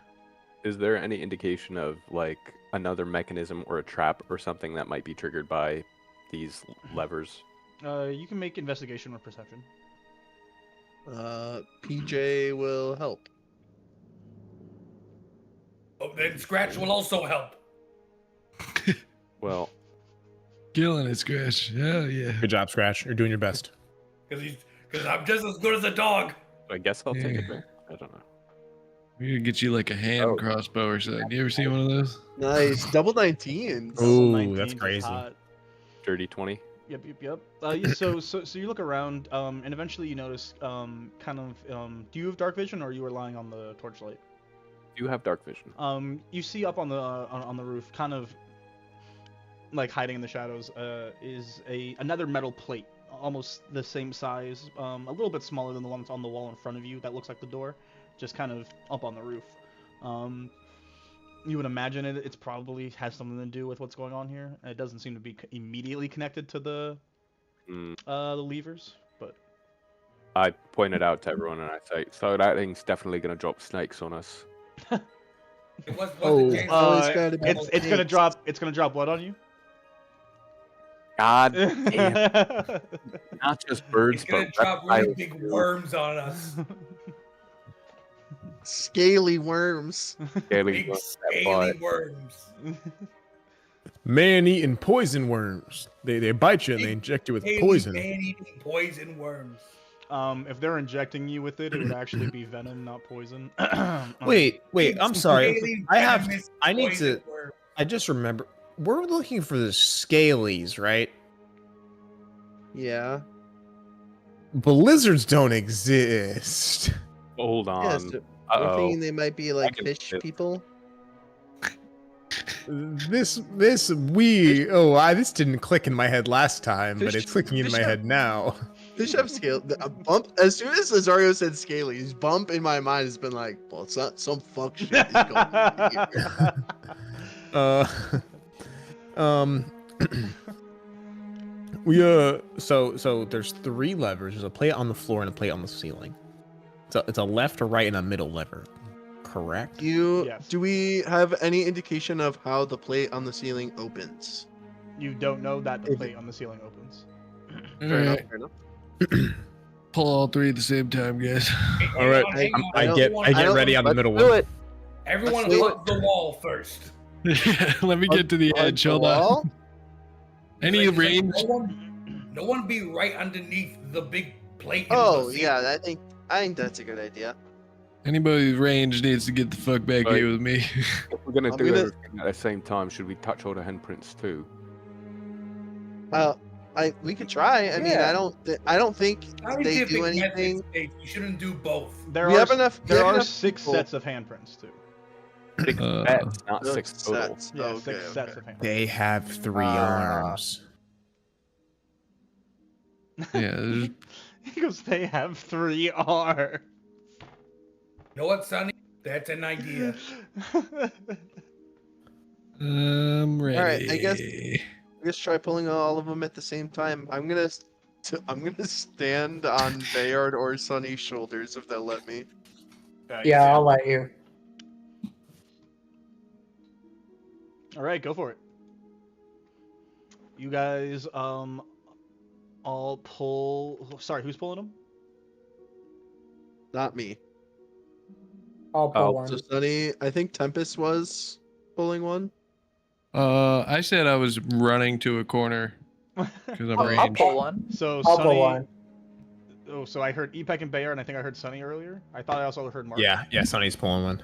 Is there any indication of like another mechanism or a trap or something that might be triggered by these levers? You can make investigation or perception. PJ will help. Oh, then Scratch will also help. Well, Killing it, Scratch. Hell yeah. Good job, Scratch. You're doing your best. Because I'm just as good as a dog. I guess I'll take it Yeah. back. I don't know. We're gonna get you like a hand Oh. crossbow or something. You ever seen one of those? Nice. Double 19s. Ooh, 19 that's is crazy. hot. Dirty 20. Yep. Yeah, so you look around, and eventually you notice, do you have dark vision, or are you relying on the torchlight? You have dark vision. You see up on the roof, kind of like hiding in the shadows, is another metal plate, almost the same size, a little bit smaller than the one that's on the wall in front of you. That looks like the door, just kind of up on the roof. You would imagine it's probably has something to do with what's going on here. It doesn't seem to be immediately connected to the levers, but I pointed out to everyone and I say, so that thing's definitely going to drop snakes on us. It was Oh, James always Bond. gotta be it's gonna drop. It's gonna drop what on you? God damn. Not just birds, It's gonna but drop really reptiles, big too. worms on us. Scaly worms. Scaly Big ones that scaly bite. worms. Man-eating poison worms. They bite you and they Big inject you with Scaly poison. man-eating poison worms. If they're injecting you with it, it would actually be venom, not poison. Wait, Big I'm sorry. scaly venomous I need poison to. worm. I just remember. We're looking for the Scalies, right? Yeah. But lizards don't exist. Hold on. Yes. We're Uh-oh. thinking they might be like can fish fit. people. This this didn't click in my head last time, but Fish- it's clicking in fish my have- head now. Fish have scale. A bump. As soon as Cesario said Scalies, bump in my mind has been like, well, it's not some fuck shit. Is going on here. So there's 3 levers. There's a plate on the floor and a plate on the ceiling. So it's a left, a right, and a middle lever. correct? Yes. Do we have any indication of how the plate on the ceiling opens? You don't know that the plate on the ceiling opens. Fair enough. Alright, Fair enough. pull all three at the same time, guys. All right, Hang on, I hang get on. I get ready on the Let's middle do one. it. Everyone Let's look the wall first. Let me get to the edge. Hold on. Wall? Any Like, range? no one be right underneath the big plate. in Oh the yeah, I think that's a good idea. Anybody with range needs to get the fuck back Right. here with me. If we're gonna I'm do gonna- everything at the same time, should we touch all the handprints too? We could try. I mean, Yeah. I don't think they Scientific do methods anything. state you shouldn't do both. There We are have enough. we there have are enough 6 people. sets of handprints too. 6 Uh, sets, not Ugh, 6 total. sets. Yeah, Okay, 6 sets okay. of handprints. They have 3 Ah. arms. Yeah. there's- He goes, they have 3 arms. You know what, Sonny? That's an idea. I'm ready. Alright, I guess- Just try pulling all of them at the same time. I'm gonna stand on Bayard or Sunny's shoulders if they'll let me. Yeah, I'll let you. All right, go for it. You guys, all pull. Sorry, who's pulling them? Not me. I'll pull Oh, one. So Sunny, I think Tempest was pulling one. I said I was running to a corner because I'm I'll ranged. pull one. So I'll Sunny. pull one. Oh, so I heard Epek and Bayard, and I think I heard Sunny earlier. I thought I also heard Mark. Yeah, Sonny's pulling one.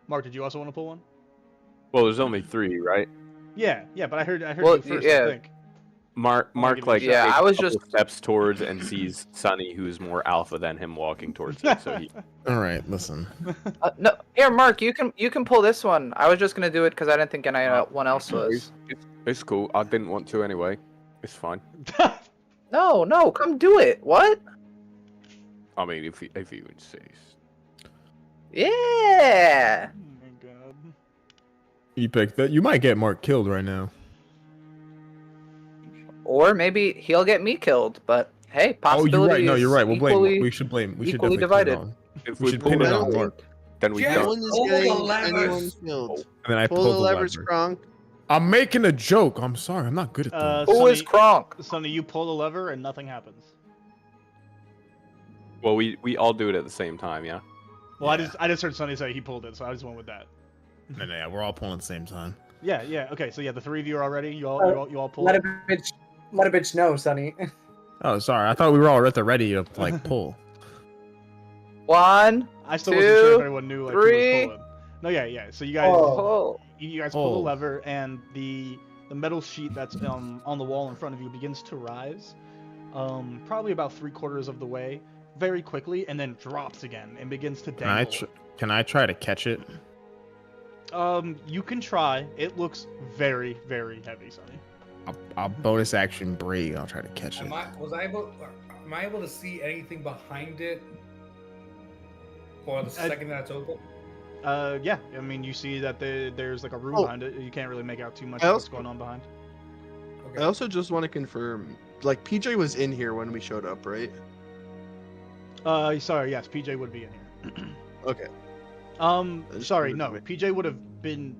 Mark, did you also want to pull one? Well, there's only 3, right? Yeah, but I heard Well, you first. yeah. I think. Mark give you a like shot. Yeah, takes I was a couple just- steps towards and sees Sunny, who's more alpha than him, walking towards him. So he All right, listen. No, here, Mark. You can pull this one. I was just gonna do it because I didn't think anyone else was. it's cool. I didn't want to anyway. It's fine. No, come do it. What? I mean, if you insist. Yeah. Oh my god. Epek, that you might get Mark killed right now. Or maybe he'll get me killed. But hey, Oh, possibility. you're right. No, is you're right. We'll blame. equally- We should blame. We should equally definitely divided. pin it on. If We we should pull pin it it I on don't Mark. then we Just No don't. one is pull the getting levers. anyone killed. And then I Pull the levers, lever. Kronk. I'm making a joke. I'm sorry. I'm not good at that. Who is Kronk? Sonny, you pull the lever and nothing happens. Well, we all do it at the same time, yeah. Well, Yeah. I just heard Sonny say he pulled it, so I just went with that. No, yeah, we're all pulling at the same time. Yeah. Okay, so yeah, the 3 of you are ready. You all pull. Let a bitch know, Sonny. Oh, sorry. I thought we were all at the ready to like pull. 1, I still wasn't sure if 2, anyone knew like 3. who was pulling. No, yeah. So you guys, Oh. you guys pull Oh. the lever, and the metal sheet that's on the wall in front of you begins to rise, probably about 3/4 of the way, very quickly, and then drops again and begins to dangle. Can I try to catch it? You can try. It looks very, very heavy, Sonny. I'll bonus action break. I'll try to catch it. Am I able to see anything behind it for the second that it's open? Yeah. I mean, you see that there's like a room Oh. behind it. You can't really make out too much I of what's also- going on behind. I also just want to confirm, like PJ was in here when we showed up, right? Sorry. Yes, PJ would be in here. Okay. just Sorry. wanted No, to make- PJ would have been.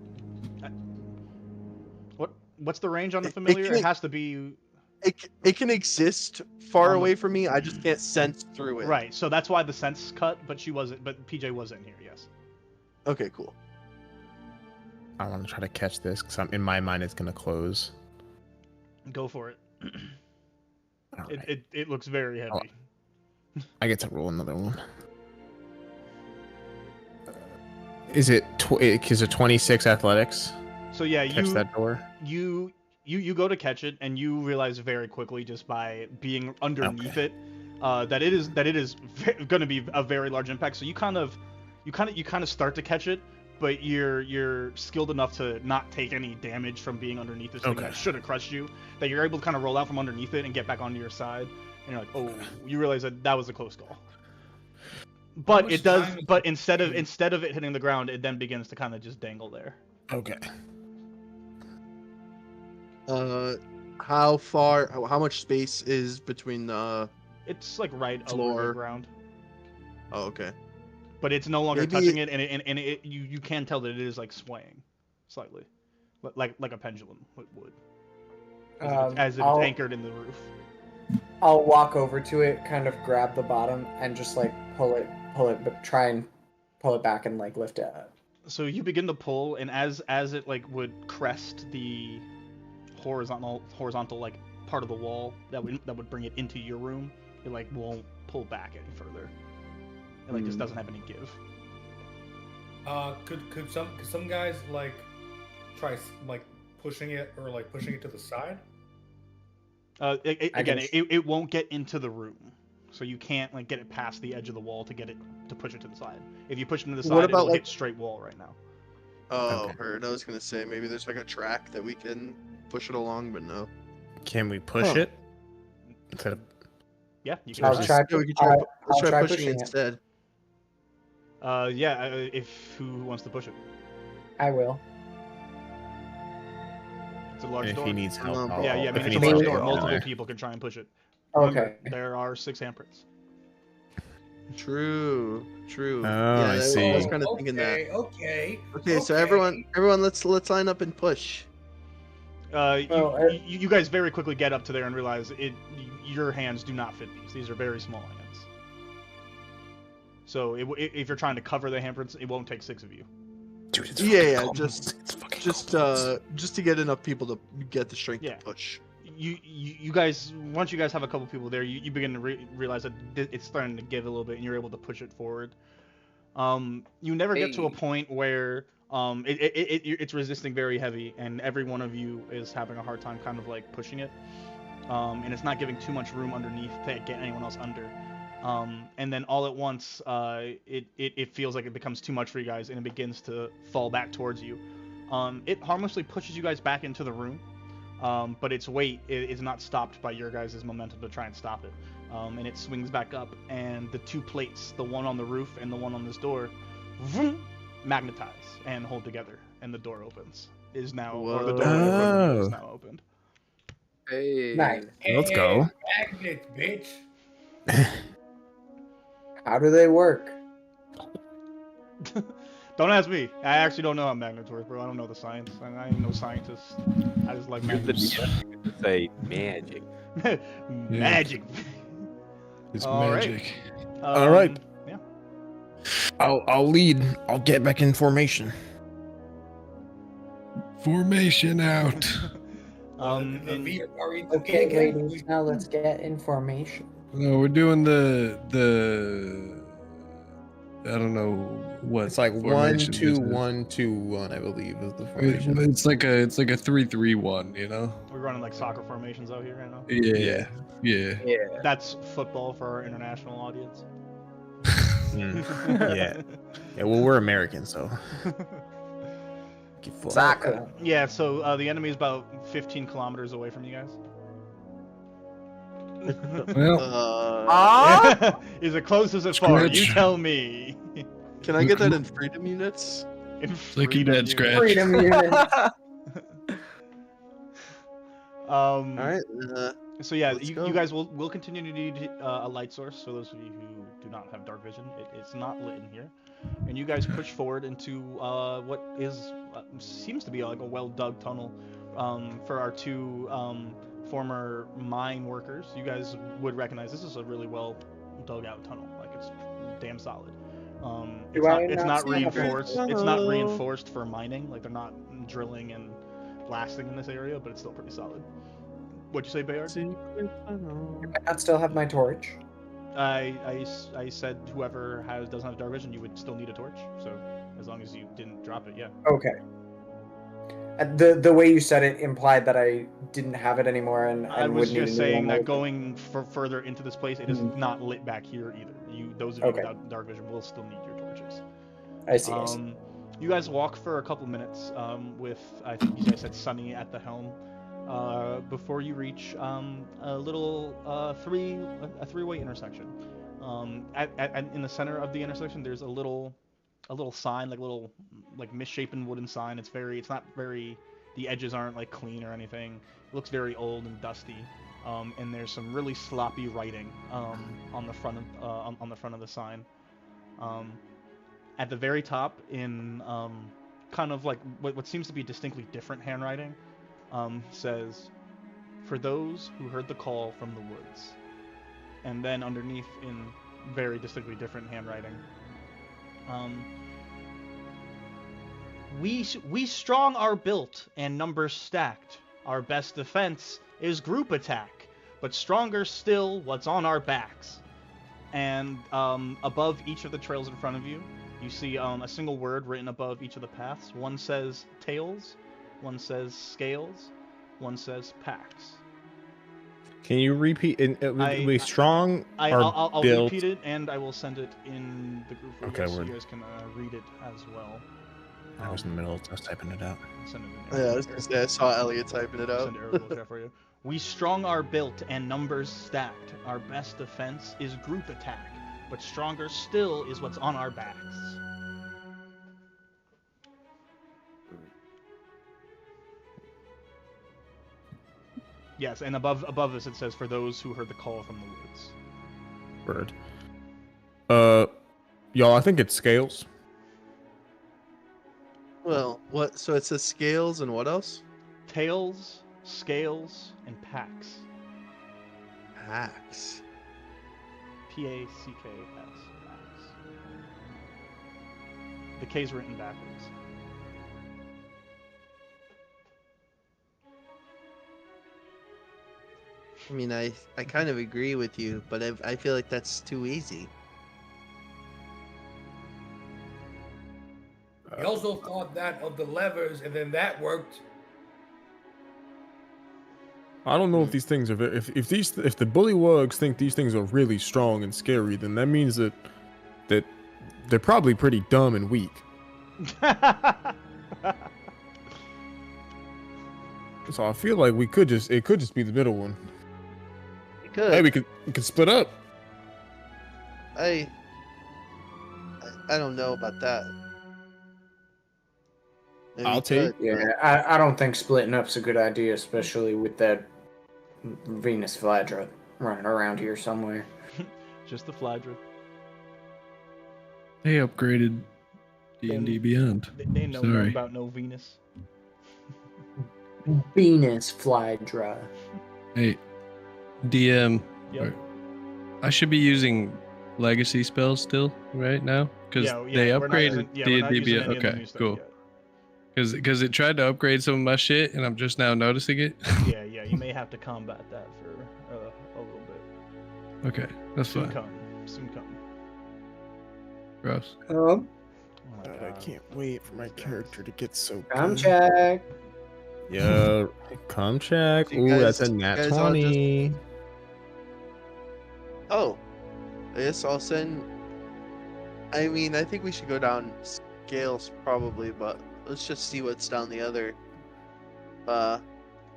What's the range on the It familiar? It can- has to be It can exist far On the- away from me. I just can't sense through it. right. So that's why the sense cut. But she wasn't. But PJ was in here. Yes. Okay. Cool. I want to try to catch this because in my mind it's gonna close. Go for it. All right. It looks very Oh. heavy. I get to roll another one. Is it 26 athletics? So yeah, Catch that door. you go to catch it, and you realize very quickly just by being underneath it that it is going to be a very large impact. So you kind of start to catch it, but you're skilled enough to not take any damage from being underneath this thing that should have crushed you. That you're able to kind of roll out from underneath it and get back onto your side. And you're like, oh, you realize that was a close call. But much it does. time is But instead of it hitting the ground, it then begins to kind of just dangle there. Okay. How much space is between the? It's like right over Floor. the ground. Oh, okay. but it's no longer Maybe- touching it, and you can tell that it is like swaying slightly, like a pendulum would, as if it's anchored in the roof. I'll walk over to it, kind of grab the bottom, and just like pull it, but try and pull it back and like lift it up. So you begin to pull, and as it like would crest the horizontal like part of the wall that would bring it into your room, it like won't pull back any further. It like just doesn't have any give. Could some guys like try like pushing it or like pushing it to the side? It won't get into the room, so you can't like get it past the edge of the wall to get it to push it to the side. If you push it to the side, it'll hit straight wall right now. Oh, heard. I was gonna say maybe there's like a track that we can push it along, but no. Can we push it? Instead of... Yeah, you can. I'll try. Let's try pushing it instead. Who wants to push it? I will. It's a large If door. he needs help, Yeah, if it's he a needs large help, door. I'll Multiple there. people can try and push it. Okay. Remember, there are 6 handprints. True. Oh, I see. I was kind of thinking that. Okay. So everyone, let's line up and push. You guys very quickly get up to there and realize your hands do not fit these. These are very small hands. So if you're trying to cover the handprints, it won't take 6 of you. Dude, it's just to get enough people to get the strength to push. You guys, once you guys have a couple people there, you begin to realize that it's starting to give a little bit, and you're able to push it forward. You never get to a point where it's resisting very heavy, and every one of you is having a hard time kind of like pushing it, and it's not giving too much room underneath to get anyone else under. And then all at once, it feels like it becomes too much for you guys, and it begins to fall back towards you. It harmlessly pushes you guys back into the room, but its weight is not stopped by your guys' momentum to try and stop it. And it swings back up, and the 2 plates, the one on the roof and the one on this door, vroom, magnetize and hold together, and the door opens. Is now, or the door in front of you is now opened. Hey. Nice. Let's go. Magnet, bitch. How do they work? Don't ask me. I actually don't know how magnets work, bro. I don't know the science. I ain't no scientist. I just like magnets. Say magic. Magic. It's All magic. Right. All right. Yeah. I'll lead. I'll get back in formation. Formation out. Okay, ladies, now let's get information. No, we're doing the I don't know what. It's like 1 formation 2 this is. 1 2 1, I believe, is the formation. It's like a 3-3-1, you know. We're running like soccer formations out here right now. Yeah. That's football for our international audience. Yeah. Well, we're American, so. Soccer. Yeah. So the enemy is about 15 kilometers away from you guys. Well, Is it close as it far? You Scratch. tell me. Can I get that in freedom units? Look at that scratch. Freedom units. All right. So yeah, Let's you go. guys will continue to need a light source for those of you who do not have dark vision. It's not lit in here, and you guys push forward into what is seems to be like a well-dug tunnel for our 2 former mine workers. You guys would recognize this is a really well dug out tunnel. Like it's damn solid. It's not reinforced. It's not reinforced for mining. Like they're not drilling and blasting in this area, but it's still pretty solid. What'd you say, Bayard? I still have my torch. I said whoever doesn't have dark vision, you would still need a torch. So as long as you didn't drop it, yeah. Okay. The way you said it implied that I didn't have it anymore, and I was wouldn't need just a new saying one. that going further into this place, it is not lit back here either. Those of you Okay. without dark vision will still need your torches. I see. I see. You guys walk for a couple minutes with, I think you guys said Sunny at the helm, before you reach a little three-way intersection. In the center of the intersection, there's a little sign, like misshapen wooden sign. It's not very, the edges aren't like clean or anything. It looks very old and dusty. And there's some really sloppy writing on the front of the sign. at the very top, in kind of like what seems to be distinctly different handwriting, says, "For those who heard the call from the woods." And then underneath, in very distinctly different handwriting, we strong are built and numbers stacked. Our best defense is group attack, but stronger still what's on our backs. And above each of the trails in front of you, you see a single word written above each of the paths. One says tails, one says scales, one says packs. Can you repeat? We strong. I'll built. repeat it, and I will send it in the group for you Okay, guys, so word. you guys can read it as well. I was in the middle. I was typing it out. Send it in Yeah, I was gonna say I saw Elliot typing it out. Send Aerodwell chat for you. We strong are built and numbers stacked. Our best defense is group attack, but stronger still is what's on our backs. Yes, and above this it says, "For those who heard the call from the woods." Word. Y'all, I think it's scales. Well, what? So it says scales and what else? Tails, scales, and packs. Packs. Packs. Packs. The K's written backwards. I mean, I kind of agree with you, but I feel like that's too easy. He also thought that of the levers, and then that worked. I don't know if these things are if the Bullywugs think these things are really strong and scary, then that means that they're probably pretty dumb and weak. So I feel like it could just be the middle one. It could. Hey, we could split up. I don't know about that. Maybe I'll we take- could. Yeah, I don't think splitting up's a good idea, especially with that Venus Flydra running around here somewhere. Just the Flydra. They upgraded D&D Beyond. They know Sorry. nothing about no Venus. Venus Flydra. Hey, DM. Yep. I should be using legacy spells still right now because they we're not upgraded using- we're not D&D using Beyond. any of the Okay, new stuff cool. yet. Because it tried to upgrade some of my shit and I'm just now noticing it. Yeah, you may have to combat that for a little bit. Okay, that's Soon fine. come. Gross. Oh my God, I God. can't wait for my character to get so Come good. check. Yeah, come check. You Ooh, guys- that's a you nat guys all 20. Oh, I guess I'll send. I mean, I think we should go down scales probably, but let's just see what's down the other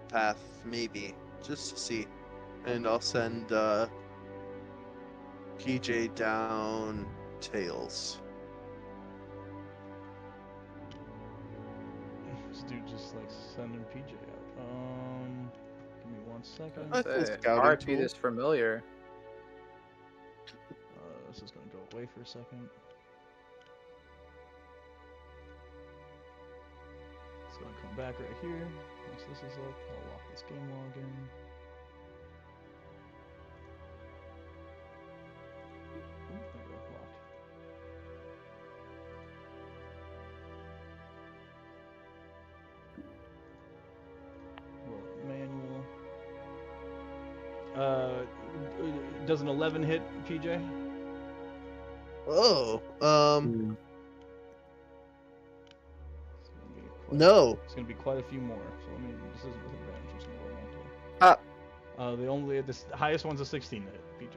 path, maybe, just to see. And I'll send PJ down tails. This dude just like sending PJ out. Give me 1 second. That's a Say, scouting RP tool. this familiar. This is gonna go away for a second. It's gonna come back right here. Once this is up, I'll lock this game log in. There we go, locked. Well, manual. Does an 11 hit, PJ? Oh, It's gonna be quite- no. It's gonna be quite a few more. So let me. This isn't with advantage. I'm just gonna roll multiple. The highest one's a 16 to hit, PJ.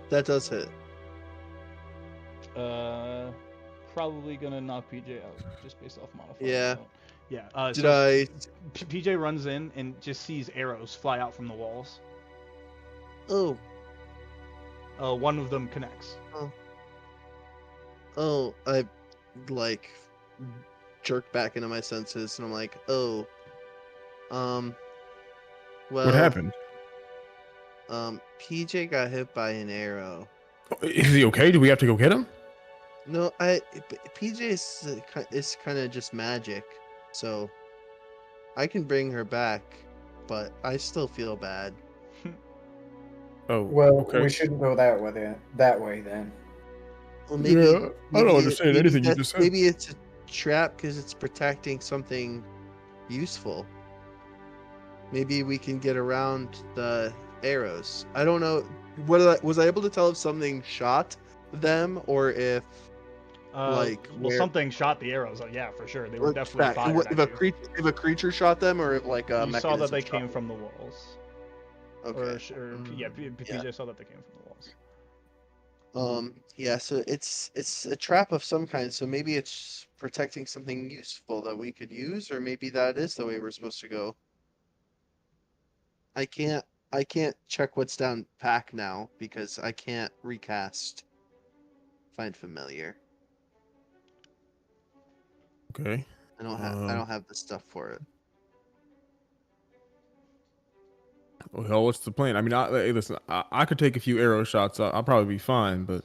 That does hit. Probably gonna knock PJ out just based off modifier. Yeah. Yeah. Did So I? PJ runs in and just sees arrows fly out from the walls. Oh, One of them connects. oh, I like jerk back into my senses, and I'm like, oh, well, What happened? PJ got hit by an arrow. Is he okay? Do we have to go get him? No, PJ is kind of just magic, so I can bring her back, but I still feel bad. Oh, Well, okay. we shouldn't go that way then. Well, maybe, Yeah, I don't maybe understand maybe anything you that's- just said. Maybe it's a trap because it's protecting something useful. Maybe we can get around the arrows. I don't know. Was I able to tell if something shot them or if like well, where- something shot the arrows. Yeah, for sure. They were or definitely track- fired if at you. a creature shot them or if like a You saw that mechanism they shot came them? from the walls. Okay. Yeah, PJ saw that they came from the walls. Yeah, so it's a trap of some kind, so maybe it's protecting something useful that we could use, or maybe that is the way we're supposed to go. I can't check what's down pack now because I can't recast find familiar. Okay. I don't have the stuff for it. Well, hell, what's the plan? I mean, hey, listen, I could take a few arrow shots. I'll probably be fine, but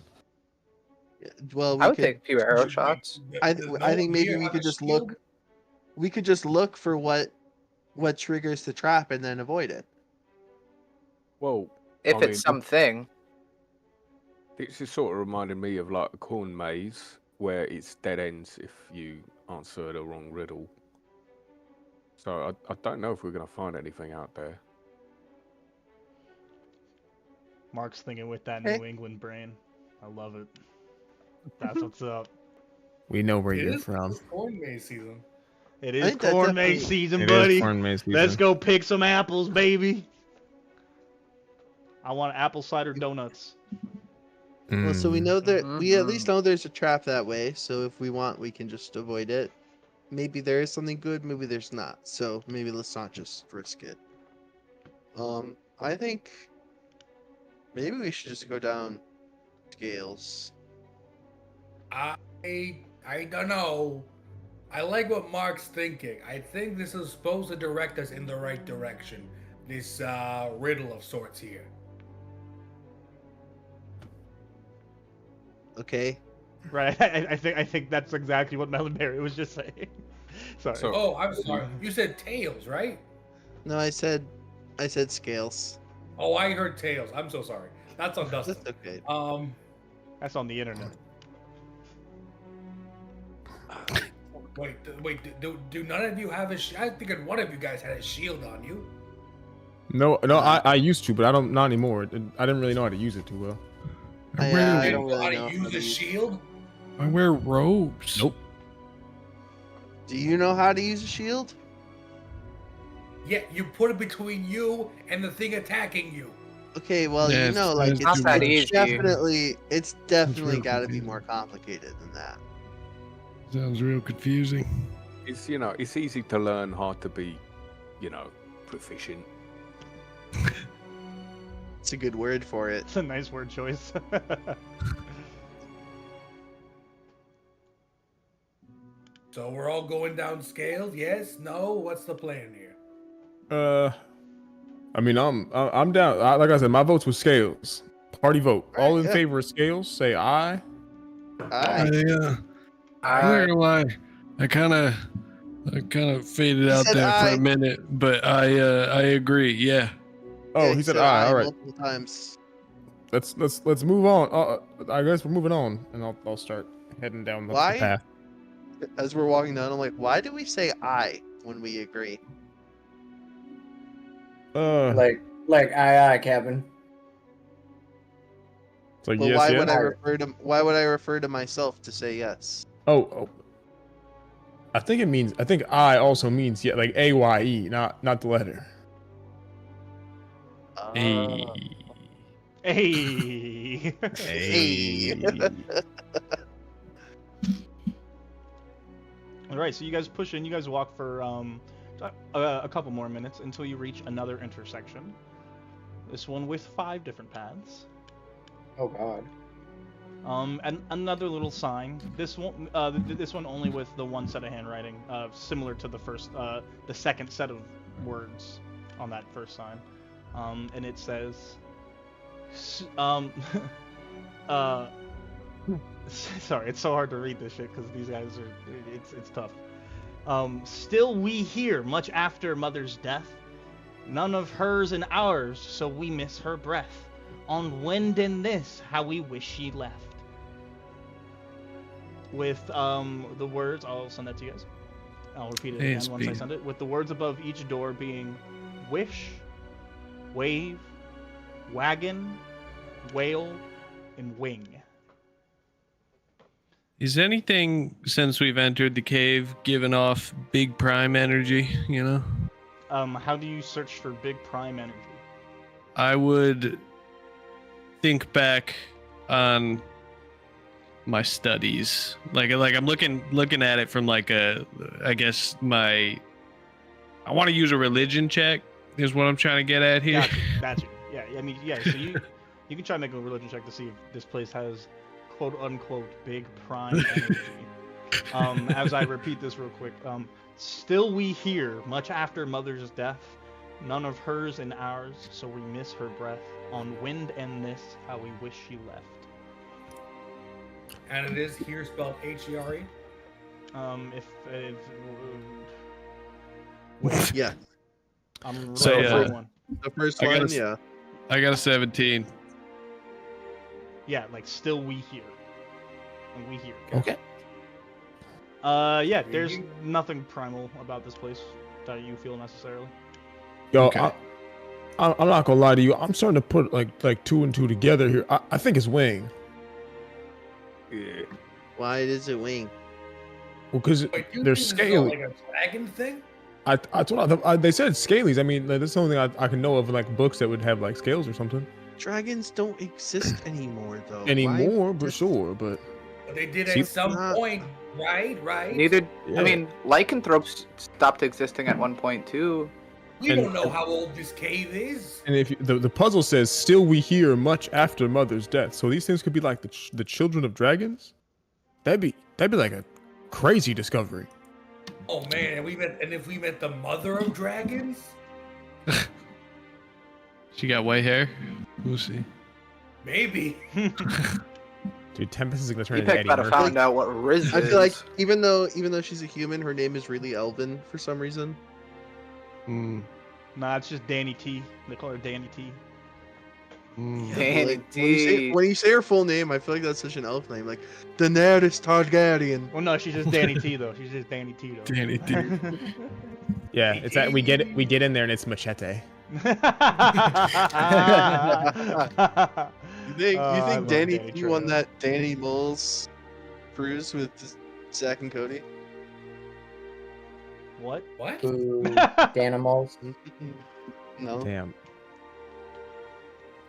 Well, I would take a few arrow shots. I think maybe we could just look. We could just look for what triggers the trap and then avoid it. Well, If I it's mean, something. this is sort of reminding me of like a corn maze where it's dead ends if you answer the wrong riddle. So I don't know if we're gonna find anything out there. Mark's thinking with that Okay. New England brain. I love it. That's what's up. we know where It you're is from. corn maze season. It I is think that corn maze definitely- season, It buddy. is corn maze Let's season. go pick some apples, baby. I want apple cider donuts. Well, so we Mm. know that we at Mhm. least know there's a trap that way. So if we want, we can just avoid it. Maybe there is something good, maybe there's not. So maybe let's not just risk it. I think maybe we should just go down Scales. I don't know. I like what Mark's thinking. I think this is supposed to direct us in the right direction. This riddle of sorts here. Okay. Right. I think that's exactly what Melonberry was just saying. Sorry. So- Oh, I'm sorry. You said tails, right? No, I said Scales. Oh, I heard tails. I'm so sorry. That's on Dustin. That's okay. That's on the internet. Wait. Do none of you have a? I think one of you guys had a shield on you. No, I used to, but I don't, not anymore. I didn't really know how to use it too well. I I wear, don't really How know to how use to a use- shield? I wear robes. Nope. Do you know how to use a shield? Yeah, you put it between you and the thing attacking you. Okay, well, Yeah, you know, like it's not that easy. it's definitely real got to be confusing. more complicated than that. Sounds real confusing. It's it's easy to learn how to be, proficient. It's a good word for it. It's a nice word choice. So we're all going down scales? Yes? No? What's the plan here? I mean, I'm down. Like I said, my votes with Scales. Party vote. All in yeah. favor of Scales, say aye. Aye. I'm not gonna lie. I kind of faded He out said there for aye. a minute, but I agree. Yeah. Oh, Yeah, he said aye. All right. multiple times. Let's move on. I guess we're moving on, and I'll start heading down the Why? path. As we're walking down, I'm like, why do we say aye when we agree? Like aye, Captain. It's like But yes, why yes. would I refer to myself to say yes? Oh. I think I also means yeah, like AYE, not the letter. Hey. Hey. Hey. All right, so you guys push in. You guys walk for a couple more minutes until you reach another intersection. This one with 5 different paths. Oh God. And another little sign. This one only with the one set of handwriting, similar to the second set of words on that first sign. And it says, Sorry, it's so hard to read this shit because these guys are. It's tough. Still we hear much after mother's death, none of hers and ours, so we miss her breath. On wind in this, how we wish she left. With the words, I'll send that to you guys. I'll repeat it again once I send it. With the words above each door being wish, wave, wagon, whale, and wing. Is anything since we've entered the cave giving off big prime energy, you know? How do you search for big prime energy? I would think back on my studies. Like I'm looking at it from like I want to use a religion check is what I'm trying to get at here. Gotcha. Yeah, I mean, yeah, so you can try to make a religion check to see if this place has quote unquote big prime energy. As I repeat this real quick, still we hear much after mother's death, none of hers and ours, so we miss her breath. On wind and this, how we wish she left. And it is here spelled H-E-R-E? Yeah. I'm So, one. The first I one, got yeah. I got a 17. Yeah, like still we hear. And we hear. Okay. Yeah, there's nothing primal about this place that you feel necessarily. Yo, Okay. I'm not gonna lie to you. I'm starting to put like two and two together here. I think it's wing. Yeah. Why is it wing? Well, because Wait, you they're think this is scaly. like a dragon thing? I told they said Scalies. I mean, like, that's the only thing I can know of in like books that would have like scales or something. Dragons don't exist anymore, though. Anymore, Why but just- sure, but But they did See- at some Uh, point, right? Neither. yeah. I mean, lycanthropes stopped existing at one point too. We and- don't know how old this cave is. And if the puzzle says still we hear much after mother's death, so these things could be like the children of dragons. That'd be like a crazy discovery. Oh man, and if we met the mother of dragons? She got white hair. We'll see. Maybe. Dude, Tempest is gonna turn You into picked Eddie about to Murphy. find out what Riz I is. feel like even though she's a human, her name is really Elven for some reason. Mm, Nah, it's just Danny T. They call her Danny T. mm. Danny Like, T. when you say her full name, I feel like that's such an elf name, like Daenerys Targaryen. Well, no, she's just Danny T though. She's just Danny T though. Danny T. Yeah, it's that we get in there and it's Machete. You think I love Danny Danny T won Trejo. that Danny Moles cruise with Zach and Cody? What? What? Boo, Danimals. No. Damn.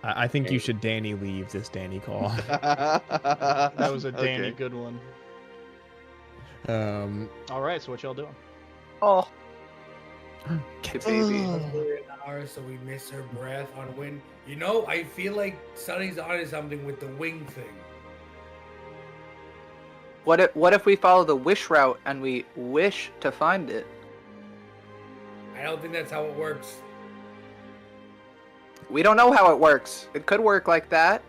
I think you should Danny leave this Danny call. That was a Danny Okay. good one. All All right, so what y'all doing? Oh, Oh. good baby. We're in ours, so we miss her breath on wind. You know, I feel like Sonny's onto something with the wing thing. What if we follow the wish route and we wish to find it? I don't think that's how it works. We don't know how it works. It could work like that.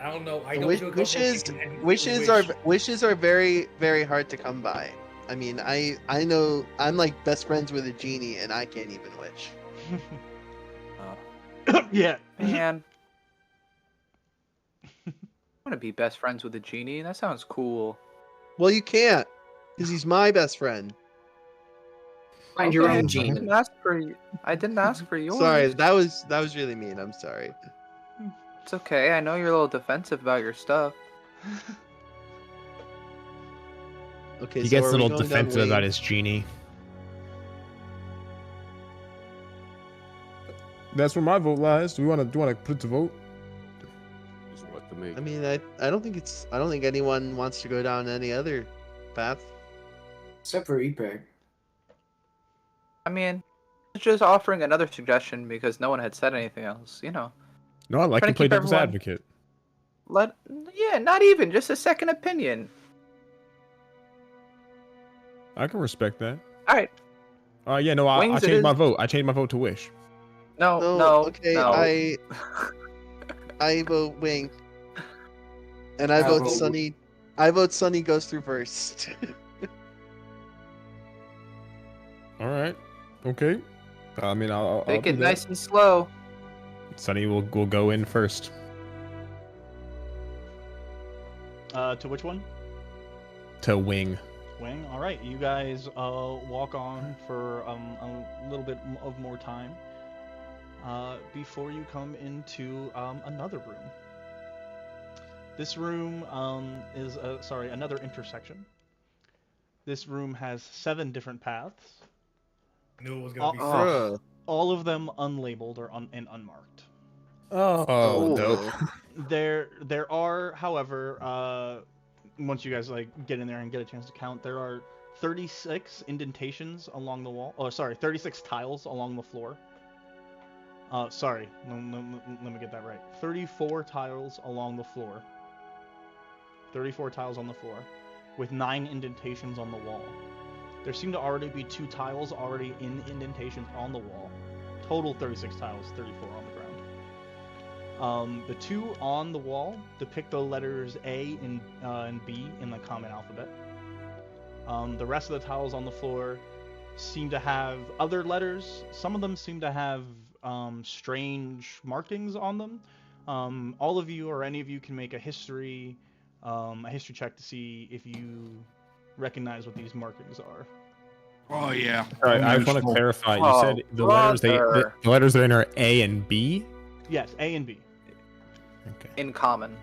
I don't know. I don't feel comfortable Wishes are very, very hard to come by. I mean, I know I'm like best friends with a genie, and I can't even wish. Yeah. Man. I want to be best friends with a genie. That sounds cool. Well, you can't, because he's my best friend. Find your Okay, own genie. I didn't ask for yours. Sorry, that was really mean. I'm sorry. It's okay. I know you're a little defensive about your stuff. Okay, he so gets are a we little going down defensive about wing? his genie. That's where my vote lies. Do you want to put it to vote? Doesn't look to me. I mean, I don't think anyone wants to go down any other path. Except for Eatbag. I mean, it's just offering another suggestion because no one had said anything else. You know, No, I like Trying to to play keep devil's everyone- advocate. not even just a second opinion. I can respect that. All right. Yeah, no, I Wings it changed my is. vote. I changed my vote to wish. No. Okay, no. I vote wing. And I vote Sunny. I vote Sunny goes through first. All right. Okay. I mean, I'll Take do it that. nice and slow. Sunny will go in first. To which one? To wing. Wing. All right, you guys walk on for a little bit of more time before you come into another room. This room is another intersection. This room has 7 different paths. I knew it was gonna be all of them unlabeled or and unmarked. Oh, dope. There are, however, once you guys get in there and get a chance to count, there are 36 indentations along the wall. Oh, sorry, 36 tiles along the floor. Sorry, let me get that right. 34 tiles along the floor. 34 tiles on the floor, with 9 indentations on the wall. There seem to already be 2 tiles already in indentations on the wall. Total 36 tiles, 34 on the ground. The 2 on the wall depict the letters A and B in the common alphabet. The rest of the tiles on the floor seem to have other letters. Some of them seem to have strange markings on them. All of you or any of you can make a history check to see if you recognize what these markings are. Oh yeah. All right, I just want to clarify. You said the letters the letters that are in are A and B. Yes, A and B. Okay. In common.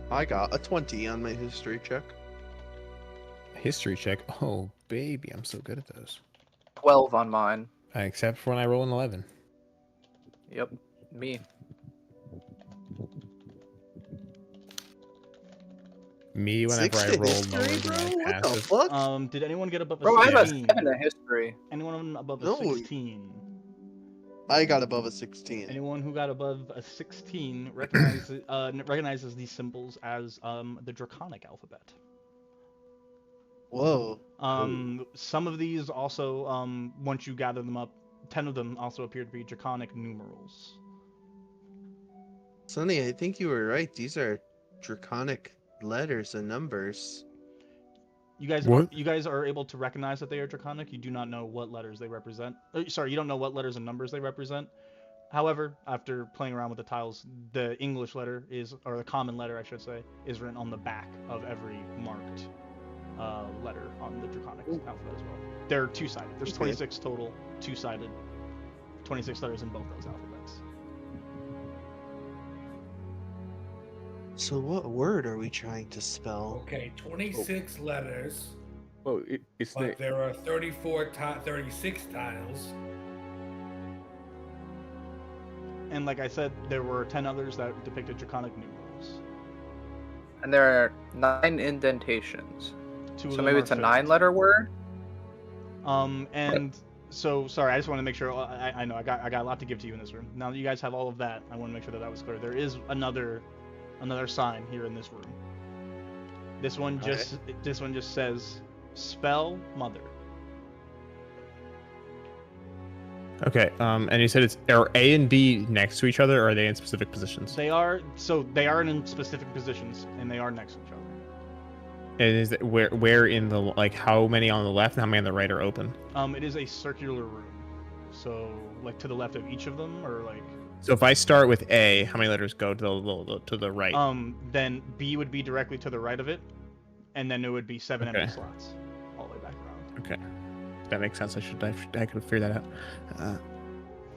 I got a 20 on my history check. History check. Oh baby, I'm so good at those. 12 on mine. Except for when I roll an 11. Yep, me. Me whenever I roll lower than my passive. Fuck? Did anyone get above a Bro, I have 16? a 7 in history. Anyone above a No. 16? I got above a 16. Anyone who got above a 16 recognizes these symbols as the Draconic alphabet. Whoa. Some of these also, once you gather them up, 10 of them also appear to be Draconic numerals. Sonny, I think you were right. These are draconic letters and numbers. You guys are able to recognize that they are Draconic. You do not know what letters they represent. Sorry, you don't know what letters and numbers they represent. However, after playing around with the tiles, the English letter or the common letter, I should say, is written on the back of every marked letter on the Draconic alphabet as well. They're two-sided. There's 26 total, two-sided, 26 letters in both those alphabets. So what word are we trying to spell? Okay, 26 letters, Well, it's but there are 36 tiles. And like I said, there were 10 others that depicted Draconic numerals. And there are 9 indentations. Two of So them maybe are it's a filled. 9-letter word? And so, sorry, I just want to make sure, I know, I got a lot to give to you in this room. Now that you guys have all of that, I want to make sure that was clear. There is another sign here in this room. This one just says, spell mother. Okay. And you said are A and B next to each other, or are they in specific positions? They are in specific positions, and they are next to each other. And is it where in the how many on the left and how many on the right are open? It is a circular room. So to the left of each of them, or So if I start with A, how many letters go to the right? then B would be directly to the right of it, and then it would be 7 Okay. empty slots all the way back around. Okay, that makes sense. I could figure that out.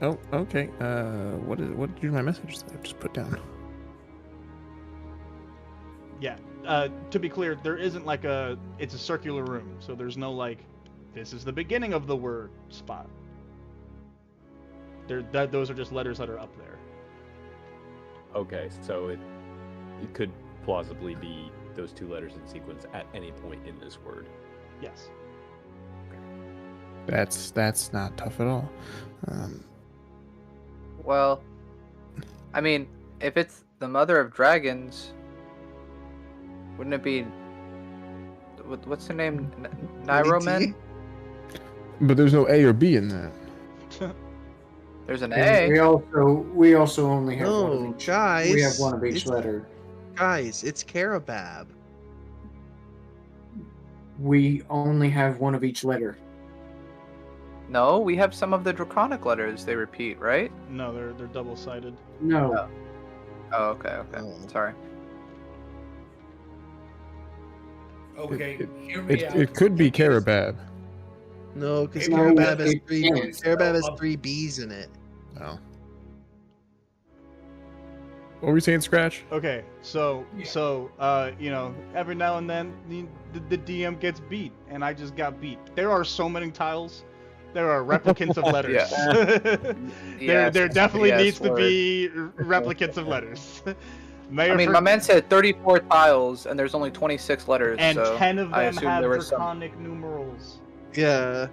Oh, okay. What did my message that I just put down? Yeah. To be clear, there isn't it's a circular room, so there's no this is the beginning of the word spot. Those are just letters that are up there. Okay, so it could plausibly be those 2 letters in sequence at any point in this word. Yes. That's not tough at all. Well, I mean, if it's the mother of dragons, wouldn't it be... What's the name? Nyromen? But there's no A or B in that. There's an And A. we also only have one No, of each. guys. We have one of each it's, letter. Guys, it's Carabab. We only have one of each letter. No, we have some of the draconic letters. They repeat, right? No, they're double-sided. No. Oh, okay. Oh. Sorry. Okay, hear me out. It could be Carabab. No, because Maybe Carabab has it three. can't Carabab has spell 3 B's in it. Oh. What were you saying, Scratch? Okay, so you know, every now and then the DM gets beat, and I just got beat. There are so many tiles. There are replicants of letters. There definitely needs to be replicants of letters. I mean, my man said 34 tiles, and there's only 26 letters. and so 10 of I them assume have there were some. draconic numerals. Yeah.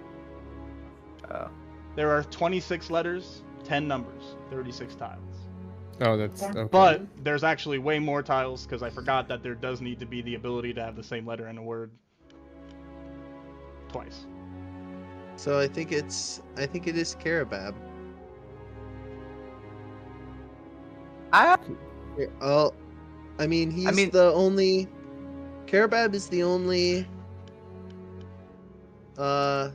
There are 26 letters, 10 numbers, 36 tiles. Oh, that's okay. But there's actually way more tiles because I forgot that there does need to be the ability to have the same letter in a word twice. So I think it is Carabab. Oh, I mean, he's the only. Carabab is the only. Carabab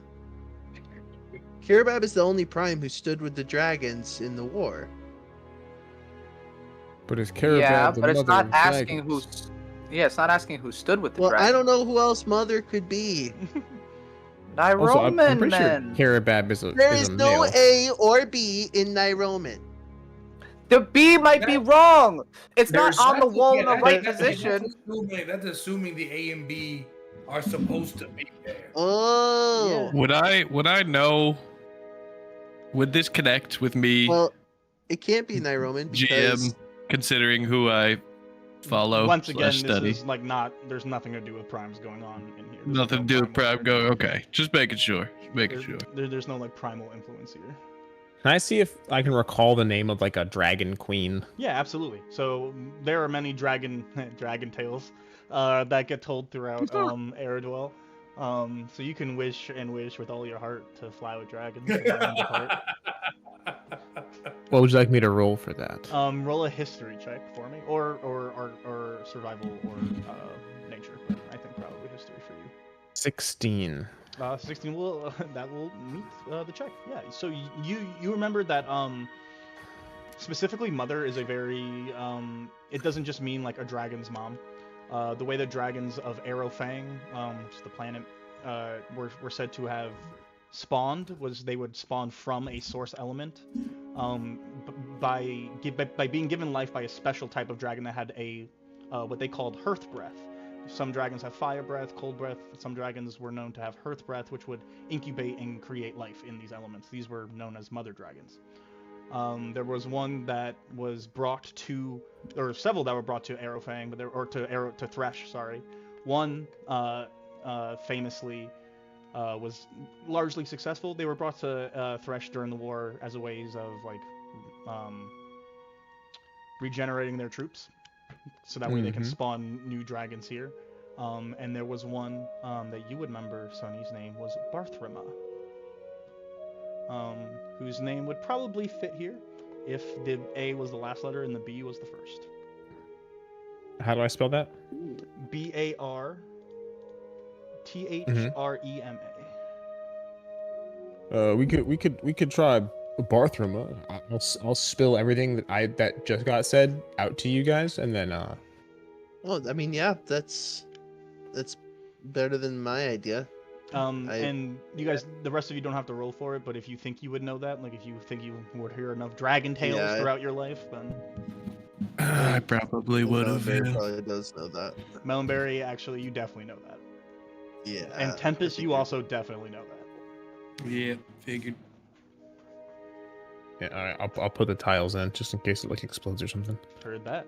is the only prime who stood with the dragons in the war. But it's Carabab Yeah, the but it's mother not of asking who. dragons. Yeah, it's not asking who stood with the Well, dragon. I don't know who else Mother could be. Also, I'm Nyroman pretty sure men. Carabab is a There is is a no male. A or B in Nyroman. The B might be wrong. It's not There's- on the wall in the Yeah, right that's position. That's assuming the A and B are supposed to be there. Oh. Would I know? Would this connect with me, Well, it can't be Nyroman because GM, considering who I follow? Once again, this study? is like not. There's nothing to do with primes going on in here. There's Nothing no to do with primal- Prime Go. Okay, just making sure. There's no like primal influence here. Can I see if I can recall the name of like a dragon queen? Yeah, absolutely. So there are many dragon tales that get told throughout Aerodwell. So you can wish and wish with all your heart to fly with dragons. and land apart. What would you like me to roll for that? Roll a history check for me, or survival or nature. But I think probably history for you. 16. 16 will that will meet the check. Yeah. So you remember that specifically Mother is a very it doesn't just mean like a dragon's mom. The way that dragons of Aerofang, which is the planet, were said to have spawned was they would spawn from a source element, by being given life by a special type of dragon that had a what they called hearth breath. Some dragons have fire breath, cold breath. Some dragons were known to have hearth breath, which would incubate and create life in these elements. These were known as mother dragons. There was one that was brought to, or several that were brought to Aerofang, but to Thresh. Sorry, one famously was largely successful. They were brought to Thresh during the war as a ways of like regenerating their troops, so that way they can spawn new dragons here. And there was one that you would remember, Sonny's name was Barthrima, whose name would probably fit here if the A was the last letter and the B was the first. How do I spell that? Barthrema. We could try Barthrima. I'll spill everything that just got said out to you guys, and then Oh, I mean, yeah, that's better than my idea. And you guys, the rest of you don't have to roll for it, but if you think you would know that, like if you think you would hear enough dragon tales Yeah. throughout your life, then I probably would have. Melonberry probably does know that. Melonberry, actually, you definitely know that. Yeah. And Tempest, you also definitely know that. Yeah, figured. yeah, all right, I'll put the tiles in just in case it like explodes or something. Heard that.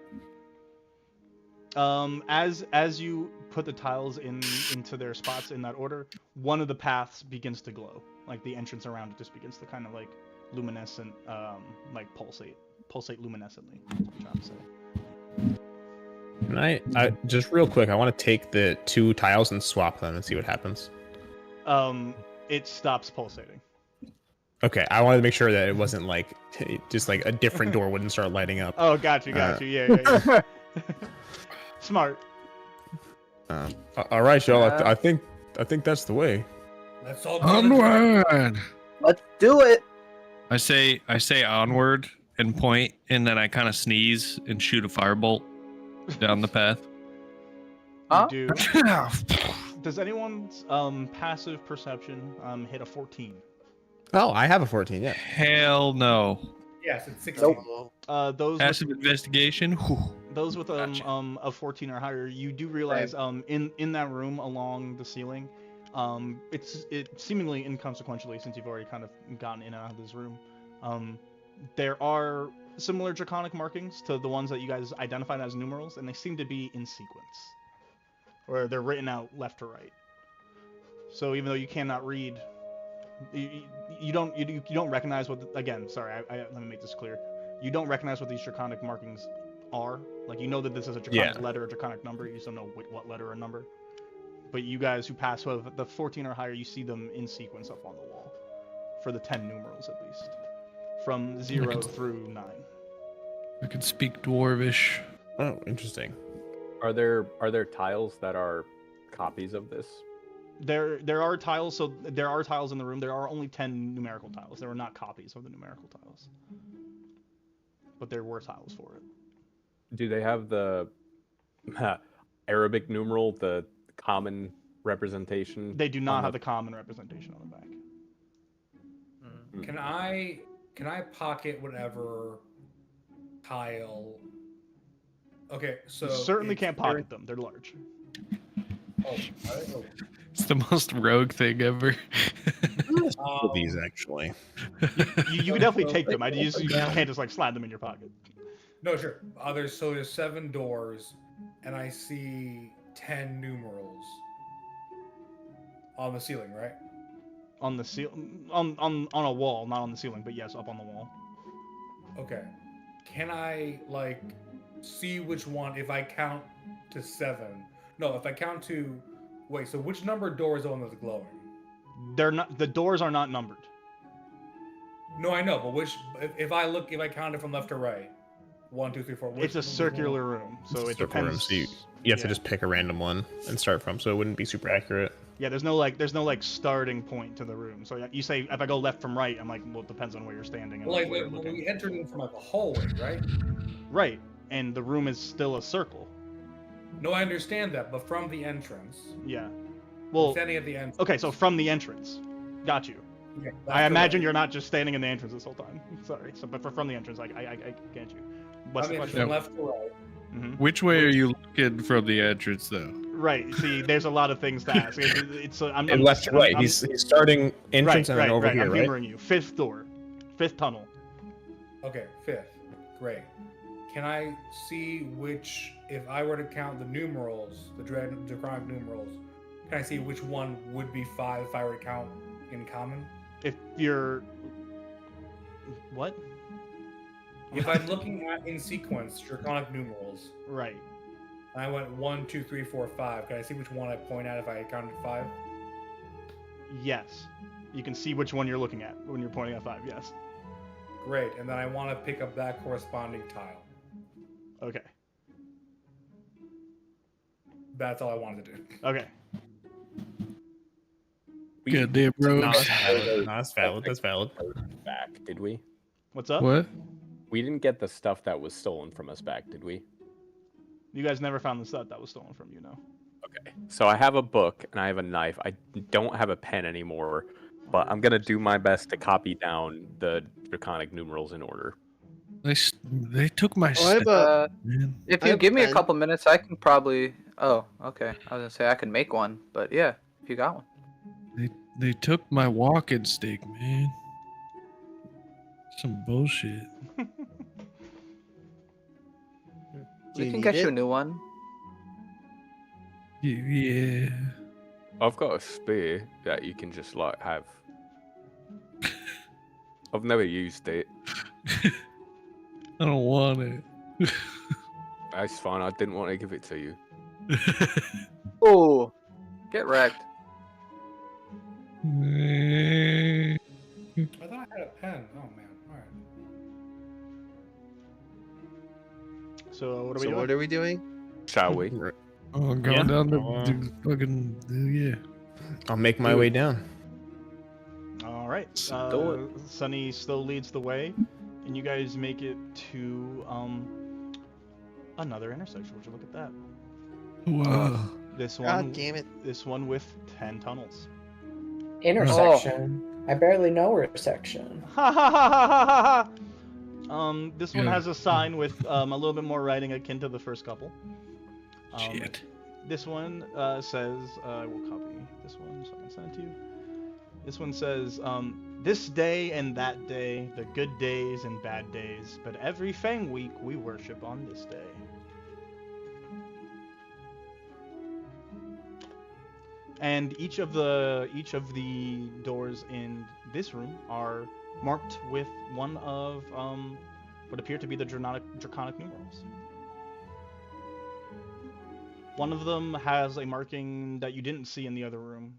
As you put the tiles into their spots in that order, one of the paths begins to glow. Like the entrance around it just begins to kind of like luminescent, like pulsate luminescently. That's what I'm trying to say. Can I just real quick? I want to take the 2 tiles and swap them and see what happens. It stops pulsating. Okay, I wanted to make sure that it wasn't like just like a different door wouldn't start lighting up. Oh, got you. Yeah. Smart. All right, y'all. I think that's the way. Let's all go on the track. Onward. Let's do it. I say onward and point, and then I kind of sneeze and shoot a firebolt down the path. Huh? You do. Does anyone's passive perception hit a 14? Oh, I have a 14. Yeah. Hell no. Yes, it's 16. Those Passive investigation. Whew. Those with Gotcha. a 14 or higher, you do realize in that room along the ceiling, it seemingly inconsequentially, since you've already kind of gotten in and out of this room, there are similar draconic markings to the ones that you guys identified as numerals, and they seem to be in sequence, or they're written out left to right. So even though you cannot read, you don't recognize what let me make this clear. You don't recognize what these draconic markings are. Like, you know that this is a draconic letter or draconic number. You just don't know what letter or number. But you guys who pass with the 14 or higher, you see them in sequence up on the wall for the 10 numerals at least, from 0 through 9. I can speak Dwarvish. Oh, interesting. Are there tiles that are copies of this? There are tiles. So there are tiles in the room. There are only 10 numerical tiles. There are not copies of the numerical tiles, but there were tiles for it. Do they have the Arabic numeral, the common representation? They do not have the common representation on the back. Can I pocket whatever tile? Okay, so You certainly it's can't pocket them. They're large. Oh, It's the most rogue thing ever. These actually. You can definitely take them. You can't just like slide them in your pocket. no, sure. There's 7 doors, and I see 10 numerals on the ceiling, right? On the ceiling, on a wall, not on the ceiling, but yes, up on the wall. Okay. Can I like see which one if I count to 7? No, if I count to wait. So which number door is the one that's glowing? They're not. The doors are not numbered. No, I know, but which? If I count it from left to right, 1, 2, 3, 4. Which It's a circular room, so it Circle room, depends. so you have to just pick a random one and start from, so it wouldn't be super accurate. Yeah, there's no starting point to the room. So you say if I go left from right, I'm like, well, it depends on where you're standing. And Like where you're when looking. we entered in from like a hallway, right? Right, and the room is still a circle. No, I understand that, but from the entrance. Yeah. Well. Standing at the entrance. Okay, so from the entrance. Got you. Yeah, I imagine you're not just standing in the entrance this whole time. Sorry. So, but from the entrance, I get you. What's the question? From left to right. Mm-hmm. Which way are you looking from the entrance, though? Right. See, there's a lot of things to ask. I'm left to right. He's starting entrance and then over here, I'm right? humoring you. 5th door, 5th tunnel. Okay, 5th. Great. Can I see which, if I were to count the numerals, the draconic numerals, can I see which one would be 5 if I were to count in common? If you're... What? If I'm looking at in sequence draconic numerals, right, and I went 1, 2, 3, 4, 5, can I see which one I point at if I counted 5? Yes. You can see which one you're looking at when you're pointing at 5, yes. Great, and then I want to pick up that corresponding tile. Okay. That's all I wanted to do. Okay. Goddamn rogues. That's valid. That's valid. Back, did we? What's up? What? We didn't get the stuff that was stolen from us back, did we? You guys never found the stuff that was stolen from you, no? Okay. So I have a book and I have a knife. I don't have a pen anymore, but I'm gonna do my best to copy down the draconic numerals in order. They took my I have stuff, a. man. If I you have give me a 10. couple minutes, I can probably. Oh, okay. I was gonna say I can make one, but yeah, if you got one. They took my walking stick, man. Some bullshit. Do We you can need get you it? a new one. Yeah. I've got a spear that you can just like have. I've never used it. I don't want it. That's fine. I didn't want to give it to you. Oh, get wrecked. I thought I had a pen. Oh man. All right. So what are we So doing? what are we doing? Shall we? Oh, I'm Yeah. going down the fucking yeah. I'll make my way down. All right. Do Sunny still leads the way, and you guys make it to another intersection. Would you look at that? Whoa. This God one. damn it. This one with 10 tunnels. Intersection. I barely know intersection. This one Yeah. has a sign with a little bit more writing akin to the first couple. Shit. This one says, I will copy this one so I can send it to you. This one says, this day and that day, the good days and bad days, but every Fang week we worship on this day. And each of the doors in this room are marked with one of what appear to be the draconic numerals. One of them has a marking that you didn't see in the other room,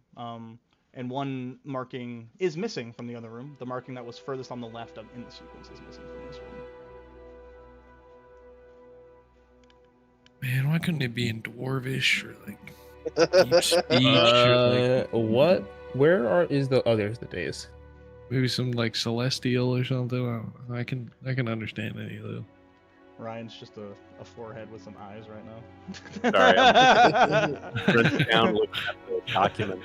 and one marking is missing from the other room. The marking that was furthest on the left in the sequence is missing from this room. Man, why couldn't it be in Dwarvish or like deep speech or like What? Where is the? Oh, there's the days. maybe some like celestial or something? I can understand any of those. Ryan's just a forehead with some eyes right now. Sorry, I'm written down looking at the document.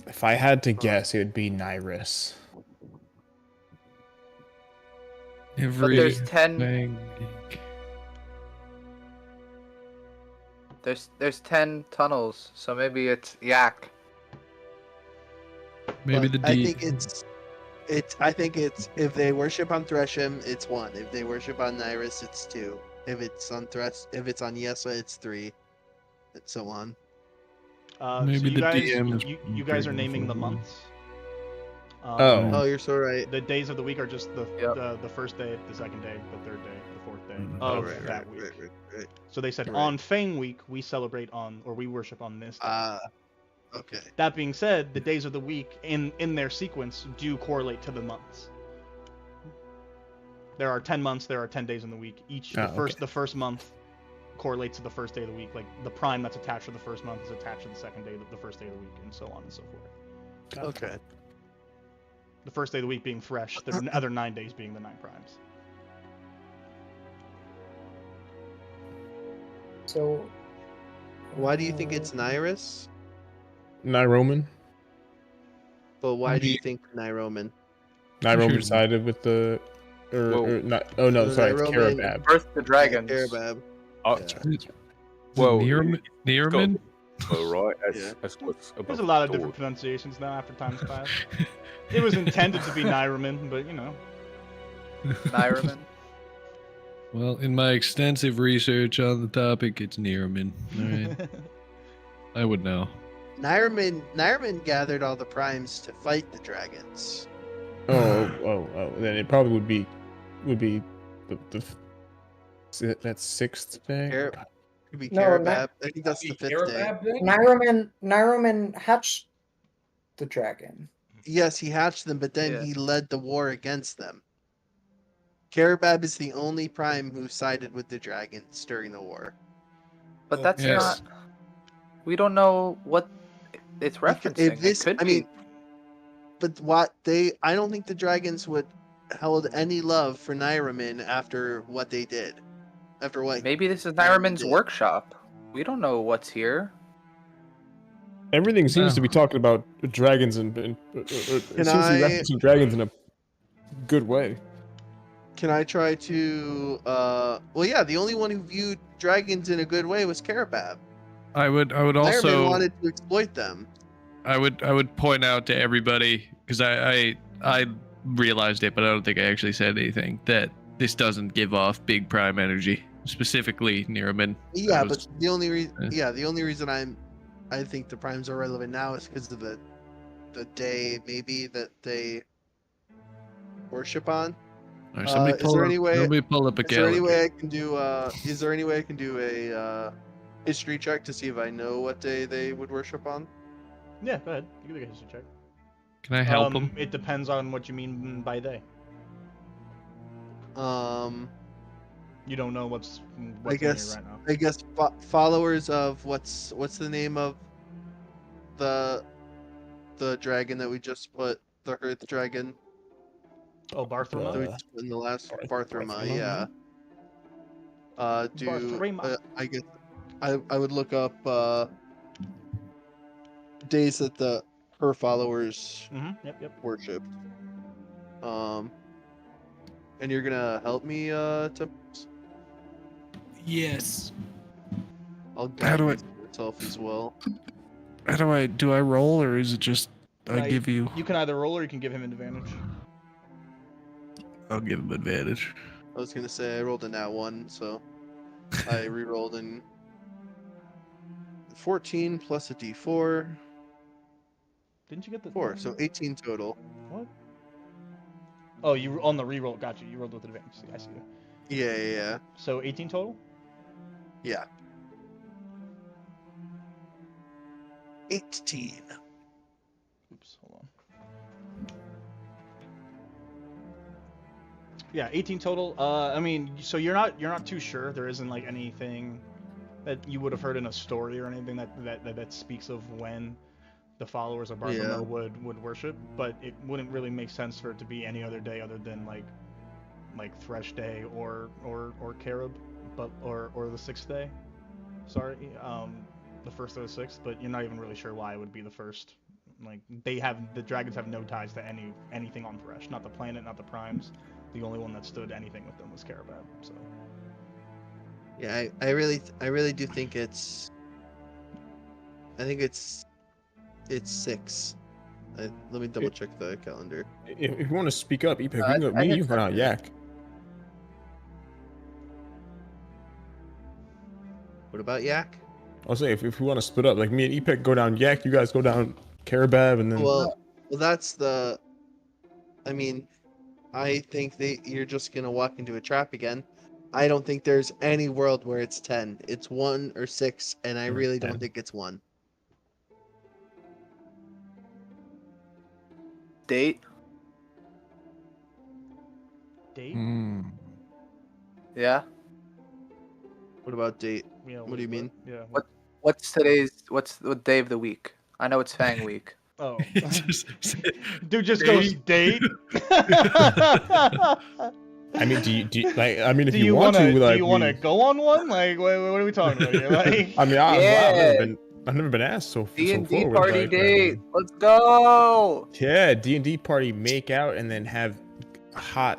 If I had to guess, it would be Nyrus. Every there's 10 thing. There's 10 tunnels, so maybe it's Yak. Maybe But the deep. I think it's if they worship on Thresham, it's 1. If they worship on Nyrus, it's 2. If it's on Yesa, it's 3. And so on. Maybe you the guys, DM is you guys are bigger naming the for- months. Oh, you're so right. The days of the week are just the Yep. the first day, the second day, the third day, the fourth day Mhm. of right, that right, week. right. So they said Right. on Fang week we celebrate on, or we worship on this day. Okay. That being said, the days of the week in their sequence do correlate to the months. There are 10 months. There are 10 days in the week. The first month correlates to the first day of the week. Like the prime that's attached to the first month is attached to the second day, the first day of the week, and so on and so forth. Okay. The first day of the week being fresh. The other 9 days being the 9 primes. So, Why do you think it's Nyrus? Nyroman. But why Why do do you you- think Nyroman? Nyroman sided with the. Whoa. Or not. Oh no, The sorry, it's Nyroman- Carabab. Birth the dragons. Carabab. Oh, Yeah. whoa. Nearman? Oh, right. Yeah. That's what's above There's a lot of the different door. pronunciations now after time's passed. It was intended to be Nyraman, but you know. Nyraman. Well, in my extensive research on the topic, it's Nearman. All right, I would know. Nyraman gathered all the primes to fight the dragons. Oh. Then it probably would be that's sixth day. Could be No, Carabab. I think that's the 5th day. Carabab then? Nyroman hatched the dragon. Yes, he hatched them, but then Yeah. he led the war against them. Carabab is the only prime who sided with the dragons during the war. But that's Yes. not. We don't know what it's referencing. It could be. But I don't think the dragons would held any love for Nyraman after what they did. After what Maybe this is Nyraman Nyraman's did. workshop. We don't know what's here. Everything seems to be No. talking about dragons and it seems to be referencing dragons in a good way. Can I try to well yeah, the only one who viewed dragons in a good way was Carabab. I would Nyraman also wanted to exploit them. I would point out to everybody because I realized it, but I don't think I actually said anything that this doesn't give off big prime energy, specifically Nearman. Yeah, That was- but the only reason I think the primes are relevant now is because of the day maybe that they worship on. All right, somebody is pull there up, any way- somebody pull up a Is there any calendar. way I can do is there any way I can do a history check to see if I know what day they would worship on? Yeah, go ahead. You can make a history check. Can I help him? It depends on what you mean by they. You don't know what's I guess in here right now. I guess followers of what's the name of the dragon that we just put, the Earth Dragon Oh, Barthroma? that we just put in the last Barthroma, yeah. Barthroma. I guess I would look up days that her followers Yep. worship. And you're gonna help me to Yes. I'll How guide do I- myself as well. How do I roll, or is it just I give you? You can either roll or you can give him an advantage. I'll give him advantage. I was gonna say I rolled a nat 1, so I re-rolled in 14 plus a d4. Didn't you get the 4, so 18 total. What? Oh, you on the re-roll? Got you. You rolled with advantage. I see you. Yeah. So 18 total. Yeah. 18. Oops, hold on. Yeah, 18 total. I mean, so you're not too sure. There isn't like anything that you would have heard in a story or anything that speaks of when the followers of Barthelme would worship, but it wouldn't really make sense for it to be any other day other than like Thresh Day or Carob, but or the 6th day. Sorry, the 1st or the 6th, but you're not even really sure why it would be the 1st. Like the dragons have no ties to anything on Thresh, not the planet, not the primes. The only one that stood anything with them was Carabab. So Yeah, I really do think it's. I think it's 6. Let me double check the calendar. If you want to speak up, Epic, you can go out Yak. What about Yak? I'll say if we want to split up, like me and Epic go down Yak, you guys go down Carabab, and then. Well, that's the. I mean, I think you're just gonna walk into a trap again. I don't think there's any world where it's 10. It's 1 or 6, and I really don't think it's 1. Date? Yeah. What about date? Yeah, What do you mean? Yeah. What's what day of the week? I know it's Fang week. Oh. Dude just goes date. I mean, do you like? I mean, if do you want to, like, do you want to go on one? Like, what are we talking about here? Like, I mean, Yeah. I've never been asked so D&D forward, party like, date. Let's go. Yeah, D&D party, make out, and then have hot.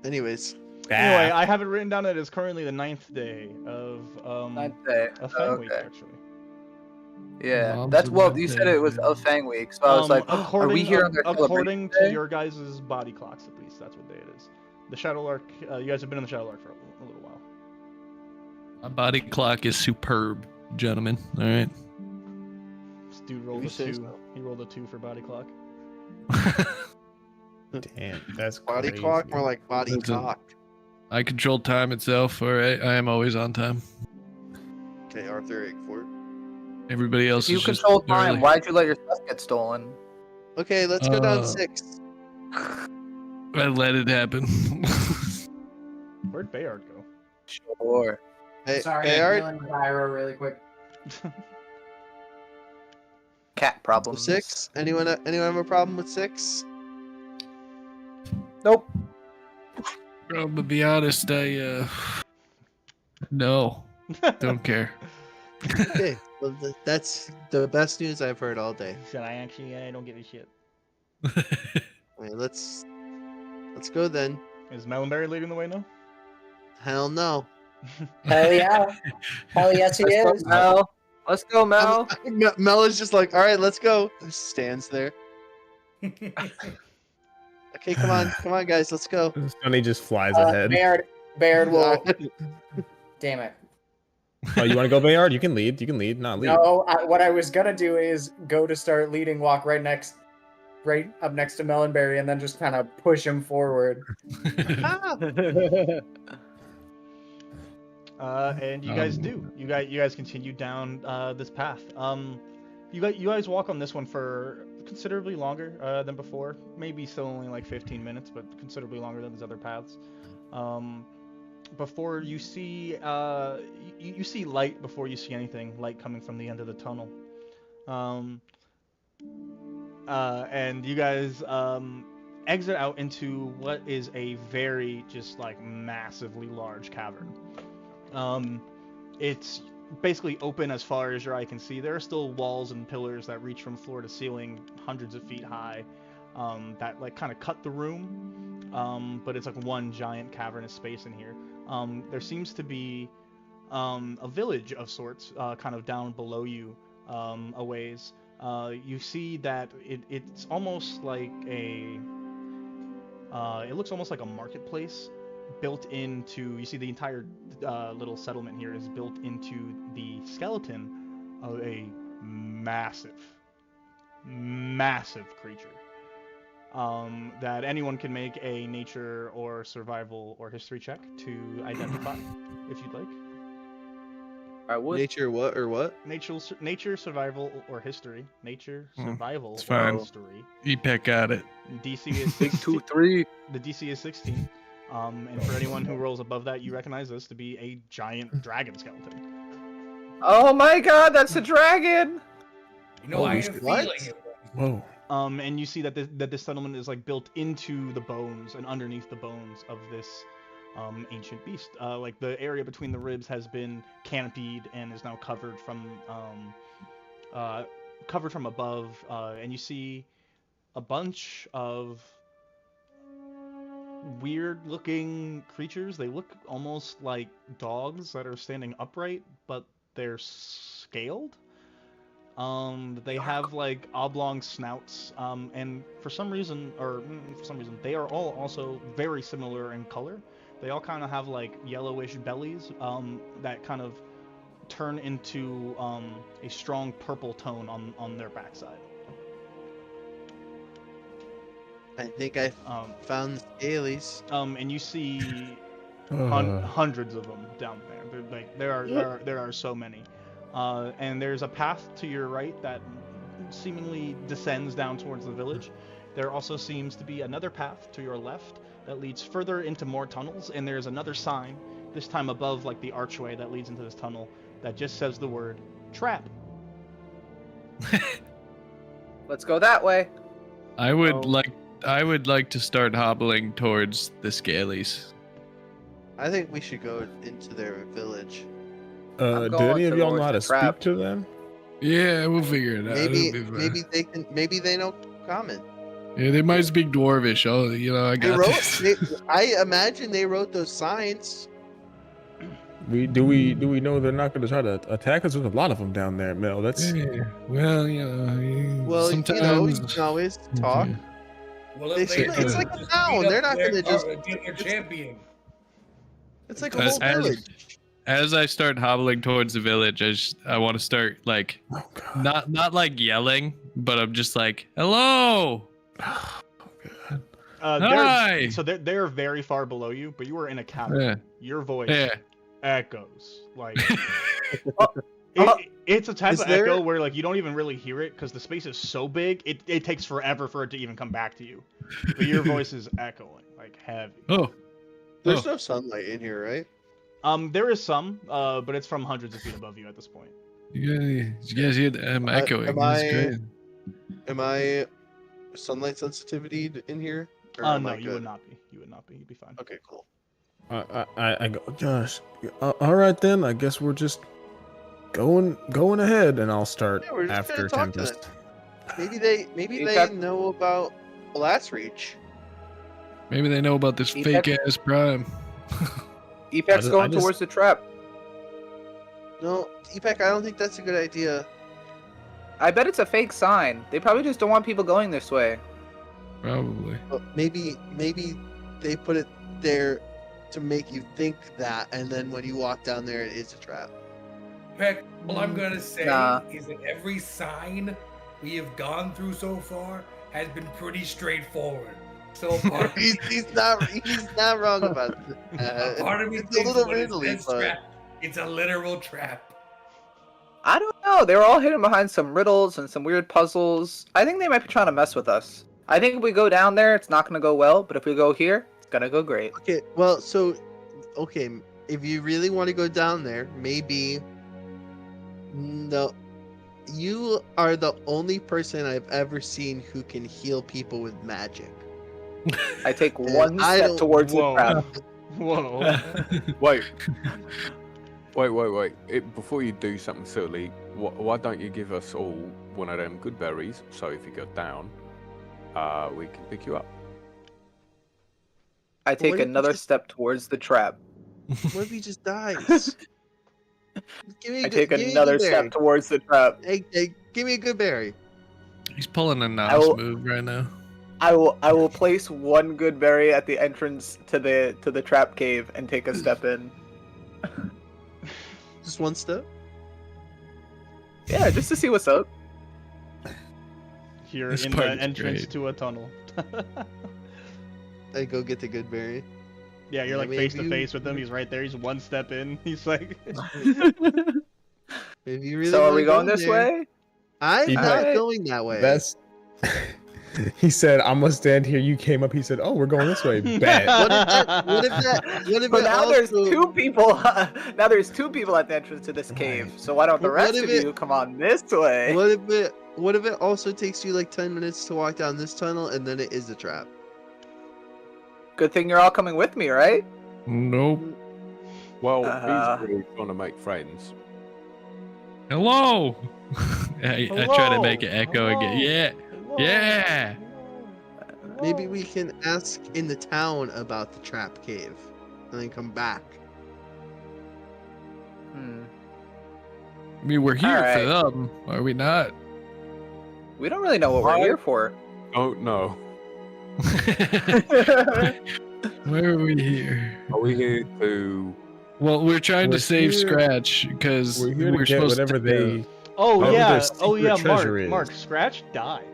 Anyways. Anyway, I have it written down that it's currently the 9th day of 9th day. of Fang week, actually. Yeah, Mom's that's what birthday, you said. It was yeah. a Fang week, so I was like, "Are we here on their according celebration to day?" your guys' body clocks, at least that's what day it is. The Shadow Lark. You guys have been in the Shadow Lark for a little while. My body clock is superb, gentlemen. All right. This dude rolled a 2. He rolled a 2 for body clock. Damn, that's Body crazy. clock, more like body That's a- cock. I control time itself. All right. I am always on time. Okay, Arthur Eggfort. Everybody else If you is just control time, early. why'd you let your stuff get stolen? Okay, let's go down 6. I let it happen. Where'd Bayard go? Sure. Hey, Sorry, Bayard, I'm dealing with Iro really quick. Cat problems. 6. Anyone have a problem with 6? Nope. Bro, to be honest, no, don't care. Okay, well, that's the best news I've heard all day. He said, I don't give a shit. Alright, let's go then. Is Melonberry leading the way now? Hell no. Hell yeah. Hell yes, he Let's is. go, Mel. Let's go, Mel. Mel is just like, all right, let's go. Just stands there. Okay, come on, guys, let's go. Sonny just flies ahead. Bayard will. Damn it. Oh, you want to go, Bayard? You can lead. Not lead. No, what I was gonna do is go to start leading, walk right up next to Melonberry, and then just kind of push him forward. And you guys do. You guys continue down this path. You guys walk on this one for considerably longer than before. Maybe still only like 15 minutes, but considerably longer than these other paths. Before you see you see light before you see anything. Light coming from the end of the tunnel. And you guys exit out into what is a very just like massively large cavern. It's basically open as far as your eye can see. There are still walls and pillars that reach from floor to ceiling, hundreds of feet high, that like kind of cut the room. But it's like one giant cavernous space in here. There seems to be a village of sorts, kind of down below you, a ways. You see that it's almost like it looks almost like a marketplace built into. You see the entire little settlement here is built into the skeleton of a massive creature. That anyone can make a nature or survival or history check to identify, if you'd like. I would. Nature what or what? Nature, survival, or history. Nature, survival, it's or fine. history. Epec got it. DC is 6, 2, 3. The DC is 16. And for anyone who rolls above that, you recognize this to be a giant dragon skeleton. Oh my god, that's a dragon! You know, I have a feeling it. Whoa. And you see that this settlement is like built into the bones and underneath the bones of this ancient beast. Like the area between the ribs has been canopied and is now covered from above. And you see a bunch of weird-looking creatures. They look almost like dogs that are standing upright, but they're scaled. They have like oblong snouts, and for some reason, they are all also very similar in color. They all kind of have like yellowish bellies, that kind of turn into a strong purple tone on their backside. I think I found the Scalies. And you see hundreds of them down there. There are so many. And there's a path to your right that seemingly descends down towards the village. There also seems to be another path to your left that leads further into more tunnels, and there's another sign, this time above like the archway that leads into this tunnel, that just says the word trap. Let's go that way. I would like to start hobbling towards the Scalies. I think we should go into their village. Do any of y'all know how to speak to them? Yeah, we'll figure it out. Maybe they know common. Yeah, they might speak Dwarvish. Oh, I got this. I imagine they wrote those signs. Do we know they're not going to try to attack us? There's a lot of them down there, Mel. That's well, sometimes you can always talk. Well, it's like a town. They're not going to just get their champion. It's like a whole village. As I start hobbling towards the village, I want to start like not like yelling, but I'm just like, hello. Hi. So they're very far below you, but you are in a cavern. Yeah. Your voice echoes like it's a type of echo where like you don't even really hear it because the space is so big. It takes forever for it to even come back to you. But your voice is echoing like heavy. There's no sunlight in here, right? There is some, but it's from hundreds of feet above you at this point. You guys hear the echoing? Am I sunlight sensitivity in here? No, you would not be. You'd be fine. Okay, cool. I go, Josh. All right then. I guess we're just going ahead, and I'll start after Tempest. Maybe they know about Last Reach. Maybe they know about this fake ass Prime. Epec's going towards the trap. No, Epec, I don't think that's a good idea. I bet it's a fake sign. They probably just don't want people going this way. Probably. Maybe they put it there to make you think that, and then when you walk down there, it is a trap. Peck, all I'm gonna say is that every sign we have gone through so far has been pretty straightforward. So he's not wrong about part of me it's a little riddly, it's a literal trap. I don't know. know. They were all hidden behind some riddles and some weird puzzles. I think they might be trying to mess with us. I think if we go down there, it's not going to go well. But if we go here, it's going to go great. Okay, well, so, okay, if you really want to go down there, maybe... No, you are the only person I've ever seen who can heal people with magic. I take And one I step don't- towards the Whoa. trap. Whoa. Wait. Before you do something silly, why don't you give us all one of them good berries? So if you go down, we can pick you up. I What take if you another just- step towards the trap. What if he just dies? Give me a I good- take give me a another good berry. step towards the trap. Hey, give me a good berry. He's pulling a I Nas will- move right now. I will place one good berry at the entrance to the trap cave and take a step in. Just one step? Yeah, just to see what's up. You're This in part the is entrance great. to a tunnel. I go get the good berry. Yeah, you're like Maybe face to you- face with him. He's right there. He's one step in. He's like, If you really So are wanna we go going this there- way? I'm He not bet- going that way. That's. He said, "I'm gonna stand here." You came up. He said, "Oh, we're going this way." Bet. What if But it now there's also- two people. Now there's two people at the entrance to this cave. So why don't the What rest if of it- you come on this way? What if it also takes you like 10 minutes to walk down this tunnel and then it is a trap? Good thing you're all coming with me, right? Nope. Well, Uh, he's really trying to make friends. Hello. I try to make it Hello? echo again. Yeah. Yeah. Maybe we can ask in the town about the trap cave and then come back. Hmm. I mean, we're here Alright. for them, are we not? We don't really know what we're here for. Oh no. Where are we here? Are we here to? Well, we're trying We're to save here- Scratch because We're here to get supposed whatever to. oh Whatever yeah, their oh secret yeah, Mark, treasure is. Mark, Scratch died.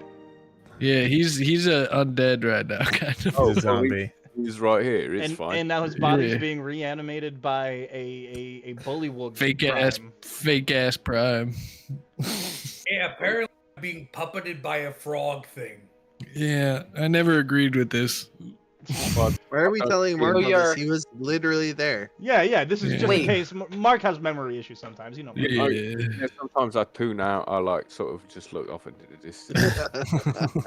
Yeah, he's a undead right now, kind of. Oh, He's a so we- zombie. He's right here. It's And fine. and now his body's Yeah. being reanimated by a Bullywug fake ass prime. Yeah, apparently being puppeted by a frog thing. Yeah, I never agreed with this. But Why are we telling Mark So all you're- this? He was literally there. Yeah, this is Yeah. just Wait. in case Mark has memory issues sometimes, you know. Mark. Yeah. yeah, sometimes I tune out. I like sort of just look off into the distance.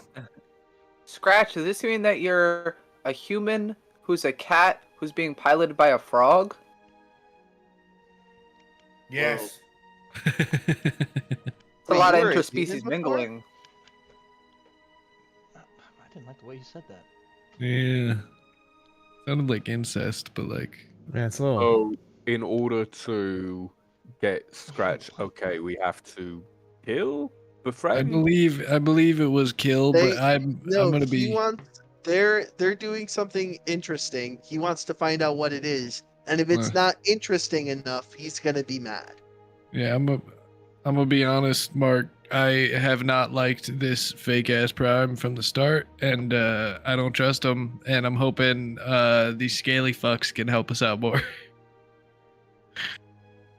Scratch, does this mean that you're a human who's a cat who's being piloted by a frog? Yes. It's a Wait, lot of you were a human interspecies before? mingling. I didn't like the way you said that. Yeah. Sounded like incest, but like. Yeah, it's a little. So, in order to get Scratch, okay, we have to kill the I friend. believe it was kill, They- but I'm No, gonna he be. wants. They're doing something interesting. He wants to find out what it is, and if it's Uh. not interesting enough, he's gonna be mad. Yeah, I'm gonna be honest, Mark. I have not liked this fake ass prime from the start, and I don't trust him. And I'm hoping these scaly fucks can help us out more.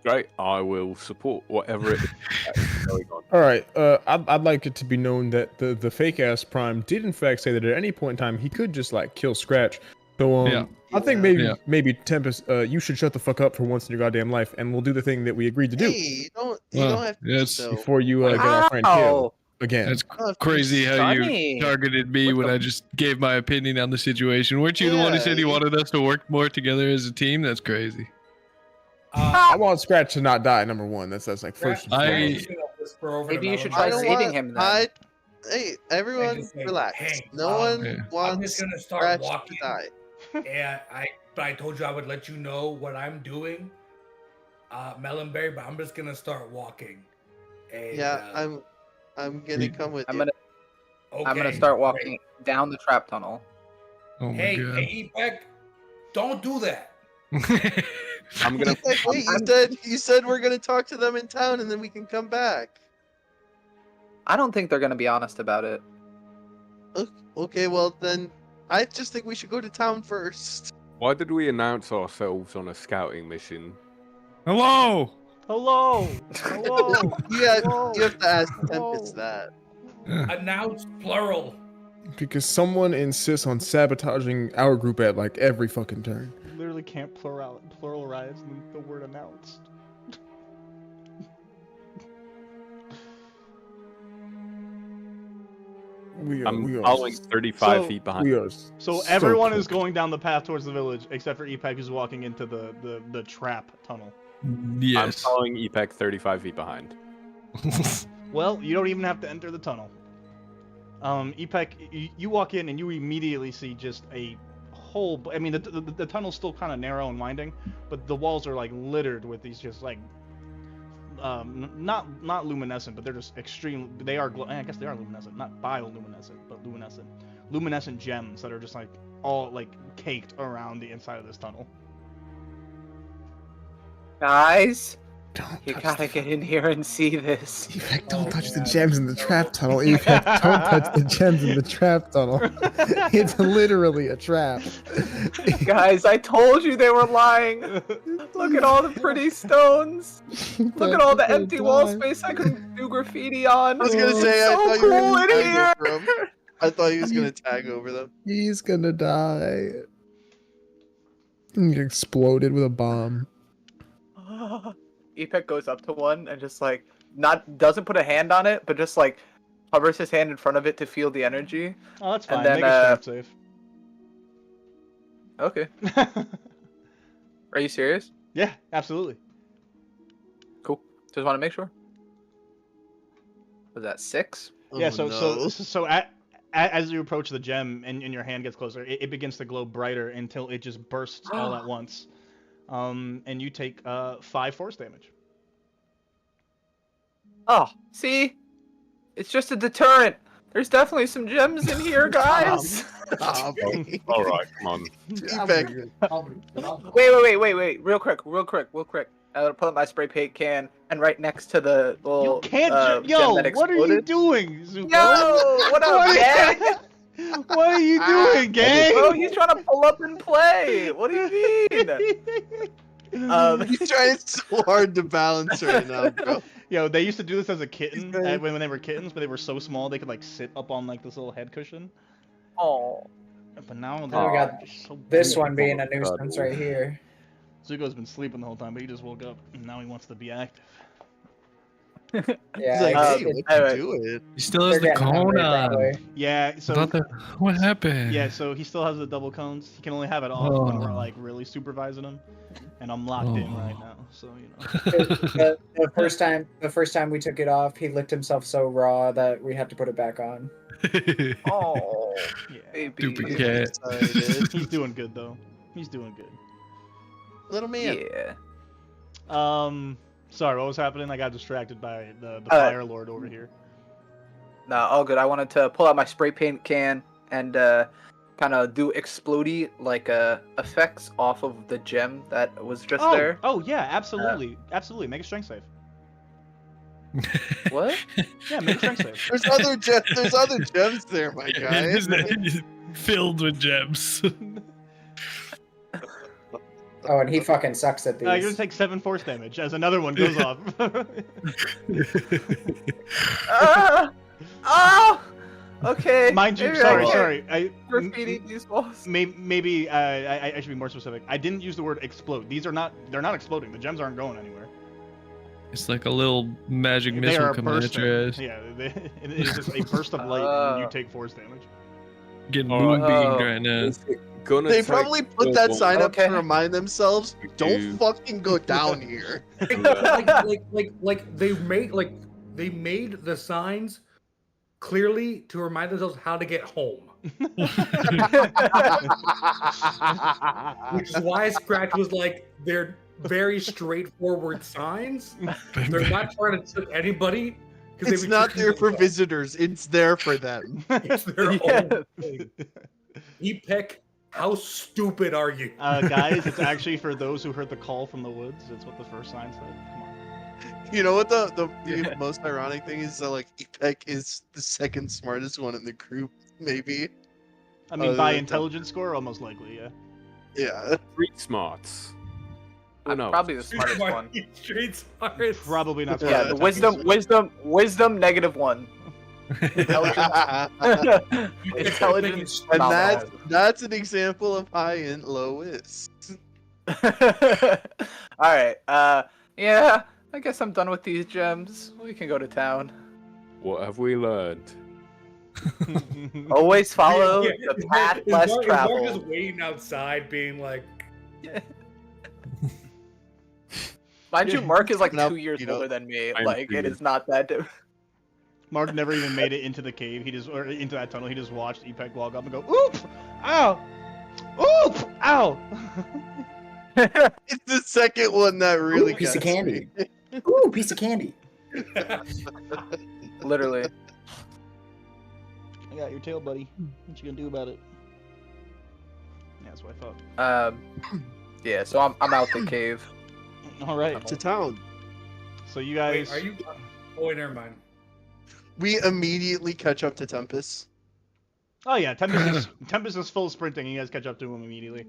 Great, I will support whatever it is that's going on. All right. I'd like it to be known that the fake ass Prime did in fact say that at any point in time he could just like kill Scratch. So Yeah. I think maybe Tempest, you should shut the fuck up for once in your goddamn life, and we'll do the thing that we agreed to do Hey, you don't Well, have to. yes. So. before you get our friend killed again. That's Oh, crazy how Sonny. you targeted me What when the- I just gave my opinion on the situation. Weren't you the one who Yeah, said you you- wanted us to work more together as a team? That's crazy. I want Scratch to not die. Number one. That's like first. and I- foremost. Maybe you should I try don't saving want- him then. Hey, everyone, just say, relax. hey, no one Yeah. I'm wants just gonna start Scratch walking. to die. And I told you I would let you know what I'm doing, Melonberry. But I'm just gonna start walking. And, Yeah, I'm gonna come with I'm you. gonna I'm gonna okay, start great. walking down the trap tunnel. Oh my Hey, god. hey, Epec, don't do that. I'm gonna. Wait, you said we're gonna talk to them in town and then we can come back. I don't think they're gonna be honest about it. Okay, well then, I just think we should go to town first. Why did we announce ourselves on a scouting mission? Hello. Hello. Hello. You have to ask Hello. Tempest that. Announce plural. Because someone insists on sabotaging our group at like every fucking turn. Literally can't pluralize the word announced. I'm following 35 feet behind. We are So so everyone is close. going down the path towards the village, except for Epek, who's walking into the trap tunnel. I'm Yes. following Epek 35 feet behind. Well, you don't even have to enter the tunnel. Epek, you walk in and you immediately see just a whole. I mean, the tunnel's still kind of narrow and winding, but the walls are like littered with these just like, not luminescent, but they're just extreme. They are. I guess they are luminescent, not bioluminescent, but luminescent gems that are just like all like caked around the inside of this tunnel. Guys, Don't you touch gotta get in here and see this. Epek, don't touch the gems in the trap tunnel. Epek, don't touch the gems in the trap tunnel. It's literally a trap. Guys, I told you they were lying. Look at all the pretty stones. Look at all the empty wall space I could do graffiti on. I was gonna say, It's so cool in here. over him. I thought he was gonna tag over them. He's gonna die. He exploded with a bomb. Epek goes up to one and just like doesn't put a hand on it, but just like hovers his hand in front of it to feel the energy. Oh, that's fine. And then, Make a strength Okay. save. Are you serious? Yeah, absolutely. Cool. Just want to make sure. Was that 6? Yeah, Oh, so as you approach the gem and your hand gets closer, it begins to glow brighter until it just bursts all at once. And you take 5 force damage. Oh, see? It's just a deterrent. There's definitely some gems in here, guys. Stop. All right, come on. Epek, Wait. Real quick. I'm gonna pull up my spray paint can, and right next to the little You can't. gem that What are you exploded. doing, Zuko? Yo, what up, gang? What are you doing, gang? Bro, he's trying to pull up and play. What do you mean? he's trying so hard to balance right now, bro. Yo, they used to do this as a kitten very- when they were kittens, but they were so small they could like sit up on like this little head cushion. Oh. But now Oh, they're we got so this big. one being a nuisance right here. Zuko's been sleeping the whole time, but he just woke up and now he wants to be active. Yeah, He's like, Uh, hey, what anyway. you doing? He still has they're the getting cone hungry that on. way. Yeah, I so thought that. What happened? yeah, so he still has the double cones. He can only have it off when we're like really supervising him, and I'm locked in right now. So you know. The first time we took it off, he licked himself so raw that we had to put it back on. Oh. Yeah. Baby. Stupid cat. Excited. He's doing good though. He's doing good. Little man. Yeah. Sorry, what was happening? I got distracted by the Fire Lord over here. No, all good. I wanted to pull out my spray paint can and kind of do explodey like effects off of the gem that was just there. Oh yeah, absolutely, absolutely. Make a strength save. What? Yeah, make a strength save. There's other gems there, my guy. Filled with gems. Oh, and he fucking sucks at these. You're gonna take 7 force damage as another one goes off. Okay. Mind you, maybe I can't sorry. graffiti these walls. Maybe I should be more specific. I didn't use the word explode. They're not exploding. The gems aren't going anywhere. It's like a little magic They missile are coming at bursting. your ass. Yeah, it is just a burst of light, and you take force damage. Getting Oh, moonbeamed right now. Is it gonna They take probably put the that one- sign up Okay. to remind themselves, don't Dude. fucking go down here. like they made the signs clearly to remind themselves how to get home. Which is why Scratch was like, they're very straightforward signs. They're not trying to trick anybody. 'cause It's they would not trick there for themselves. visitors, it's there for them. It's their Yeah. own thing. Epek, how stupid are you? Guys, it's actually for those who heard the call from the woods. It's what the first sign said. Come on. You know what the most ironic thing is that like Epek is the second smartest one in the group, maybe. I mean, Other by than intelligence score, almost likely, yeah. Yeah. Street smarts. I'm knows? probably the smartest one. Street smarts. Probably not. Yeah, the wisdom, -1. Intelligence. And that's an example of high and low is. All right. Yeah. I guess I'm done with these gems. We can go to town. What have we learned? Always follow Yeah, the path is less Mark traveled. just waiting outside, being like, Mind you, Mark is like Nope, 2 years you know, older than me. I'm Like, it too. is not that different. Mark never even made it into the cave. Or into that tunnel. He just watched Epec walk up and go, "Oop! Ow! Oop! Ow!" It's the second one that really Ooh, piece of gets candy. me. Ooh, piece of candy. Literally. I got your tail, buddy. What you gonna do about it? Yeah, that's what I thought. Yeah. So I'm out the cave. All right. To town. So you guys. wait, are you? Oh, wait, never mind. We immediately catch up to Tempest. Oh yeah, Tempest is full sprinting. You guys catch up to him immediately.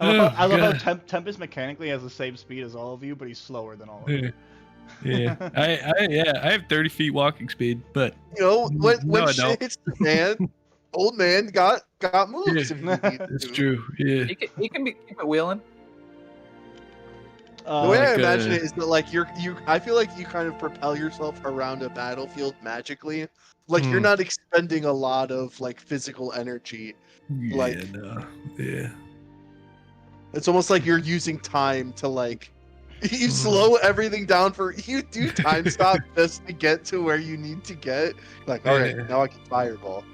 I love how Tempest mechanically has the same speed as all of you, but he's slower than all of you. Yeah, I have 30 feet walking speed, but You know, when No, I shit don't. hits the fan, old man got moves. Yeah. If you need it's to. true. Yeah. He can keep it wheeling. The way I Like, imagine it is that like I feel like you kind of propel yourself around a battlefield magically. Like you're not expending a lot of like physical energy. Yeah, like- no. Yeah. It's almost like you're using time to like you slow everything down for you do time stop just to get to where you need to get. Like, all right, Yeah. now I can fireball.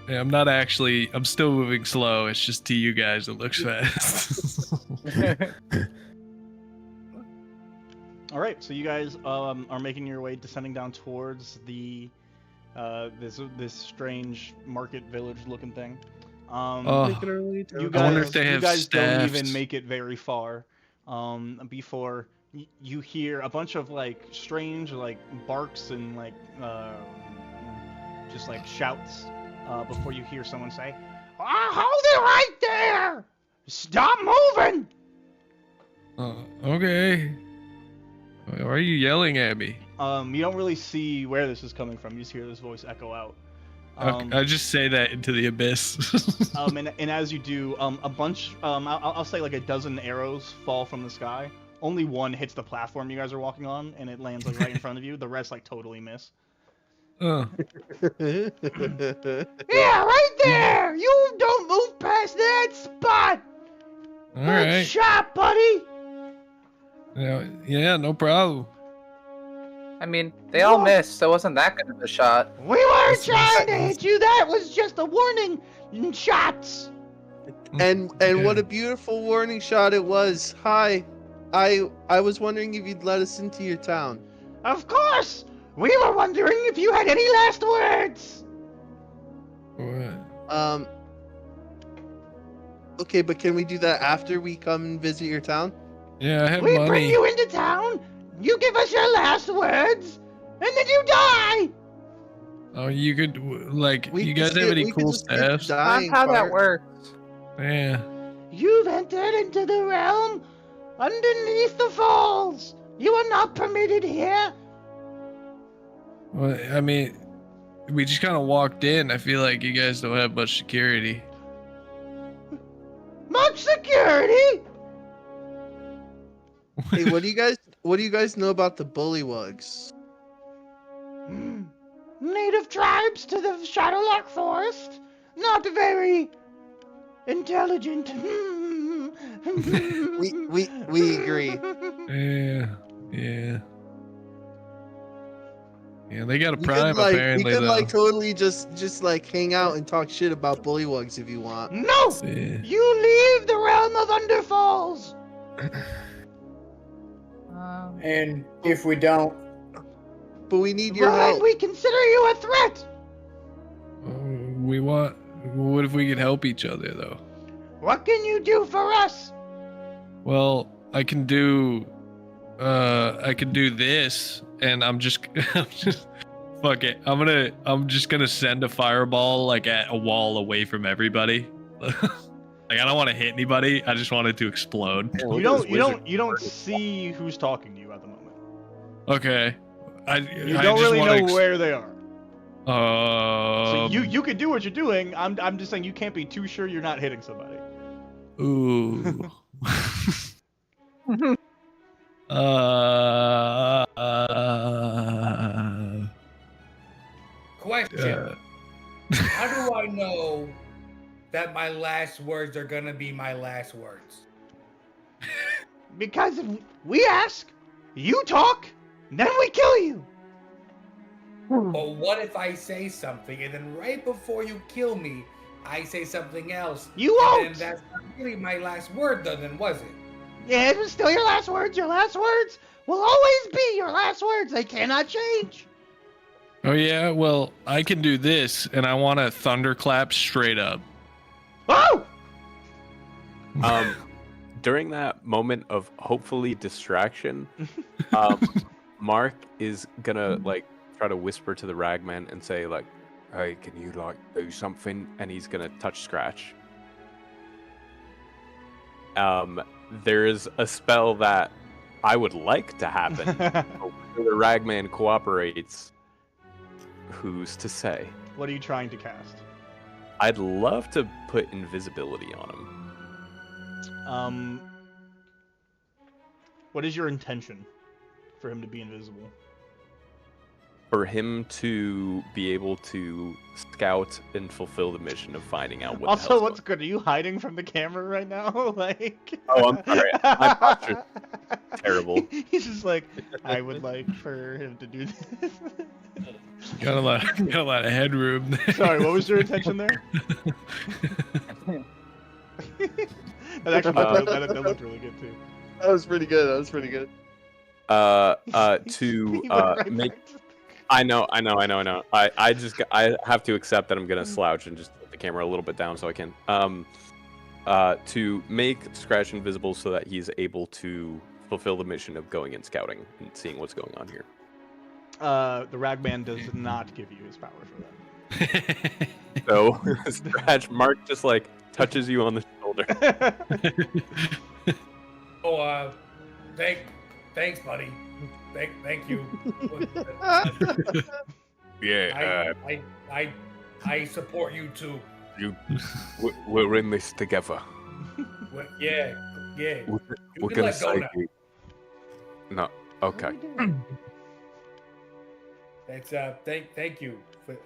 Yeah, I'm still moving slow. It's just to you guys it looks fast. All right, so you guys are making your way descending down towards the this strange market village looking thing. Oh, You I wonder if guys, they you have guys don't even staffs. make it very far before you hear a bunch of like strange like barks and like just like shouts before you hear someone say, "Hold it right there! Stop moving!" Okay. Why are you yelling at me? You don't really see where this is coming from. You just hear this voice echo out. Okay, I just say that into the abyss. And as you do, a bunch, I'll say like a dozen arrows fall from the sky. Only one hits the platform you guys are walking on, and it lands like right in front of you. The rest like totally miss. Oh. Yeah, right there! You don't move past that spot! All right. shot, buddy! Yeah, no problem. I mean, they all missed, so it wasn't that good of a shot. We weren't trying to hit you, that was just a warning shots! And what a beautiful warning shot it was. Hi. I was wondering if you'd let us into your town. Of course! We were wondering if you had any last words! What? Okay, but can we do that after we come and visit your town? Yeah, I have We money. bring you into town, you give us your last words, and then you die! Oh, you could like. We You could guys have skip- any we could cool just skip the staffs? Not dying how that part. works. Yeah. You've entered into the realm underneath the falls! You are not permitted here! Well, I mean, we just kind of walked in. I feel like you guys don't have much security. Much security! Hey, what do you guys know about the Bullywugs? Native tribes to the Shadowlark Forest. Not very intelligent. We agree. Yeah. Yeah, they got a We prime could, apparently though. like totally just like hang out and talk shit about Bullywugs if you want. No! Yeah. You leave the realm of Underfalls! And if we don't, But we need your Then help. we consider you a threat! We want. What if we could help each other though? What can you do for us? Well, I can do this, and I'm just fuck it. I'm just gonna send a fireball like at a wall away from everybody. Like I don't want to hit anybody. I just want it to explode. You don't see who's talking to you at the moment. Okay. You don't really know where they are. So So you could do what you're doing. I'm just saying you can't be too sure you're not hitting somebody. Ooh. Question. How do I know that my last words are gonna be my last words? Because if we ask, you talk, then we kill you. But what if I say something and then right before you kill me, I say something else? You won't. And that's not really my last word, though, then was it? Yeah, it was still your last words. Your last words will always be your last words. They cannot change. Oh yeah, well I can do this, and I want to thunderclap straight up. Oh! During that moment of hopefully distraction, Mark is gonna like try to whisper to the ragman and say like, "Hey, can you like do something?" And he's gonna touch Scratch. There is a spell that I would like to happen. But whether the ragman cooperates, who's to say? What are you trying to cast? I'd love to put invisibility on him. What is your intention for him to be invisible? For him to be able to scout and fulfill the mission of finding out what. Also, what's good? Are you hiding from the camera right now? Like. Oh, I'm sorry. My posture's terrible. He's just like, I would like for him to do this. Got a lot of headroom there. Sorry, what was your intention there? That actually that looked really good too. That was pretty good. To make. I know. I have to accept that I'm gonna slouch and just put the camera a little bit down so I can. To make Scratch invisible so that he's able to fulfill the mission of going and scouting and seeing what's going on here. The ragman does not give you his power for that. So Scratch, Mark just like touches you on the shoulder. Oh, thanks, buddy. Thank you. Yeah. I support you too. We're in this together. Yeah. We're gonna save you. No. Okay. That's thank you for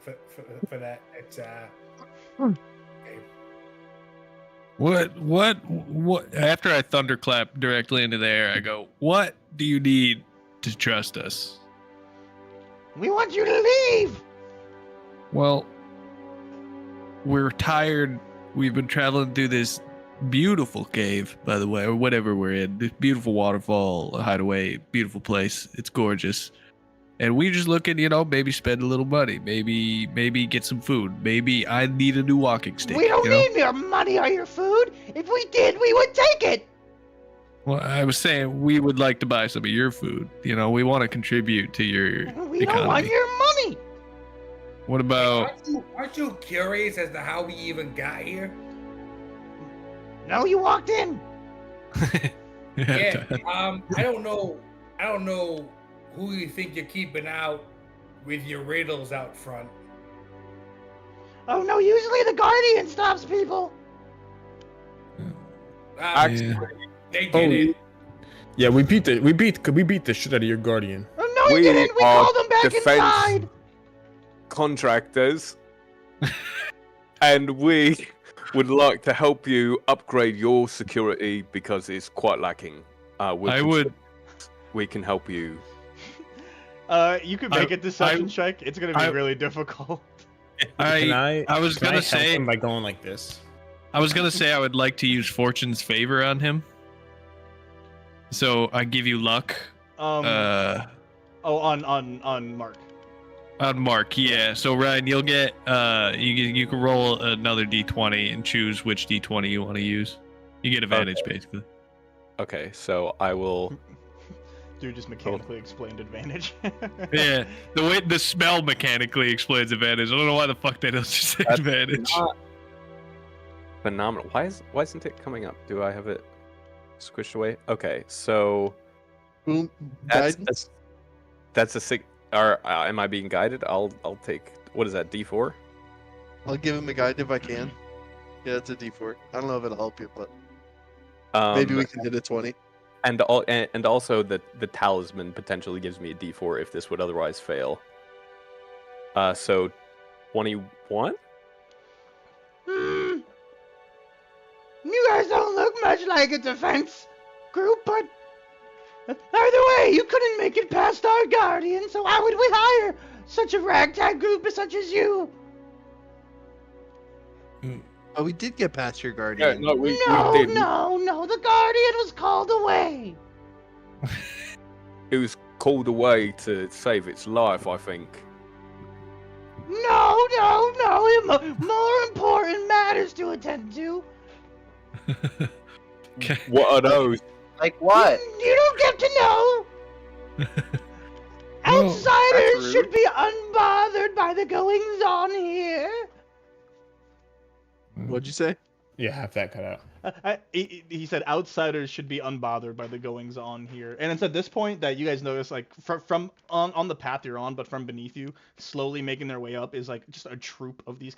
that. It's okay. What? After I thunderclap directly into the air, I go, "What do you need to trust us?" We want you to leave. Well, we're tired. We've been traveling through this beautiful cave, by the way, or whatever we're in. This beautiful waterfall, a hideaway, beautiful place. It's gorgeous. And we just looking, maybe spend a little money, maybe get some food. Maybe I need a new walking stick. We don't need your money or your food. If we did, we would take it. Well, I was saying we would like to buy some of your food. We want to contribute to your We economy. don't want your money. What about? Aren't you curious as to how we even got here? No, you walked in. Yeah. I don't know who you think you're keeping out with your riddles out front. Oh no! Usually the Guardian stops people. Actually, they did it. Yeah, we beat the shit out of your Guardian. Oh no, We he didn't. We are called him back defense- inside. contractors, and we would like to help you upgrade your security because it's quite lacking. We can help you. You can make a deception check. It's gonna be really difficult. I was Can I gonna help say him by going like this. I was gonna say I would like to use Fortune's favor on him. So I give you luck. On Mark. On Mark, yeah. So Ryan, you'll get you can roll another d20 and choose which d20 you want to use. You get advantage basically. Okay, so I will. Dude just mechanically explained advantage. Yeah, the smell mechanically explains advantage. I don't know why the fuck they don't just say advantage. Phenomenal. Why isn't it coming up? Do I have it squished away? Okay, so Boom. that's Guidance. that's a six. Or am I being guided? I'll take. What is that? D4. I'll give him a guide if I can. Yeah, it's a D4. I don't know if it'll help you, but Um, maybe we can hit a 20. And also the talisman potentially gives me a D4 if this would otherwise fail. So 21. You guys don't look much like a defense group, but either way, you couldn't make it past our guardian, so why would we hire such a ragtag group as such as you? Oh, we did get past your guardian. No, the guardian was called away. It was called away to save its life, I think. No, more important matters to attend to. Okay. What are those? Like what? You don't get to know. No, Outsiders rude. should be unbothered by the goings on here. What'd you say? Yeah, have that cut out. He said outsiders should be unbothered by the goings on here, and it's at this point that you guys notice, like from on the path you're on, but from beneath you, slowly making their way up is like just a troop of these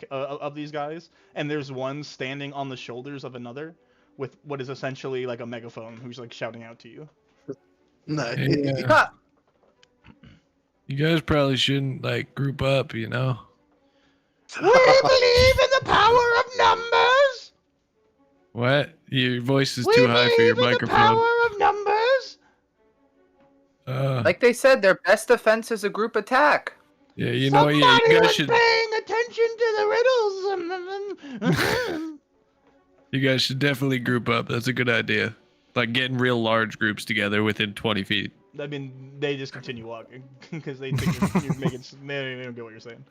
guys, and there's one standing on the shoulders of another with what is essentially like a megaphone, who's like shouting out to you. No. Yeah. You guys probably shouldn't like group up, you know. We believe in the power of numbers. What? Your voice is We too high for your believe in the microphone. power of numbers. Like they said, their best defense is a group attack. Yeah, you know, Somebody yeah, you guys was should. paying attention to the riddles. You guys should definitely group up. That's a good idea. Like getting real large groups together within 20 feet. I mean, they just continue walking because they think you're making. They don't get what you're saying.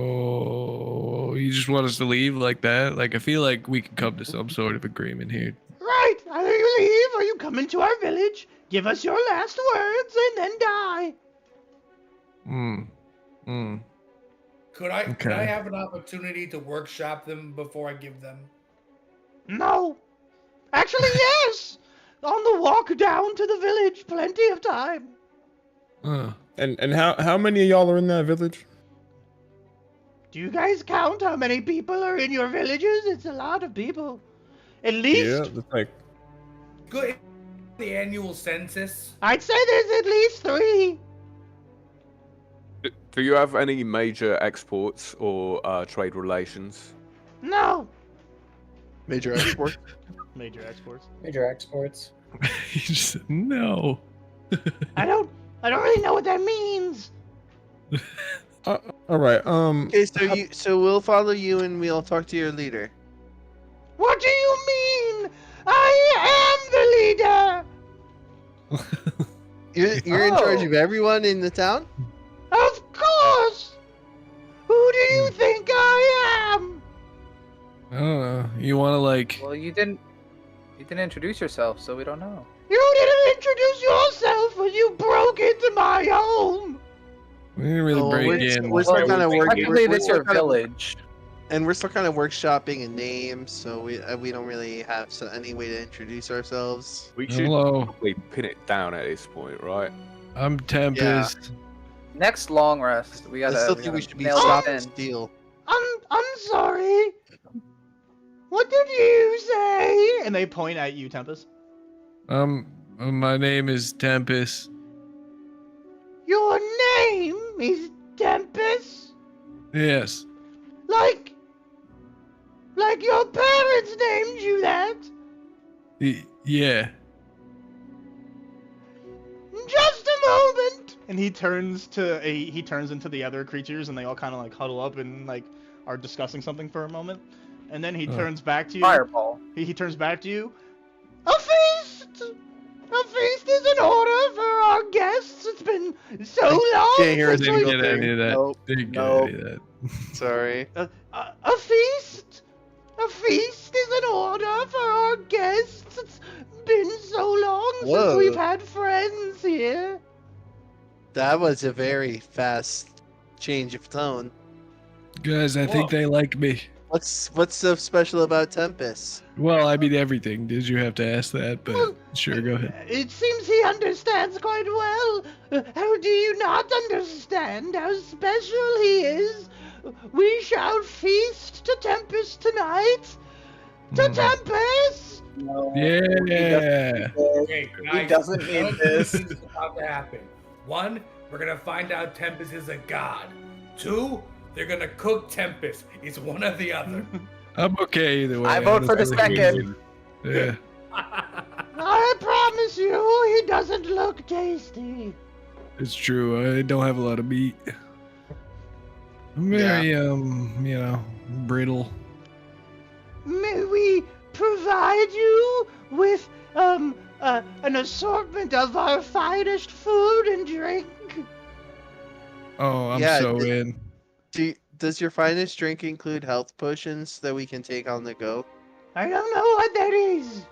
Oh, you just want us to leave like that? Like, I feel like we can come to some sort of agreement here. Right. Either you leave or you come into our village, give us your last words, and then die. Could I Okay. have an opportunity to workshop them before I give them? No. Actually, yes. On the walk down to the village, plenty of time. And how many of y'all are in that village? Do you guys count how many people are in your villages? It's a lot of people. At least, Yeah, it's like Good. The annual census. I'd say there's at least 3. Do you have any major exports or trade relations? No. Major export. Major exports. Major exports. You just said no. I don't really know what that means. all right. Okay, so we'll follow you and we'll talk to your leader. What do you mean? I am the leader. You're in charge of everyone in the town? Of course. Who do you think I am? I don't know. You want to like? Well, you didn't introduce yourself, so we don't know. You didn't introduce yourself when you broke into my home. We didn't really Oh, break we're- in. we're still kind of working. Technically, we're it's still your kind of- village. And we're still kind of workshopping a name, so we don't really have any way to introduce ourselves. We should Hello, probably pin it down at this point, right? I'm Tempest. Next long rest, we I gotta. still think we should be nail stop this and in. steal. I'm sorry. What did you say? And they point at you, Tempest. My name is Tempest. Your name is Tempest? Yes. Like your parents named you that? Yeah. Just a moment. And he turns into the other creatures, and they all kind of like huddle up and like are discussing something for a moment, and then he turns back to you. Fireball. He turns back to you. A feast. A feast is an order for our guests. It's been so long. Can't hear a since Didn't we- get any of that. Nope. Didn't get Nope. any of that. Sorry. A feast. A feast is an order for our guests. It's been so long Whoa. since we've had friends here. That was a very fast change of tone. Guys, I think they like me. What's so special about Tempest? Well, I mean everything. Did you have to ask that? But sure, go ahead. It seems he understands quite well. How do you not understand how special he is? We shall feast to Tempest tonight. To Tempest! No, Yeah. Okay, He guys, doesn't need one this. thing's about to happen. One, we're gonna find out Tempest is a god. Two, they're gonna cook Tempest. It's one or the other. I'm okay either way. I vote for the honestly. second. Yeah. I promise you, he doesn't look tasty. It's true. I don't have a lot of meat. I'm very, brittle. May we provide you with an assortment of our finest food and drink? Oh, I'm Yeah, so in. Does your finest drink include health potions that we can take on the go? I don't know what that is.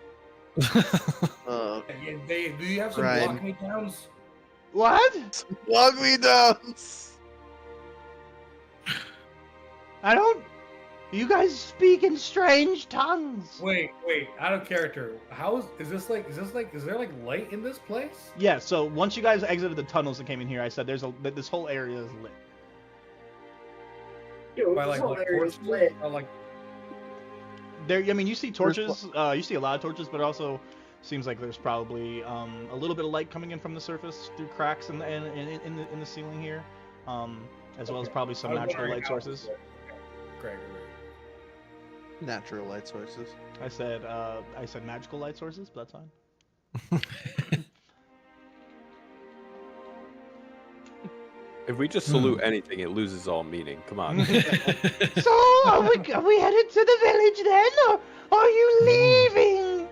Oh, Do you have some Ryan. block me downs? What? log me down. I don't. You guys speak in strange tongues. Wait, out of character. Is there like light in this place? Yeah, so once you guys exited the tunnels and came in here, I said this whole area is lit. By like what, torches? Or like There, I mean, you see torches. You see a lot of torches, but it also seems like there's probably a little bit of light coming in from the surface through cracks in the ceiling here, as well as probably some natural light sources. Great. Natural light sources. I said magical light sources, but that's fine. If we just salute anything, it loses all meaning. Come on. So, are we headed to the village then, or are you leaving?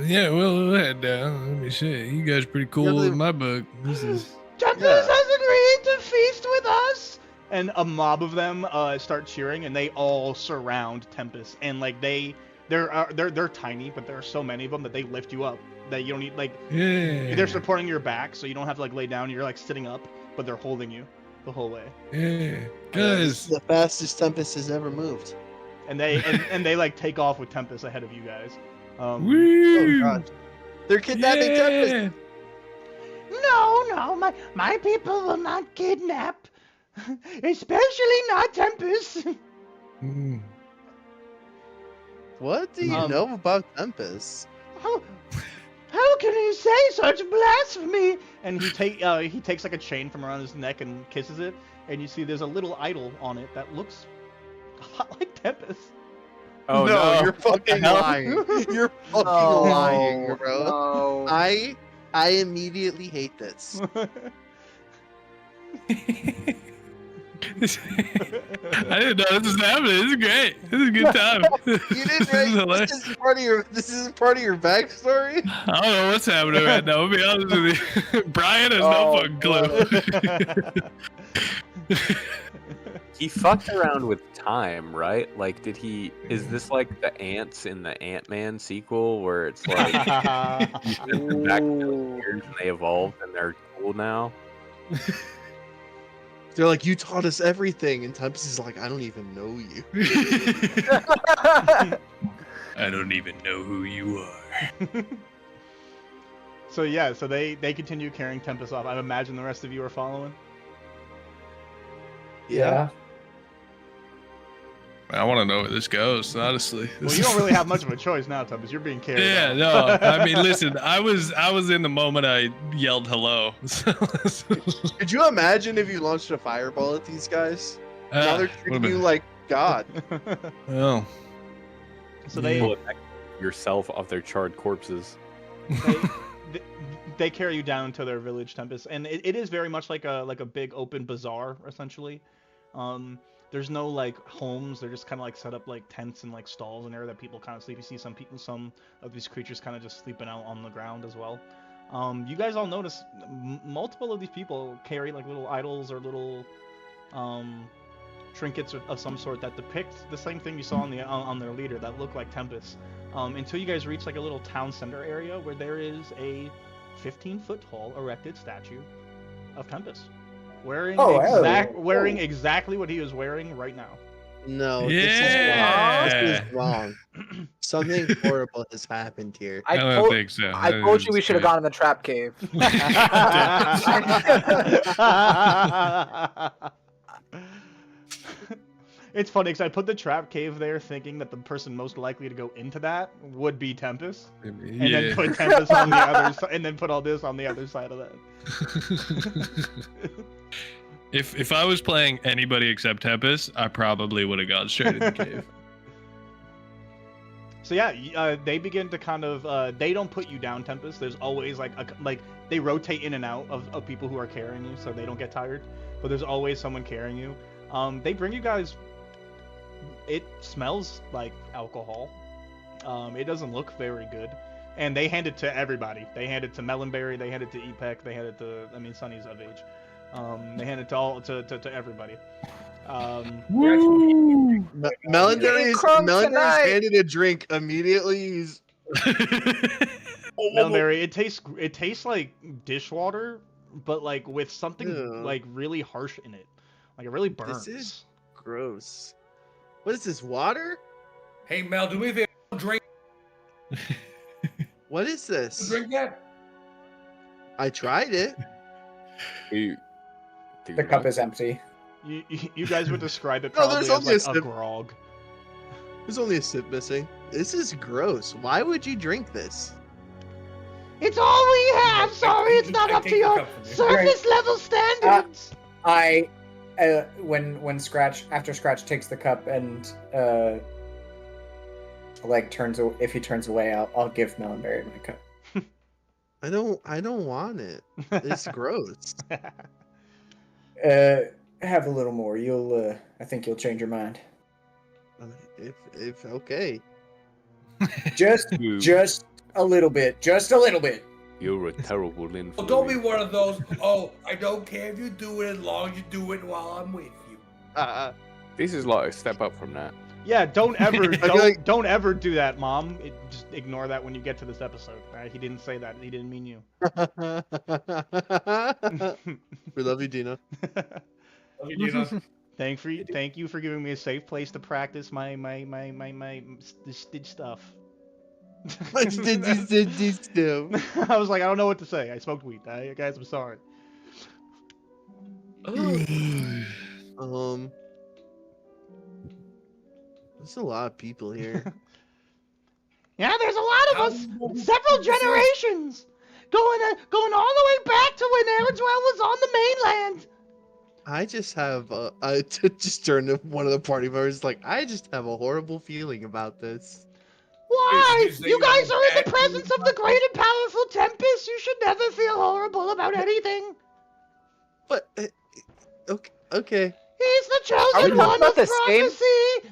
Yeah, we'll head down. Let me see. You guys are pretty cool in my book. This is. Tempest has agreed to feast with us. And a mob of them start cheering, and they all surround Tempest, and like they're tiny, but there are so many of them that they lift you up. That you don't need Yeah. They're supporting your back, so you don't have to like lay down. You're like sitting up, but they're holding you the whole way. Yeah. This is Guys. the fastest Tempest has ever moved. And they like take off with Tempest ahead of you guys. Woo! Oh god. They're kidnapping Tempest. No, my people will not kidnap. Especially not Tempest. Mm. What do you know about Tempest? How can you say such blasphemy? And he takes like a chain from around his neck and kisses it, and you see there's a little idol on it that looks a lot like Tempest. Oh no, you're fucking lying. You're fucking lying, bro. No. I immediately hate this. I didn't know this was happening. This is great. This is a good time. You didn't write. This isn't part of your backstory. I don't know what's happening right now. I'll be honest with you. Brian has no fucking clue. he fucked around with time, right? Like, is this like the ants in the Ant-Man sequel where it's like you send them back to years and they evolved and they're cool now? They're like, you taught us everything, and Tempest is like, I don't even know you. I don't even know who you are. So yeah, so they continue carrying Tempest off. I imagine the rest of you are following. Yeah. I want to know where this goes, honestly. Well, you don't really have much of a choice now, Tempest. You're being carried. Yeah, off. no. I mean, listen, I was in the moment I yelled hello. Could you imagine if you launched a fireball at these guys? Now they're treating you like God. Well, So they Pull it back yourself off their charred corpses. they carry you down to their village, Tempest, and it is very much like a big open bazaar essentially. There's no like homes. They're just kind of like set up like tents and like stalls in there that people kind of sleep. You see some of these creatures kind of just sleeping out on the ground as well. You guys all notice multiple of these people carry like little idols or little trinkets of some sort that depict the same thing you saw on their leader that look like Tempest. Until you guys reach like a little town center area where there is a 15-foot tall erected statue of Tempest. wearing Oh, wearing exactly what he was wearing right now. No, Yeah. this is wrong. Something horrible has happened here. I don't think so. I told you we should have gone in the trap cave. It's funny because I put the trap cave there thinking that the person most likely to go into that would be Tempest. And then put Tempest on the other side, and then put all this on the other side of that. If I was playing anybody except Tempest, I probably would have gone straight in the cave. So yeah, they begin to kind of they don't put you down, Tempest. There's always like they rotate in and out of people who are carrying you, so they don't get tired. But there's always someone carrying you. They bring you guys. It smells like alcohol. It doesn't look very good, and they hand it to everybody. They hand it to Melonberry. They hand it to Epec. They hand it to Sunny's of age. They hand it to all to everybody. Melonberry's handed a drink immediately. He's Melonberry. It tastes like dishwater, but like with something like really harsh in it. Like it really burns. This is gross. What is this, water? Hey Mel, do me a favor, drink. What is this? Drink that. I tried it. The cup is empty. You guys would describe it No, probably there's as only like a a sip. grog. There's only a sip missing. This is gross. Why would you drink this? It's all we have. Sorry, it's not up to your surface level standards. When after Scratch takes the cup and if he turns away, I'll give Melonberry my cup. I don't want it. It's gross. Have a little more. I think you'll change your mind. If okay. Just a little bit. Just a little bit. You're a terrible influence. Well, don't be one of those. Oh, I don't care if you do it as long as you do it while I'm with you. This is like a step up from that. Yeah, don't ever like- don't ever do that, Mom. Just ignore that when you get to this episode. Right? He didn't say that. He didn't mean you. We love you, Dina. Love you, Dina. Thank you for giving me a safe place to practice my stuff. What did you do? I was like, I don't know what to say. I smoked weed. Guys, I'm sorry. There's a lot of people here. Yeah, there's a lot of us. Several generations. Going all the way back to when Aerodwell was on the mainland. I just have I just turned to one of the party members like I just have a horrible feeling about this. Why? You guys are in the presence of the great and powerful Tempest. You should never feel horrible about anything. But okay. He's the chosen one of prophecy.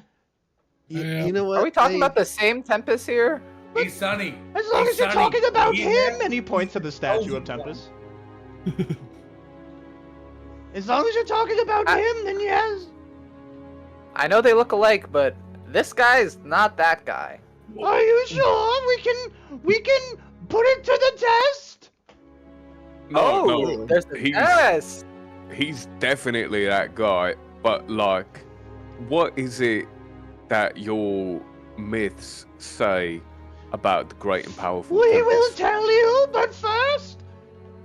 You know what? Are we talking about the same Tempest here? Hey, Sonny. As long as you're talking about him. And he points to the statue of Tempest. As long as you're talking about him, then yes. I know they look alike, but this guy's not that guy. Are you sure we can put it to the test? No, there's the test. He's definitely that guy, but like, what is it that your myths say about the great and powerful We Tempest? will tell you, but first,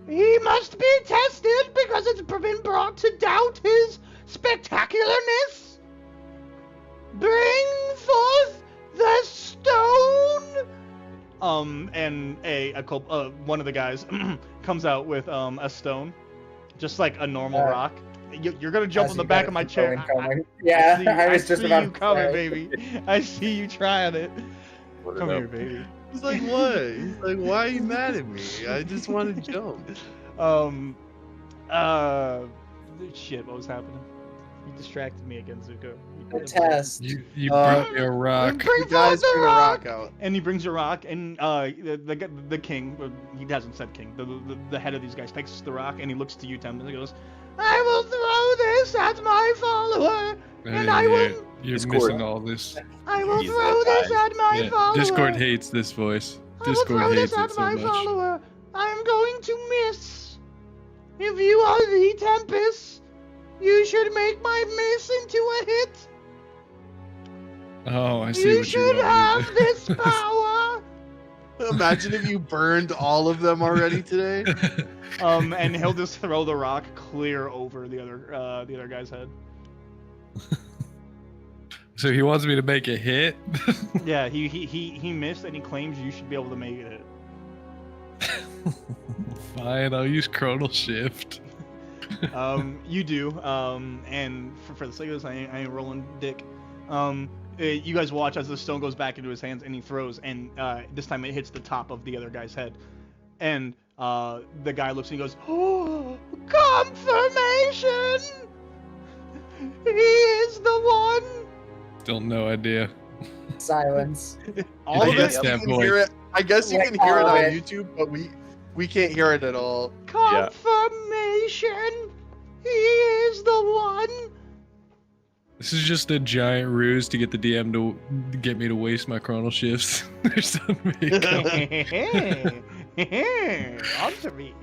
he must be tested because it's been brought to doubt his spectacularness. Bring forth the stone. And one of the guys comes out with a stone, just like a normal rock. You're gonna jump on the back of my chair. I was just about you coming, baby. I see you trying it. Come here, baby. He's like, what? He's like, why are you mad at me? I just want to jump. Shit, what was happening? You distracted me again, Zuko. The test. You brought me a rock. You guys bring a rock out. And he brings a rock, and the king, he hasn't said king, the head of these guys takes the rock, and he looks to you, Tim, and he goes, I will throw this at my follower, and I will. You're missing all this. I will throw this at my follower. Discord hates this voice. I will Discord throw hates this it at so my much. follower. I am going to miss. If you are the Tempest, you should make my miss into a hit. Oh, I see You what you should want have me to do. this power. Imagine if you burned all of them already today. And he'll just throw the rock clear over the other guy's head. So he wants me to make a hit? Yeah, he missed, and he claims you should be able to make it. Fine, I'll use Chronal Shift. You do. And for the sake of this, I ain't rolling dick. You guys watch as the stone goes back into his hands, and he throws, and this time it hits the top of the other guy's head. And the guy looks and he goes, Oh, confirmation! He is the one! Still no idea. Silence. All of it, Yes, you that can voice. hear it. I guess you Like can hear it all on of it. YouTube, but we can't hear it at all. Confirmation! He is the one! This is just a giant ruse to get the DM to get me to waste my Chronal Shifts. There's something. On to me.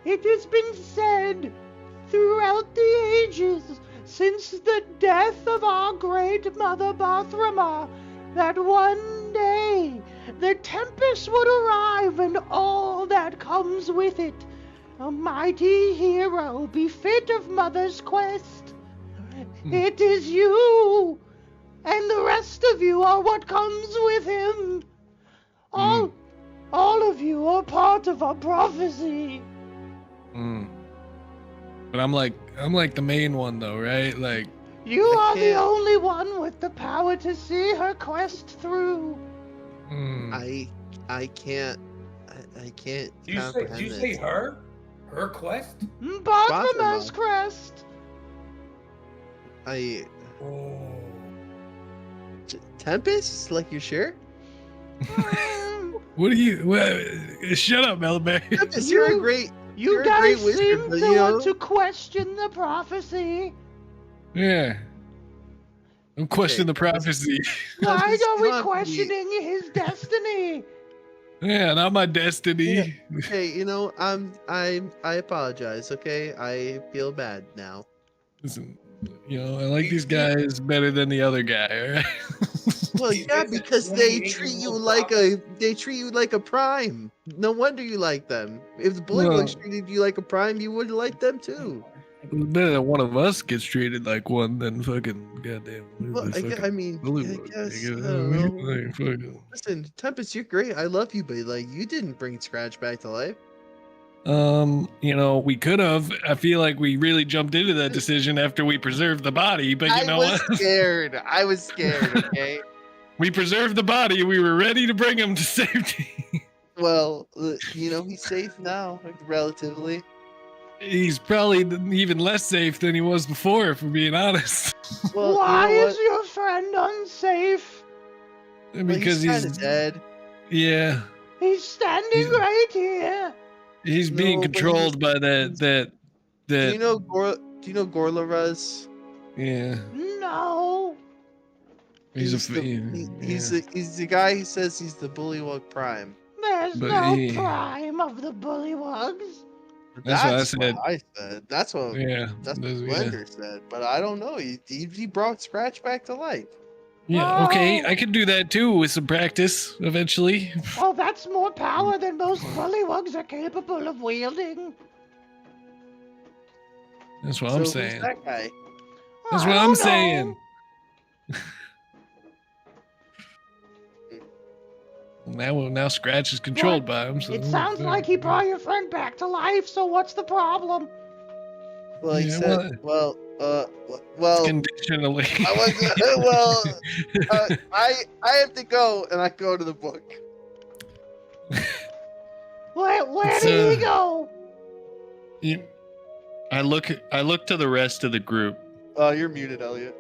It has been said throughout the ages, since the death of our great mother Bathrama, that one day the Tempest would arrive and all that comes with it. A mighty hero befit of mother's quest. It is you, and the rest of you are what comes with him. All of you are part of a prophecy. But I'm like the main one though, right? Like You are the only one with the power to see her quest through. I can't Do you comprehend say it. her? Her quest? Bathrama's crest. I Oh. Tempest? Like you're sure? what are you? Shut up, Melberry. Tempest, you're a great. You You're a great guys wizard, seem but, to you know- want to question the prophecy. Yeah. I'm questioning the prophecy. Why Tempest, are you we don't have to be- questioning his destiny? Yeah, not my destiny. Okay, you know, I apologize. Okay, I feel bad now. Listen, you know, I like these guys better than the other guy. All right. Well, yeah, because they treat you like a prime. No wonder you like them. If the Bullywugs treated you like a prime, you would like them too. Better than one of us gets treated like one than fucking goddamn. Well, I mean, I Bullywug, guess. I nigga. don't know. Like, fucking- Listen, Tempest, you're great. I love you, but like, you didn't bring Scratch back to life. You know, we could have. I feel like we really jumped into that decision after we preserved the body, but you know I was what? scared. I was scared. Okay. We preserved the body. We were ready to bring him to safety. Well, you know, he's safe now, relatively. He's probably even less safe than he was before, if we're being honest. Well, Why you know is your friend unsafe? Because he's kind of dead. Yeah, He's standing right here. he's being No, but controlled by that. Do you know Ggorulluzg? Yeah, No. he's the guy who says he's the Bullywug Prime. There's But no he- prime of the Bullywugs. That's what I said. I said. That's what. Yeah, That's what yeah. Blender said. But I don't know. He brought Scratch back to life. Yeah, okay, Oh. I can do that too with some practice eventually. Oh, that's more power than most Bullywugs are capable of wielding. That's what So I'm who's saying. that guy? That's I what don't I'm know. saying. Now Scratch is controlled by him. So It sounds like he brought your friend back to life, so what's the problem? Well, he Yeah, said. Well, conditionally. I was. I have to go, and I go to the book. Where It's, did he go? I look to the rest of the group. Oh, you're muted, Elliot.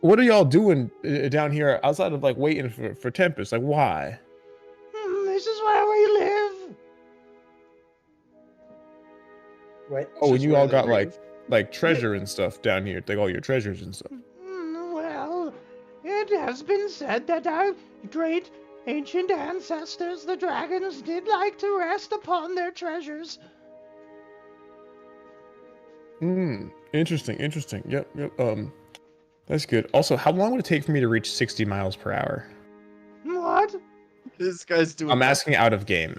What are y'all doing down here outside of like waiting for Tempest? Like, why? This is where we live. What? Oh, and you all got live. like treasure and stuff down here, like all your treasures and stuff. Well, it has been said that our great ancient ancestors, the dragons did like to rest upon their treasures. Interesting. Yep. That's good. Also, how long would it take for me to reach 60 miles per hour? What? This guy's doing. I'm asking out of game,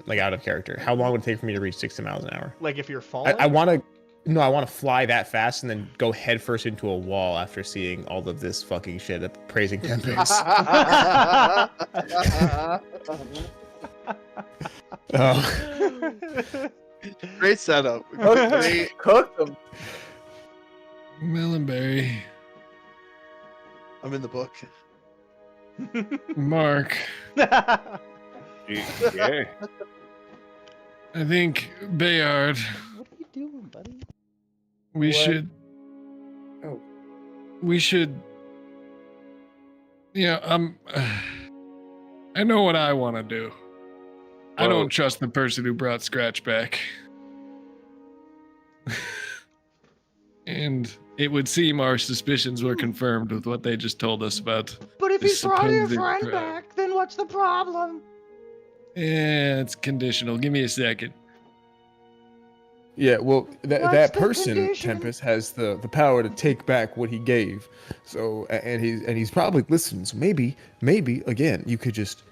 like out of character. How long would it take for me to reach 60 miles an hour? Like if you're falling? I want to fly that fast and then go headfirst into a wall after seeing all of this fucking shit at praising Tempest. Great setup. Cook them. Melonberry. I'm in the book. Mark. Yeah. I think Bayard. What are you doing, buddy? We should. Oh. We should. I know what I want to do. I Well- don't trust the person who brought Scratch back. And it would seem our suspicions were confirmed with what they just told us about. But if he this brought your supposed friend crime. back, then what's the problem? Yeah, it's conditional. Give me a second. Yeah, well, What's that the person, condition? Tempest, has the power to take back what he gave. So, and he's probably listening. So maybe again, you could just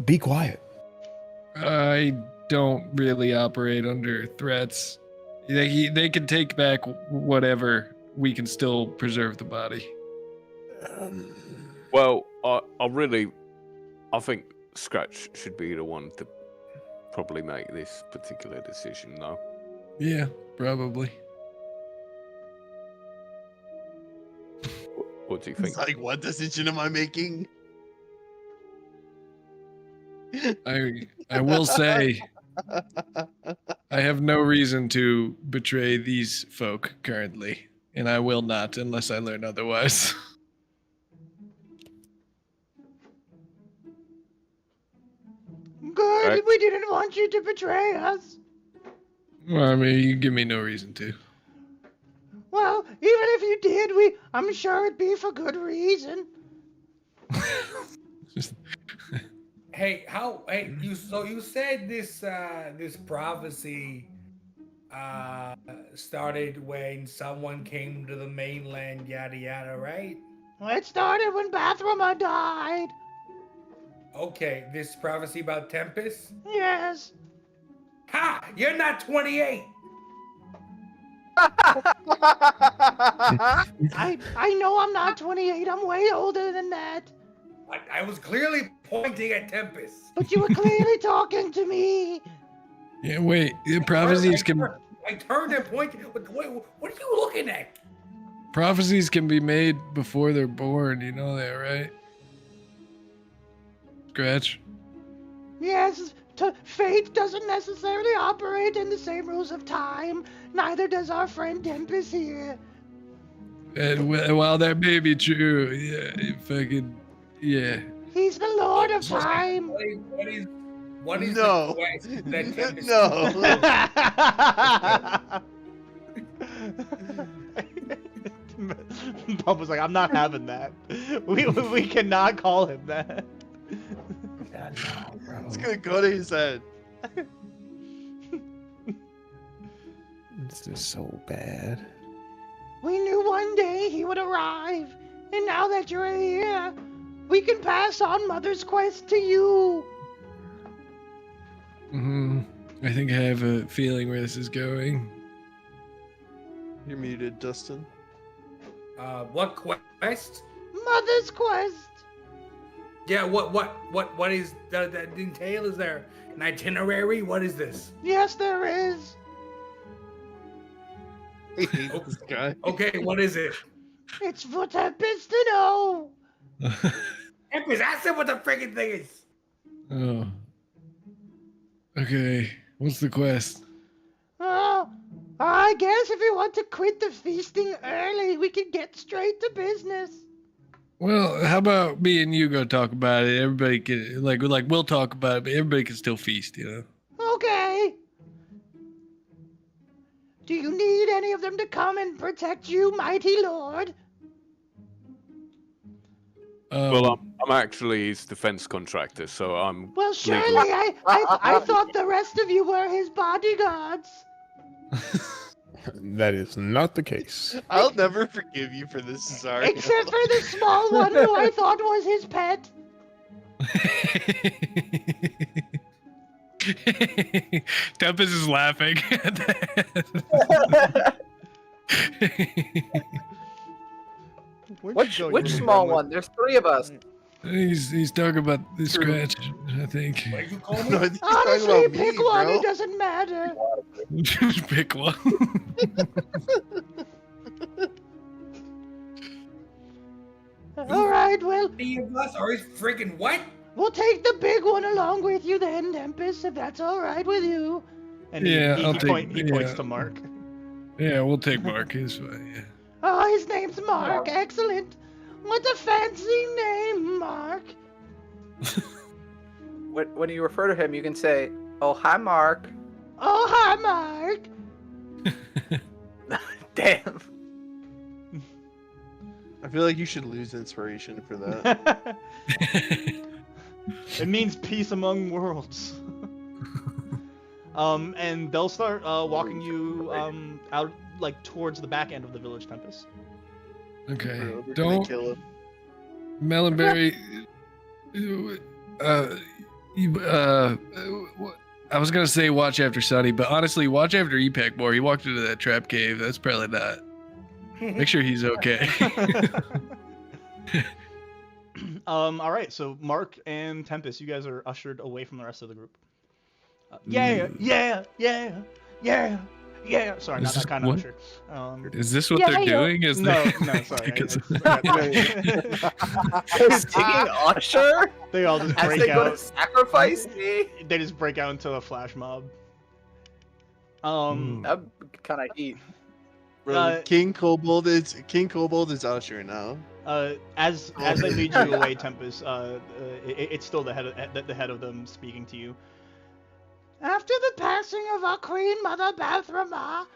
be quiet. I don't really operate under threats. They can take back whatever. We can still preserve the body. Well, I think Scratch should be the one to probably make this particular decision, though. Yeah, probably. What do you think? It's like, what decision am I making? I will say, I have no reason to betray these folk currently, and I will not unless I learn otherwise. Good, Right. we didn't want you to betray us. Well, I mean, you give me no reason to. Well, even if you did, I'm sure it'd be for good reason. Just, Hey, you said this prophecy started when someone came to the mainland, yada yada, right? It started when Bathroma died. Okay, this prophecy about Tempest? Yes. Ha! You're not 28! I know I'm not 28. I'm way older than that. I was clearly pointing at Tempest. But you were clearly talking to me. yeah, wait. The prophecies I turned and pointed. Wait, what are you looking at? can be made before they're born. You know that, right? Scratch. Yes, fate doesn't necessarily operate in the same rules of time. Neither does our friend Tempest here. And while that may be true, yeah, yeah. He's the Lord of Time. What is No. the quest that Tempest Bob was like, I'm not having that. We cannot call him that. It's gonna go to his head. This is so bad. We knew one day he would arrive, and now that you're here, we can pass on Mother's quest to you. I think I have a feeling where this is going. You're muted, Dustin. What quest? Mother's quest. Yeah, what is that entail? Is there an itinerary? What is this? Yes, there is. I hate this guy. Okay, what is it? It's for Tempest to know. Tempest, ask him what the freaking thing is. Oh. Okay, what's the quest? Oh, I guess if you want to quit the feasting early, we can get straight to business. Well, how about me and you go talk about it? Everybody can like we'll talk about it, but everybody can still feast, you know. Okay. Do you need any of them to come and protect you, mighty lord? Well, I'm actually his defense contractor, so I'm. Well, surely I thought the rest of you were his bodyguards. That is not the case. I'll never forgive you for this, Cesario. Except for the small one who I thought was his pet. Tempest is laughing. Which small one? There's 3 of us. He's talking about the Scratch, I think. What you call me? No, he's talking Honestly, about pick me, one. bro. It doesn't matter. Pick one. All right, well, Any of us are his freaking what? we'll take the big one along with you then, Tempest, if that's all right with you. And Yeah, he, I'll he, take- point, he points yeah. to Mark. Yeah, we'll take Mark. He's fine. Yeah. Oh, his name's Mark. Excellent. What a fancy name, Mark. When you refer to him, you can say, "Oh, hi, Mark." Oh, hi, Mark. Damn. I feel like you should lose inspiration for that. It means peace among worlds. And they'll start walking you out like towards the back end of the village, Tempest. Okay. Bro, we're gonna Don't kill him. Melonberry. I was gonna say watch after Sunny, but honestly, watch after Epac more. He walked into that trap cave. That's probably not. Make sure he's okay. All right, so Mark and Tempest, you guys are ushered away from the rest of the group. Yeah. Sorry, Is not this that kind of what? usher. Is this what Yeah, they're yeah. doing? Is No, they- no, sorry. Because- He's taking Usher They all just as break they go to out. sacrifice me. They just break out into a flash mob. That kind of heat. Bro, King Kobold is Usher now. As they lead you away, Tempest, it's still the head of them speaking to you. After the passing of our Queen Mother Bathrama,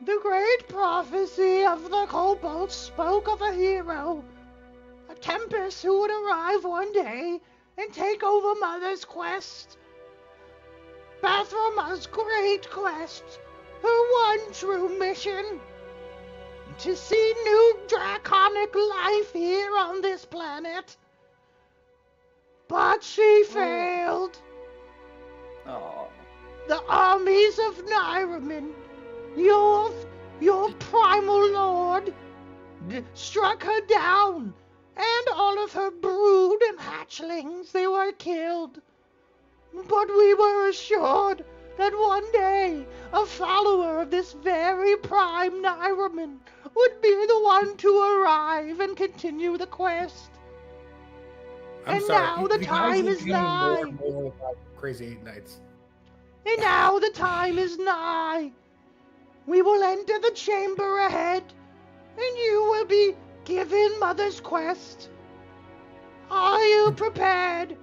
the great prophecy of the kobolds spoke of a hero, a tempest who would arrive one day and take over Mother's quest. Bathrama's great quest, her one true mission, to see new draconic life here on this planet. But she failed. Oh. The armies of Nyraman, your primal lord, struck her down, and all of her brood and hatchlings, they were killed. But we were assured that one day a follower of this very prime Nyraman would be the one to arrive and continue the quest. And now the time is nigh. Crazy 8 Nights. And now the time is nigh. We will enter the chamber ahead, and you will be given Mother's quest. Are you prepared?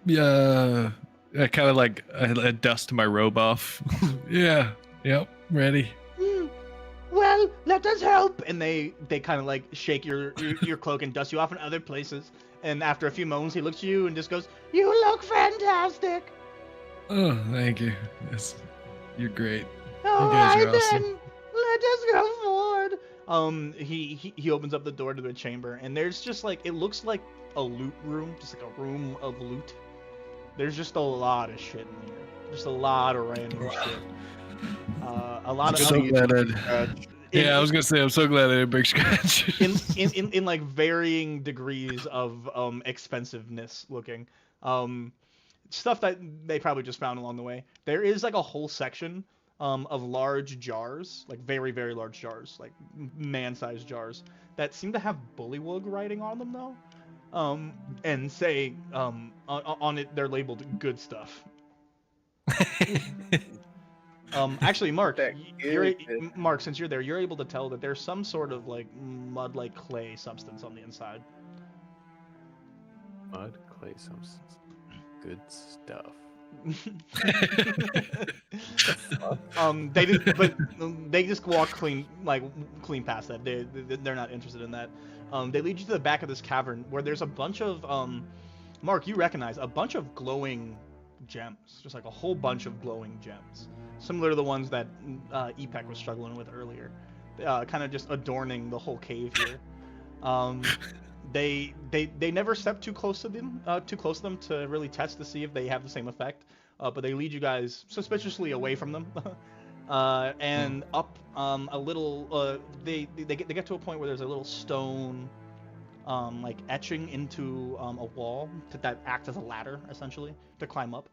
Yeah. I kind of like I dust my robe off. Yeah. Yep. Ready. Well, let us help. And they kind of like shake your cloak and dust you off in other places. And after a few moments, he looks at you and just goes, You look fantastic. Oh, thank you. Yes, you're great. All guys are right awesome. then, let us go forward. He opens up the door to the chamber, and there's just like, it looks like a loot room, just like a room of loot. There's just a lot of shit in here. Just a lot of random shit. A lot of So glad I was gonna say I'm so glad I didn't break Scratch. in like varying degrees of expensiveness looking. Stuff that they probably just found along the way. There is like a whole section of large jars, like very, very large jars, like man-sized jars, that seem to have Bullywug writing on them though. And say on it they're labeled good stuff. Actually, Mark, Mark, since you're there, you're able to tell that there's some sort of like mud-like clay substance on the inside. Mud, clay, substance. Good stuff. They just walk clean past that. They're not interested in that. They lead you to the back of this cavern where there's a bunch of Mark, you recognize a bunch of glowing gems, just like a whole bunch of glowing gems, similar to the ones that Epec was struggling with earlier, kind of just adorning the whole cave here. They never step too close to them to really test to see if they have the same effect, but they lead you guys suspiciously away from them, and up a little. They get to a point where there's a little stone. Like etching into a wall that acts as a ladder essentially to climb up,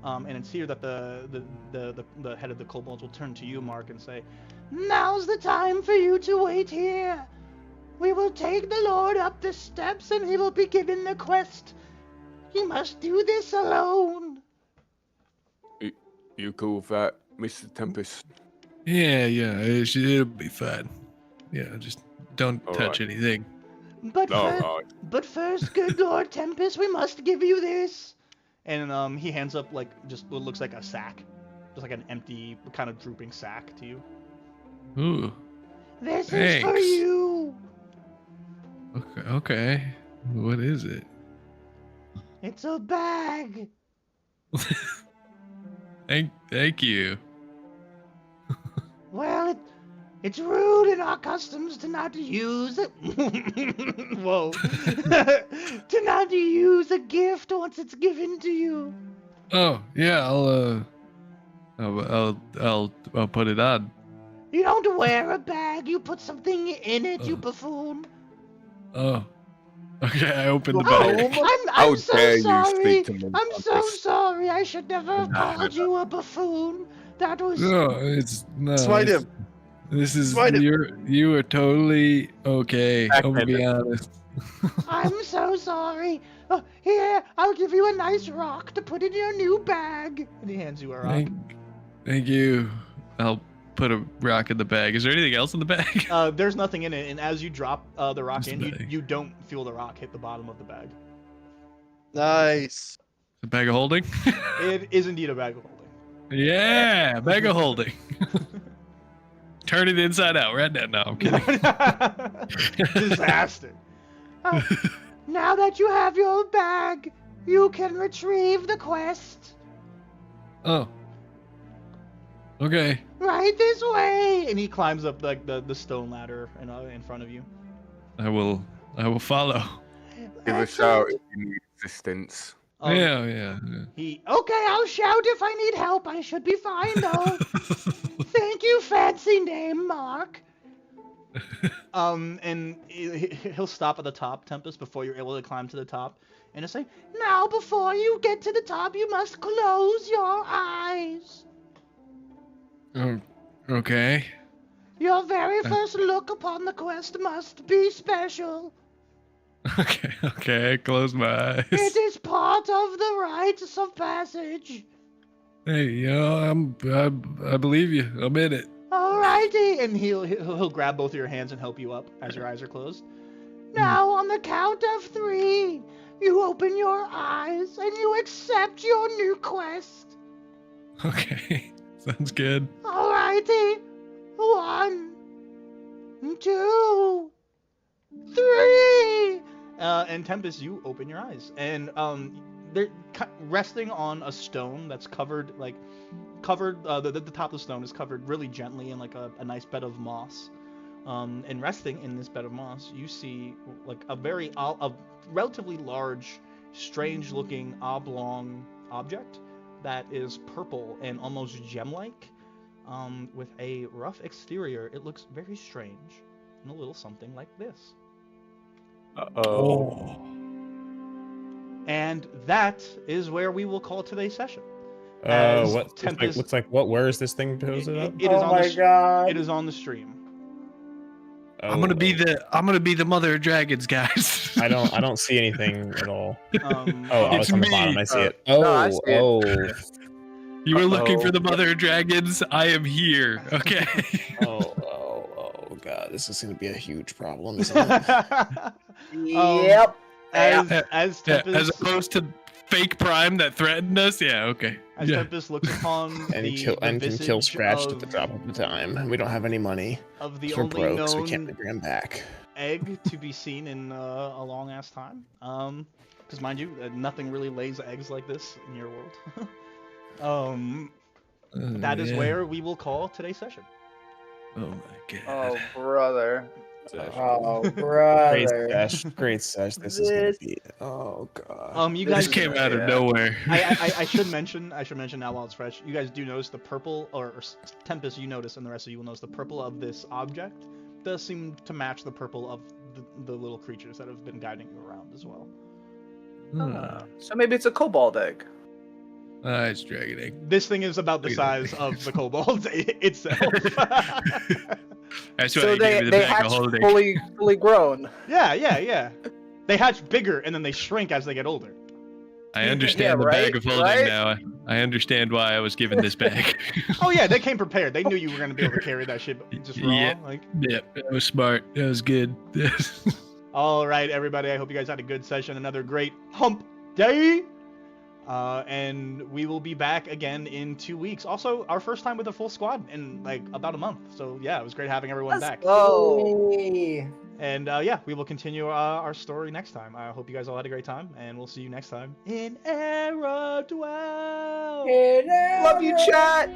and it's here that the head of the kobolds will turn to you, Mark, and say, "Now's the time for you to wait here. We will take the Lord up the steps, and he will be given the quest. You must do this alone." You cool with that, Mr. Tempest? Yeah, it'll be fine. Yeah, just don't touch anything. But first, good Lord Tempest, we must give you this. And he hands up like just what looks like a sack, just like an empty, kind of drooping sack to you. Ooh. This Thanks. is for you. Okay. What is it? It's a bag. Thank you. Well, it's rude in our customs to not use it. Whoa. To not use a gift once it's given to you. Oh yeah, I'll put it on. You don't wear a bag. You put something in it, you buffoon. Oh. Okay, I opened the bag. I'm so dare you sorry. speak to me I'm like so this. sorry. I should never have called you a buffoon. That was. No, it's no. Smite him. This is Smite him. you are totally okay. I'm gonna be honest. I'm so sorry. Here, I'll give you a nice rock to put in your new bag. And he hands you a rock. Thank you. I'll put a rock in the bag. Is there anything else in the bag? There's nothing in it, and as you drop the rock Just in, the bag. you don't feel the rock hit the bottom of the bag. Nice. A bag of holding? It is indeed a bag of holding. Yeah, bag of holding. Turn it inside out right now. No, I'm kidding. Disaster. Now that you have your bag, you can retrieve the quest. Oh. Okay. Right this way. And he climbs up like the stone ladder in front of you. I will follow. Give a shout if you need assistance. Yeah. Okay, I'll shout if I need help. I should be fine though. Thank you, fancy name, Mark. And he'll stop at the top, Tempest, before you're able to climb to the top, and he'll say, Now, before you get to the top, you must close your eyes. Oh, okay. Your very first look upon the quest must be special. Okay. I close my eyes. It is part of the rites of passage. Hey, I believe you. I'm in it. Alrighty. and he'll grab both of your hands and help you up as your eyes are closed. Now, on the count of 3, you open your eyes and you accept your new quest. Okay, sounds good. Alrighty. 1, 2, 3. And Tempest, you open your eyes, and they're resting on a stone that's covered. The top of the stone is covered really gently in like a nice bed of moss. And resting in this bed of moss, you see like a relatively large, strange-looking oblong object that is purple and almost gem-like, with a rough exterior. It looks very strange and a little something like this. Oh. And that is where we will call today's session. What? Tempest, looks like what? Where is this thing posted up? It is Oh my god! It is on the stream. I'm gonna be the mother of dragons, guys. I don't see anything at all. It's it's on the bottom. I see it. I see it. You were looking for the mother of dragons. I am here. Okay. Oh god, this is gonna be a huge problem, isn't it? Yep. As Tempest, as opposed to fake Prime that threatened us. Yeah. Okay. as Tempest looks upon and can kill Scratched at the drop of the time. We don't have any money. Of the We're only broke, so we known can't bring him back. egg to be seen in a long ass time. Because mind you, nothing really lays eggs like this in your world. That is yeah. where we will call today's session. Oh my god. Oh, brother. Oh, Great brother. sesh. Great sesh. This is gonna be. Oh god. You guys This came out of nowhere. I should mention now while it's fresh. You guys do notice the purple, or Tempest, you notice, and the rest of you will notice the purple of this object does seem to match the purple of the little creatures that have been guiding you around as well. So maybe it's a kobold egg. It's dragon egg. This thing is about the size of the kobold itself. That's why So they gave me the they bag hatch of holding. fully grown. Yeah. They hatch bigger and then they shrink as they get older. I understand the bag of holding now. I understand why I was given this bag. Oh yeah, they came prepared. They knew you were gonna be able to carry that shit just raw. Yeah. Like. Yeah, that was smart. That was good. All right, everybody. I hope you guys had a good session. Another great hump day. And we will be back again in 2 weeks. Also, our first time with a full squad in like about a month. So yeah, it was great having everyone back. Oh. And yeah, we will continue our story next time. I hope you guys all had a great time, and we'll see you next time in Aerodwell. Love you, chat.